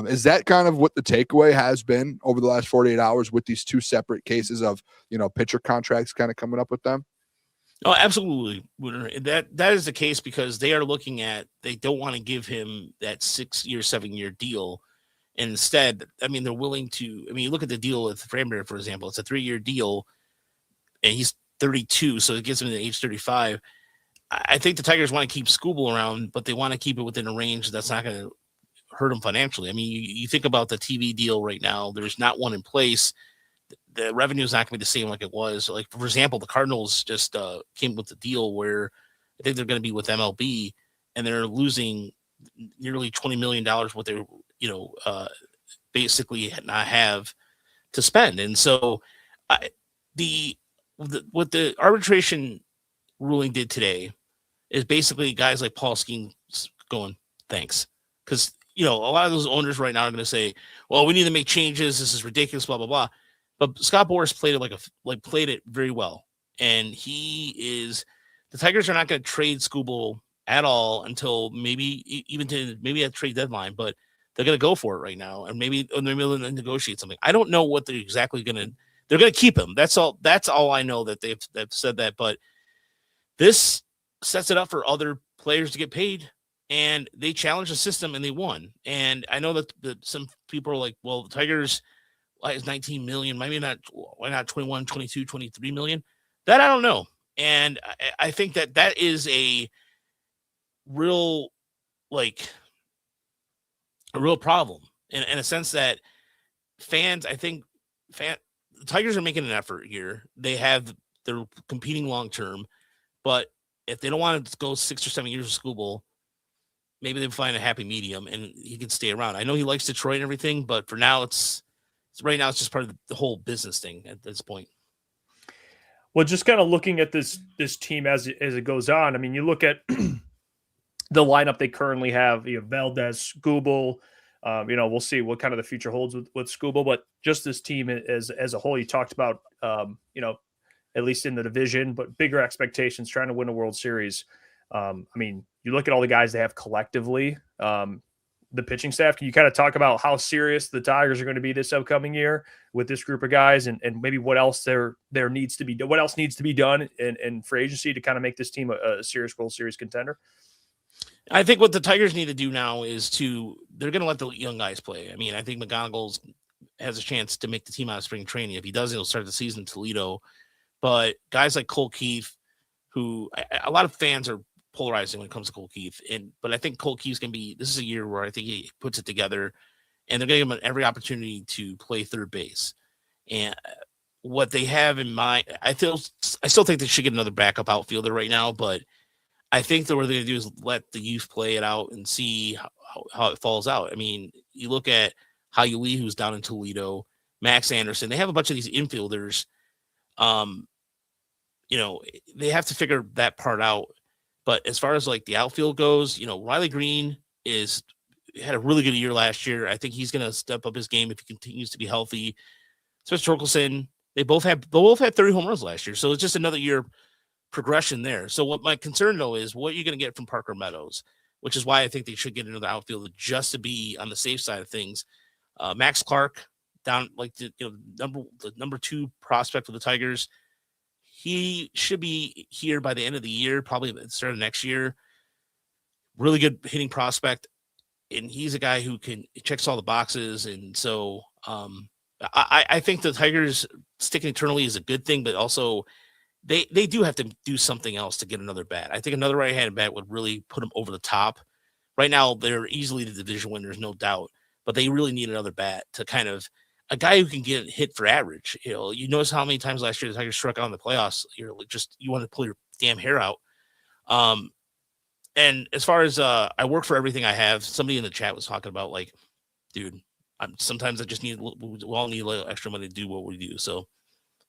Is that kind of what the takeaway has been over the last 48 hours with these two separate cases of, pitcher contracts kind of coming up with them? Oh, absolutely. That is the case because they are looking at, they don't want to give him that 6-year, 7-year deal. And instead, they're willing to, you look at the deal with Framber, for example, it's a 3-year deal and he's 32, so it gives him the age 35. I think the Tigers want to keep Skubal around, but they want to keep it within a range that's not going to hurt him financially. You think about the TV deal right now, there's not one in place. The revenue is not going to be the same like it was. Like, for example, the Cardinals just came with a deal where I think they're going to be with MLB, and they're losing nearly $20 million what they basically not have to spend. And so what the arbitration ruling did today is basically guys like Paul Skeens going, thanks. Because, a lot of those owners right now are going to say, well, we need to make changes. This is ridiculous, blah, blah, blah. But Scott Boras played it played it very well. And the Tigers are not going to trade Skubal at all until maybe at trade deadline, but they're going to go for it right now. And maybe they'll negotiate something. I don't know what they're exactly going to, they're going to keep him. That's all I know that they've said that, but this sets it up for other players to get paid, and they challenged the system and they won. And I know that some people are like, well, the Tigers, why is 19 million? Maybe not. Why not 21, 22, 23 million? That I don't know. And I think that is a real problem in a sense that the Tigers are making an effort here. They're competing long term, but if they don't want to go 6 or 7 years of Skubal, maybe they find a happy medium and he can stay around. I know he likes Detroit and everything, but for now, it's just part of the whole business thing at this point. Well, just kind of looking at this team as it goes on. You look at the lineup they currently have. You have Valdez, Skubal. We'll see what kind of the future holds with Skubal, but just this team as a whole, you talked about, at least in the division, but bigger expectations, trying to win a World Series. You look at all the guys they have collectively, the pitching staff. Can you kind of talk about how serious the Tigers are going to be this upcoming year with this group of guys, and maybe what else there needs to be done? What else needs to be done in free agency to kind of make this team a serious World Series contender? I think what the Tigers need to do now is they're going to let the young guys play. I think McGonagall has a chance to make the team out of spring training. If he doesn't, he'll start the season in Toledo. But guys like Cole Keith, who a lot of fans are polarizing when it comes to Cole Keith, but I think Cole Keith's going to be, this is a year where I think he puts it together, and they're going to give him every opportunity to play third base. And what they have in mind, I still think they should get another backup outfielder right now, but I think that what they're going to do is let the youth play it out and see how it falls out. You look at Hayuli, who's down in Toledo, Max Anderson. They have a bunch of these infielders. They have to figure that part out. But as far as the outfield goes, Riley Green had a really good year last year. I think he's going to step up his game if he continues to be healthy. Spencer Torkelson, they both had 30 home runs last year. So it's just another year progression there. So what my concern though is what you're going to get from Parker Meadows, which is why I think they should get into the outfield just to be on the safe side of things. Max Clark down the number 2 prospect for the Tigers. He should be here by the end of the year, probably at the start of next year. Really good hitting prospect. And he's a guy who checks all the boxes. And so I think the Tigers sticking eternally is a good thing, but also they do have to do something else to get another bat. I think another right-handed bat would really put them over the top. Right now, they're easily the division winners, no doubt, but they really need another bat to kind of a guy who can get hit for average. You notice how many times last year the Tigers struck out in the playoffs. You want to pull your damn hair out. And as far as I work for everything I have, somebody in the chat was talking about like, dude, sometimes I just we all need a little extra money to do what we do. So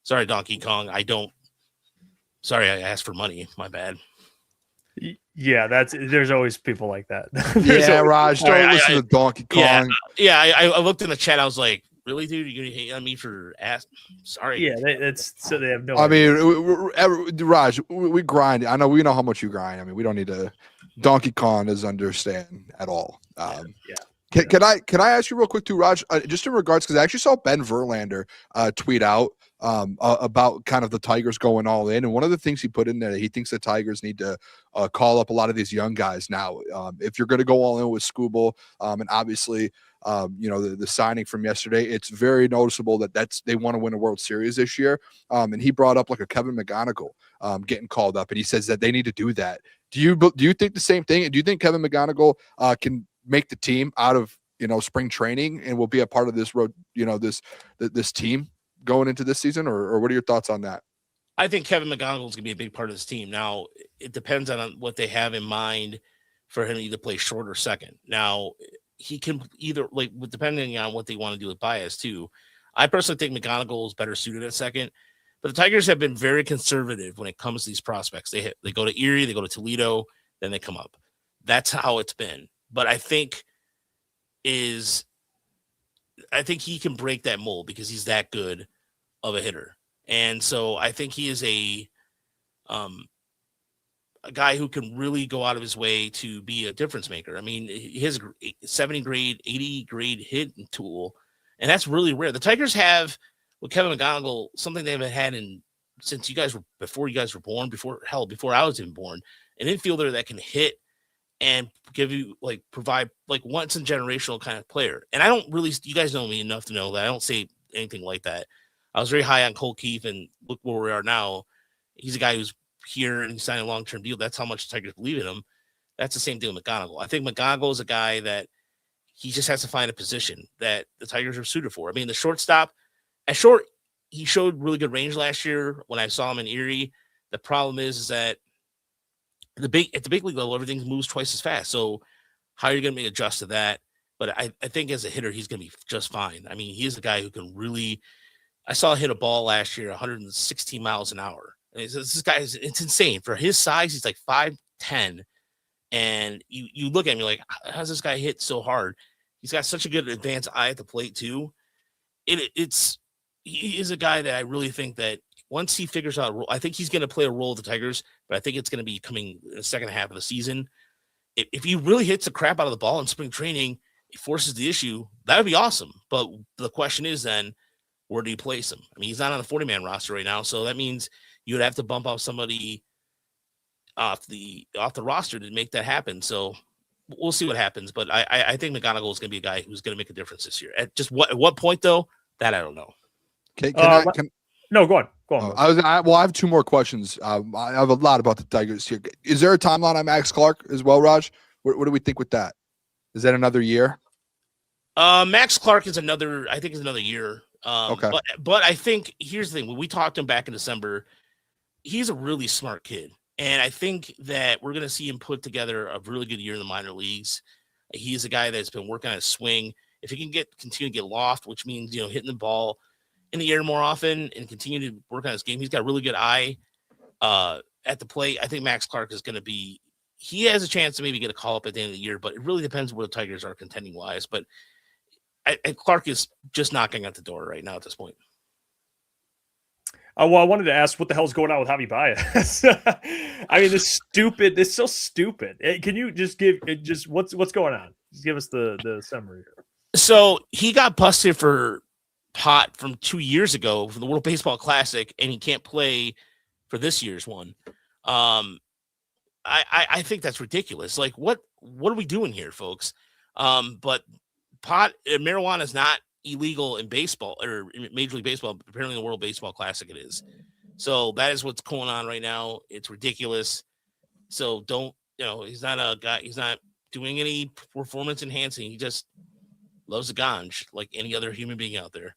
sorry, Donkey Kong. Sorry, I asked for money. My bad. Yeah, there's always people like that. Yeah, Raj, don't listen to Donkey Kong. Yeah, I looked in the chat. I was like, really, dude? You're gonna hate on me for asking? Sorry. Yeah, so they have no. I mean, Raj, we grind. I know we know how much you grind. I mean, we don't need to. Donkey Kong doesn't understand at all. Can I ask you real quick too, Raj? Just in regards, because I actually saw Ben Verlander tweet out about kind of the Tigers going all in, and one of the things he put in there, he thinks the Tigers need to call up a lot of these young guys now. If you're going to go all in with Skubal, and obviously, the signing from yesterday, it's very noticeable that they want to win a World Series this year. And he brought up like a Kevin McGonigal getting called up, and he says that they need to do that. Do you think the same thing? And do you think Kevin McGonigal can make the team out of spring training and will be a part of this road, this team going into this season, or what are your thoughts on that? I think Kevin McGonigal is going to be a big part of this team. Now, it depends on what they have in mind for him to either play short or second. Now, he can either, like, depending on what they want to do with Baez too. I personally think McGonigal is better suited at second, but the Tigers have been very conservative when it comes to these prospects. They go to Erie, they go to Toledo, then they come up. That's how it's been. But I think he can break that mold because he's that good of a hitter. And so I think he is a guy who can really go out of his way to be a difference maker. I mean, his 70 grade, 80 grade hitting tool, and that's really rare. The Tigers have with Kevin McGonigal something they haven't had since before you guys were born, before I was even born, an infielder that can hit and give you provide once in generational kind of player. And you guys know me enough to know that I don't say anything like that. I was very high on Cole Keith, and look where we are now. He's a guy who's here and he signed a long-term deal. That's how much the Tigers believe in him. That's the same deal with McGonigal. I think McGonigal is a guy that he just has to find a position that the Tigers are suited for. I mean, the shortstop, he showed really good range last year when I saw him in Erie. The problem is that at the big league level, everything moves twice as fast. So how are you going to adjust to that? But I think as a hitter, he's going to be just fine. I mean, he's a guy who can really. I saw him hit a ball last year, 116 miles an hour. And this guy it's insane for his size. He's like 5'10", and you look at him, you're like, how's this guy hit so hard? He's got such a good advanced eye at the plate too. He is a guy that I really think that once he figures out a role, I think he's going to play a role with the Tigers, but I think it's going to be coming in the second half of the season. If he really hits the crap out of the ball in spring training, it forces the issue. That would be awesome. But the question is then, where do you place him? I mean, he's not on the 40-man roster right now, so that means you would have to bump off somebody off the roster to make that happen. So we'll see what happens. But I think McGonigal is going to be a guy who's going to make a difference this year. At what point though? That I don't know. No, go on. I have two more questions. I have a lot about the Tigers here. Is there a timeline on Maxx Clark as well, Raj? What do we think with that? Is that another year? Maxx Clark is another year. Okay. But I think here's the thing. When we talked to him back in December, he's a really smart kid. And I think that we're going to see him put together a really good year in the minor leagues. He's a guy that's been working on his swing. If he can continue to get loft, which means, hitting the ball in the air more often and continue to work on his game. He's got a really good eye at the plate. I think Maxx Clark is going to be, he has a chance to maybe get a call up at the end of the year, but it really depends where the Tigers are contending wise. But Clark is just knocking at the door right now at this point. I wanted to ask what the hell's going on with Javier Baez. I mean, this is so stupid. Can you just give what's going on? Just give us the summary here. So he got busted for pot from 2 years ago for the World Baseball Classic, and he can't play for this year's one. I think that's ridiculous. Like, what are we doing here, folks? But marijuana is not illegal in baseball or in Major League Baseball. Apparently, in the World Baseball Classic, it is. So that is what's going on right now. It's ridiculous. So he's not a guy. He's not doing any performance enhancing. He just loves a ganj like any other human being out there.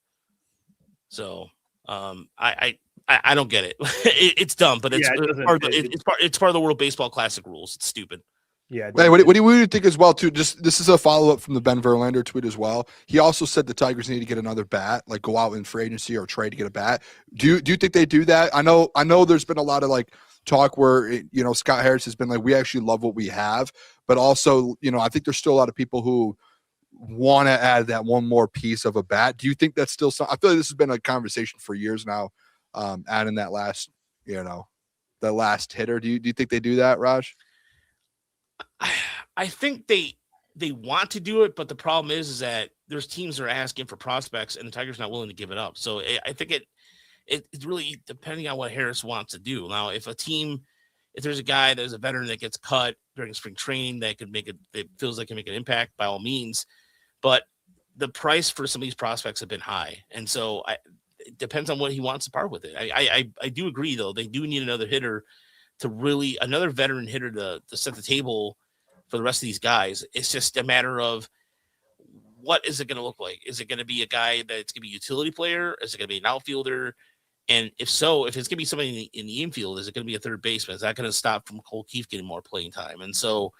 So I I don't get it. It's dumb, but it's Yeah, it doesn't- it's part of the World Baseball Classic rules. It's stupid. Yeah. Hey, what do you think as well too? Just this is a follow up from the Ben Verlander tweet as well. He also said the Tigers need to get another bat, like go out in free agency or trade to get a bat. Do you think they do that? I know there's been a lot of like talk where Scott Harris has been like, we actually love what we have, but also I think there's still a lot of people who want to add that one more piece of a bat. Do you think that's still something? I feel like this has been a conversation for years now. Adding that last hitter. Do you think they do that, Raj? I think they want to do it, but the problem is that there's teams that are asking for prospects and the Tigers not willing to give it up. So I think it's really depending on what Harris wants to do. Now, if there's a guy, there's a veteran that gets cut during spring training that feels like can make an impact, by all means. But the price for some of these prospects have been high. And so it depends on what he wants to part with it. I do agree, though. They do need another hitter another veteran hitter to set the table for the rest of these guys. It's just a matter of what is it going to look like? Is it going to be a guy that's going to be a utility player? Is it going to be an outfielder? And if it's going to be somebody in the infield, is it going to be a third baseman? Is that going to stop from Cole Keefe getting more playing time? And so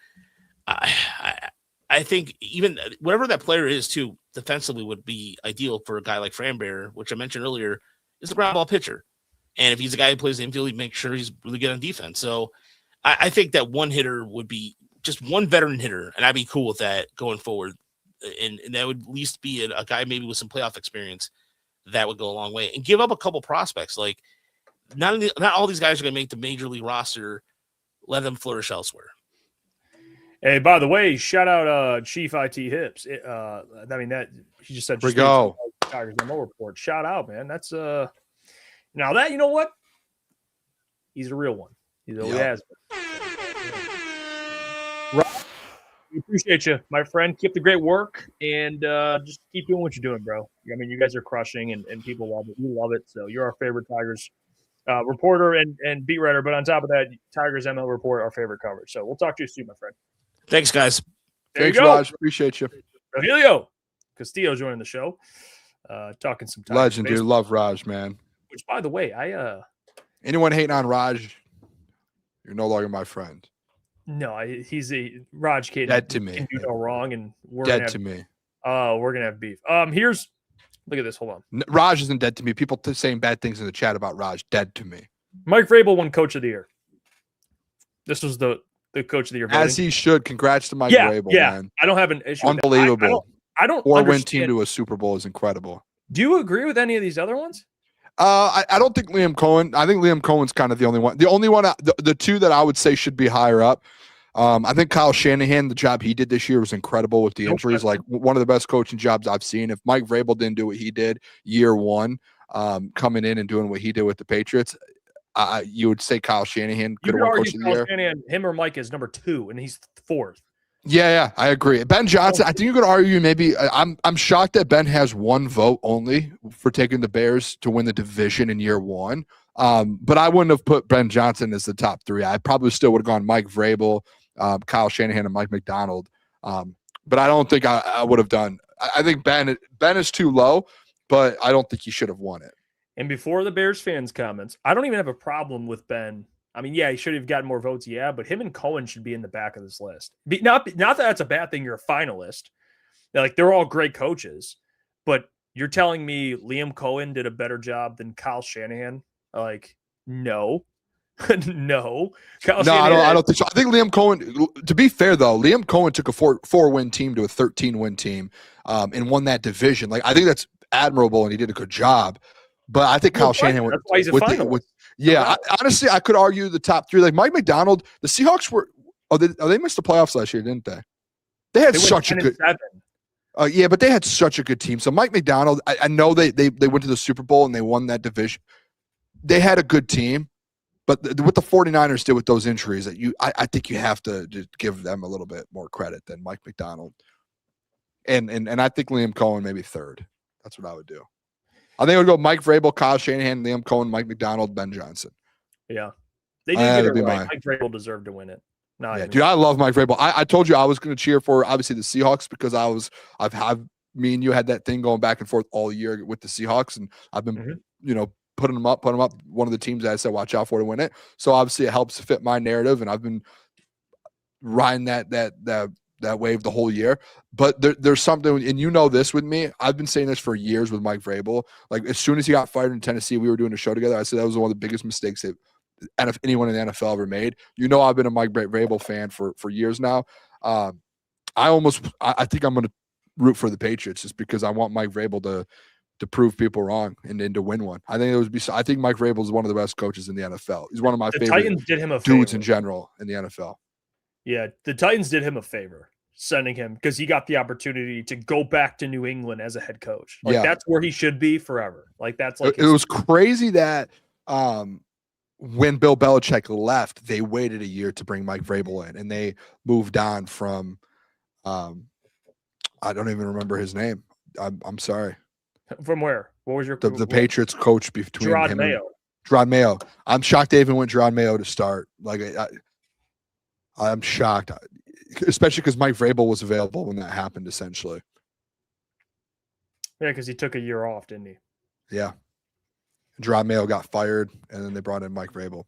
I think even whatever that player is too, defensively would be ideal for a guy like Framber, which I mentioned earlier, is a ground ball pitcher. And if he's a guy who plays the infield, he'd make sure he's really good on defense. So I think that one hitter would be just one veteran hitter, and I'd be cool with that going forward. And that would at least be a guy maybe with some playoff experience that would go a long way. And give up a couple prospects. Like not all these guys are going to make the major league roster. Let them flourish elsewhere. Hey, by the way, shout out Chief IT Hips. That he just said. We go. Tigers Memo report. Shout out, man. That's now that you know what, he's a real one. He really has been. Rob, we appreciate you, my friend. Keep the great work and just keep doing what you're doing, bro. I mean, you guys are crushing and people love it. We love it. So you're our favorite Tigers reporter and beat writer. But on top of that, Tigers ML report, our favorite coverage. So we'll talk to you soon, my friend. Thanks, guys. Thanks, Raj. Appreciate you. Rogelio Castillo joining the show. Talking some Tigers Legend, baseball. dude. Love Raj, man. Which, by the way, Anyone hating on Raj, you're no longer my friend. no, he's a Raj kid. Dead to me. Can do no wrong, and we're Dead gonna to me. we're gonna have beef. Look at this. Hold on. Raj isn't dead to me. People saying bad things in the chat about Raj. Dead to me. Mike Vrabel won Coach of the Year. This was the Coach of the Year voting. As he should. Congrats to Mike yeah, Vrabel, yeah. man. I don't have an issue. with that. Unbelievable. I don't. 4-win understand. team to a Super Bowl is incredible. Do you agree with any of these other ones? I don't think Liam Cohen. I think Liam Cohen's kind of the only one. The only one, the two that I would say should be higher up. I think Kyle Shanahan, the job he did this year was incredible with the injuries. Like one of the best coaching jobs I've seen. If Mike Vrabel didn't do what he did year one, coming in and doing what he did with the Patriots, you would say Kyle Shanahan could have won Coach of the Year. Shanahan, him or Mike is number 2, and he's 4th. Yeah, I agree. Ben Johnson, I think you could argue maybe. I'm shocked that Ben has one vote only for taking the Bears to win the division in year one. But I wouldn't have put Ben Johnson as the top 3. I probably still would have gone Mike Vrabel, Kyle Shanahan, and Mike McDonald. But I don't think I would have done. I think Ben is too low, but I don't think he should have won it. And before the Bears fans' comments, I don't even have a problem with Ben. I mean, yeah, he should have gotten more votes, yeah, but him and Cohen should be in the back of this list. Not that that's a bad thing. You're a finalist. They're all great coaches, but you're telling me Liam Cohen did a better job than Kyle Shanahan? Like, no. No. I don't think so. I think Liam Cohen, to be fair, though, Liam Cohen took a 4-win team to a 13-win team and won that division. Like, I think that's admirable, and he did a good job. But I think Kyle Shanahan that's why he's a finalist. Honestly, I could argue the top 3. Like Mike McDonald, the Seahawks were. They missed the playoffs last year, didn't they? They had such a good. Yeah, but they had such a good team. So Mike McDonald, I know they went to the Super Bowl and they won that division. They had a good team, but what the 49ers did with those injuries, I think you have to just give them a little bit more credit than Mike McDonald. And I think Liam Cohen maybe 3rd. That's what I would do. I think I would go Mike Vrabel, Kyle Shanahan, Liam Cohen, Mike McDonald, Ben Johnson. Yeah. They did get it right. Mike Vrabel deserved to win it. Dude, I love Mike Vrabel. I told you I was going to cheer for, obviously, the Seahawks because me and you had that thing going back and forth all year with the Seahawks, and I've been, putting them up, one of the teams that I said watch out for to win it. So obviously it helps fit my narrative, and I've been riding that wave the whole year. But there's something, and you know this with me, I've been saying this for years with Mike Vrabel. Like, as soon as he got fired in Tennessee, we were doing a show together. I said that was one of the biggest mistakes that anyone in the NFL ever made. You know, I've been a Mike Vrabel fan for years now. I think I'm going to root for the Patriots just because I want Mike Vrabel to prove people wrong and to win one. I think Mike Vrabel is one of the best coaches in the NFL. He's one of my favorite Titans did him a dudes favor. in general in the NFL. Yeah, the Titans did him a favor sending him because he got the opportunity to go back to New England as a head coach. Like, that's where he should be forever. Like, that's like it was crazy that when Bill Belichick left, they waited a year to bring Mike Vrabel in, and they moved on from I don't even remember his name. I'm sorry. From where? What was your the Patriots coach between Gerard him Mayo? and Gerard Mayo. I'm shocked they even went Gerard Mayo to start. Like, I'm shocked, especially because Mike Vrabel was available when that happened, essentially. Yeah, because he took a year off, didn't he? Yeah. Gerard Mayo got fired, and then they brought in Mike Vrabel.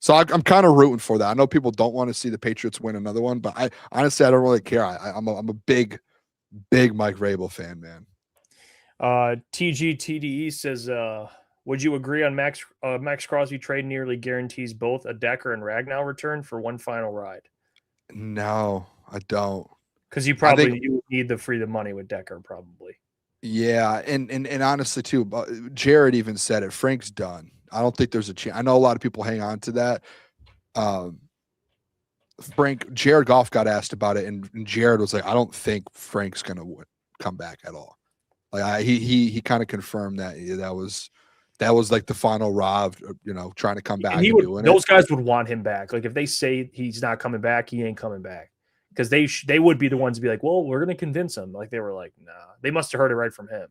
So I'm kind of rooting for that. I know people don't want to see the Patriots win another one, but I honestly don't really care. I'm a big Mike Vrabel fan, man. TGTDE says, would you agree on Maxx Crosby trade nearly guarantees both a Decker and Ragnow return for one final ride? No, I don't. Because you would need the money with Decker, probably. Yeah, and honestly too, Jared even said it. Frank's done. I don't think there's a chance. I know a lot of people hang on to that. Jared Goff got asked about it, and Jared was like, I don't think Frank's gonna come back at all. Like, he kind of confirmed that that was like the final Rob, trying to come back. And those guys would want him back. Like, if they say he's not coming back, he ain't coming back. Because they would be the ones to be like, well, we're going to convince him. Like, they were like, nah. They must have heard it right from him.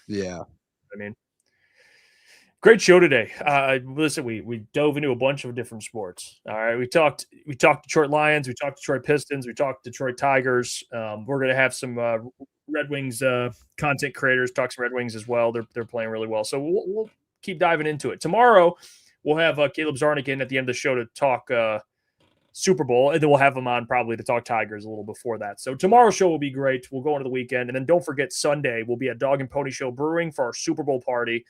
Yeah. I mean, great show today. Listen, we dove into a bunch of different sports. All right. We talked Detroit Lions. We talked Detroit Pistons. We talked Detroit Tigers. We're going to have some Red Wings content creators talk some Red Wings as well. They're playing really well. So we'll keep diving into it. Tomorrow, we'll have Caleb Czarnik in at the end of the show to talk Super Bowl, and then we'll have him on probably to talk Tigers a little before that. So tomorrow's show will be great. We'll go into the weekend, and then don't forget Sunday we'll be at Dog and Pony Show Brewing for our Super Bowl party.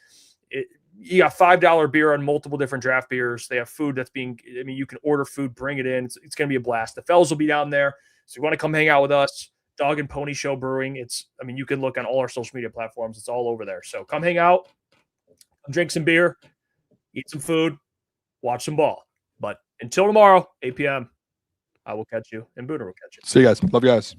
You got $5 beer on multiple different draft beers. They have food you can order food, bring it in. It's going to be a blast. The fellas will be down there, so you want to come hang out with us. Dog and Pony Show Brewing. You can look on all our social media platforms. It's all over there. So come hang out, drink some beer, eat some food, watch some ball. But until tomorrow, 8 p.m., I will catch you, and Booner will catch you. See you guys. Love you guys.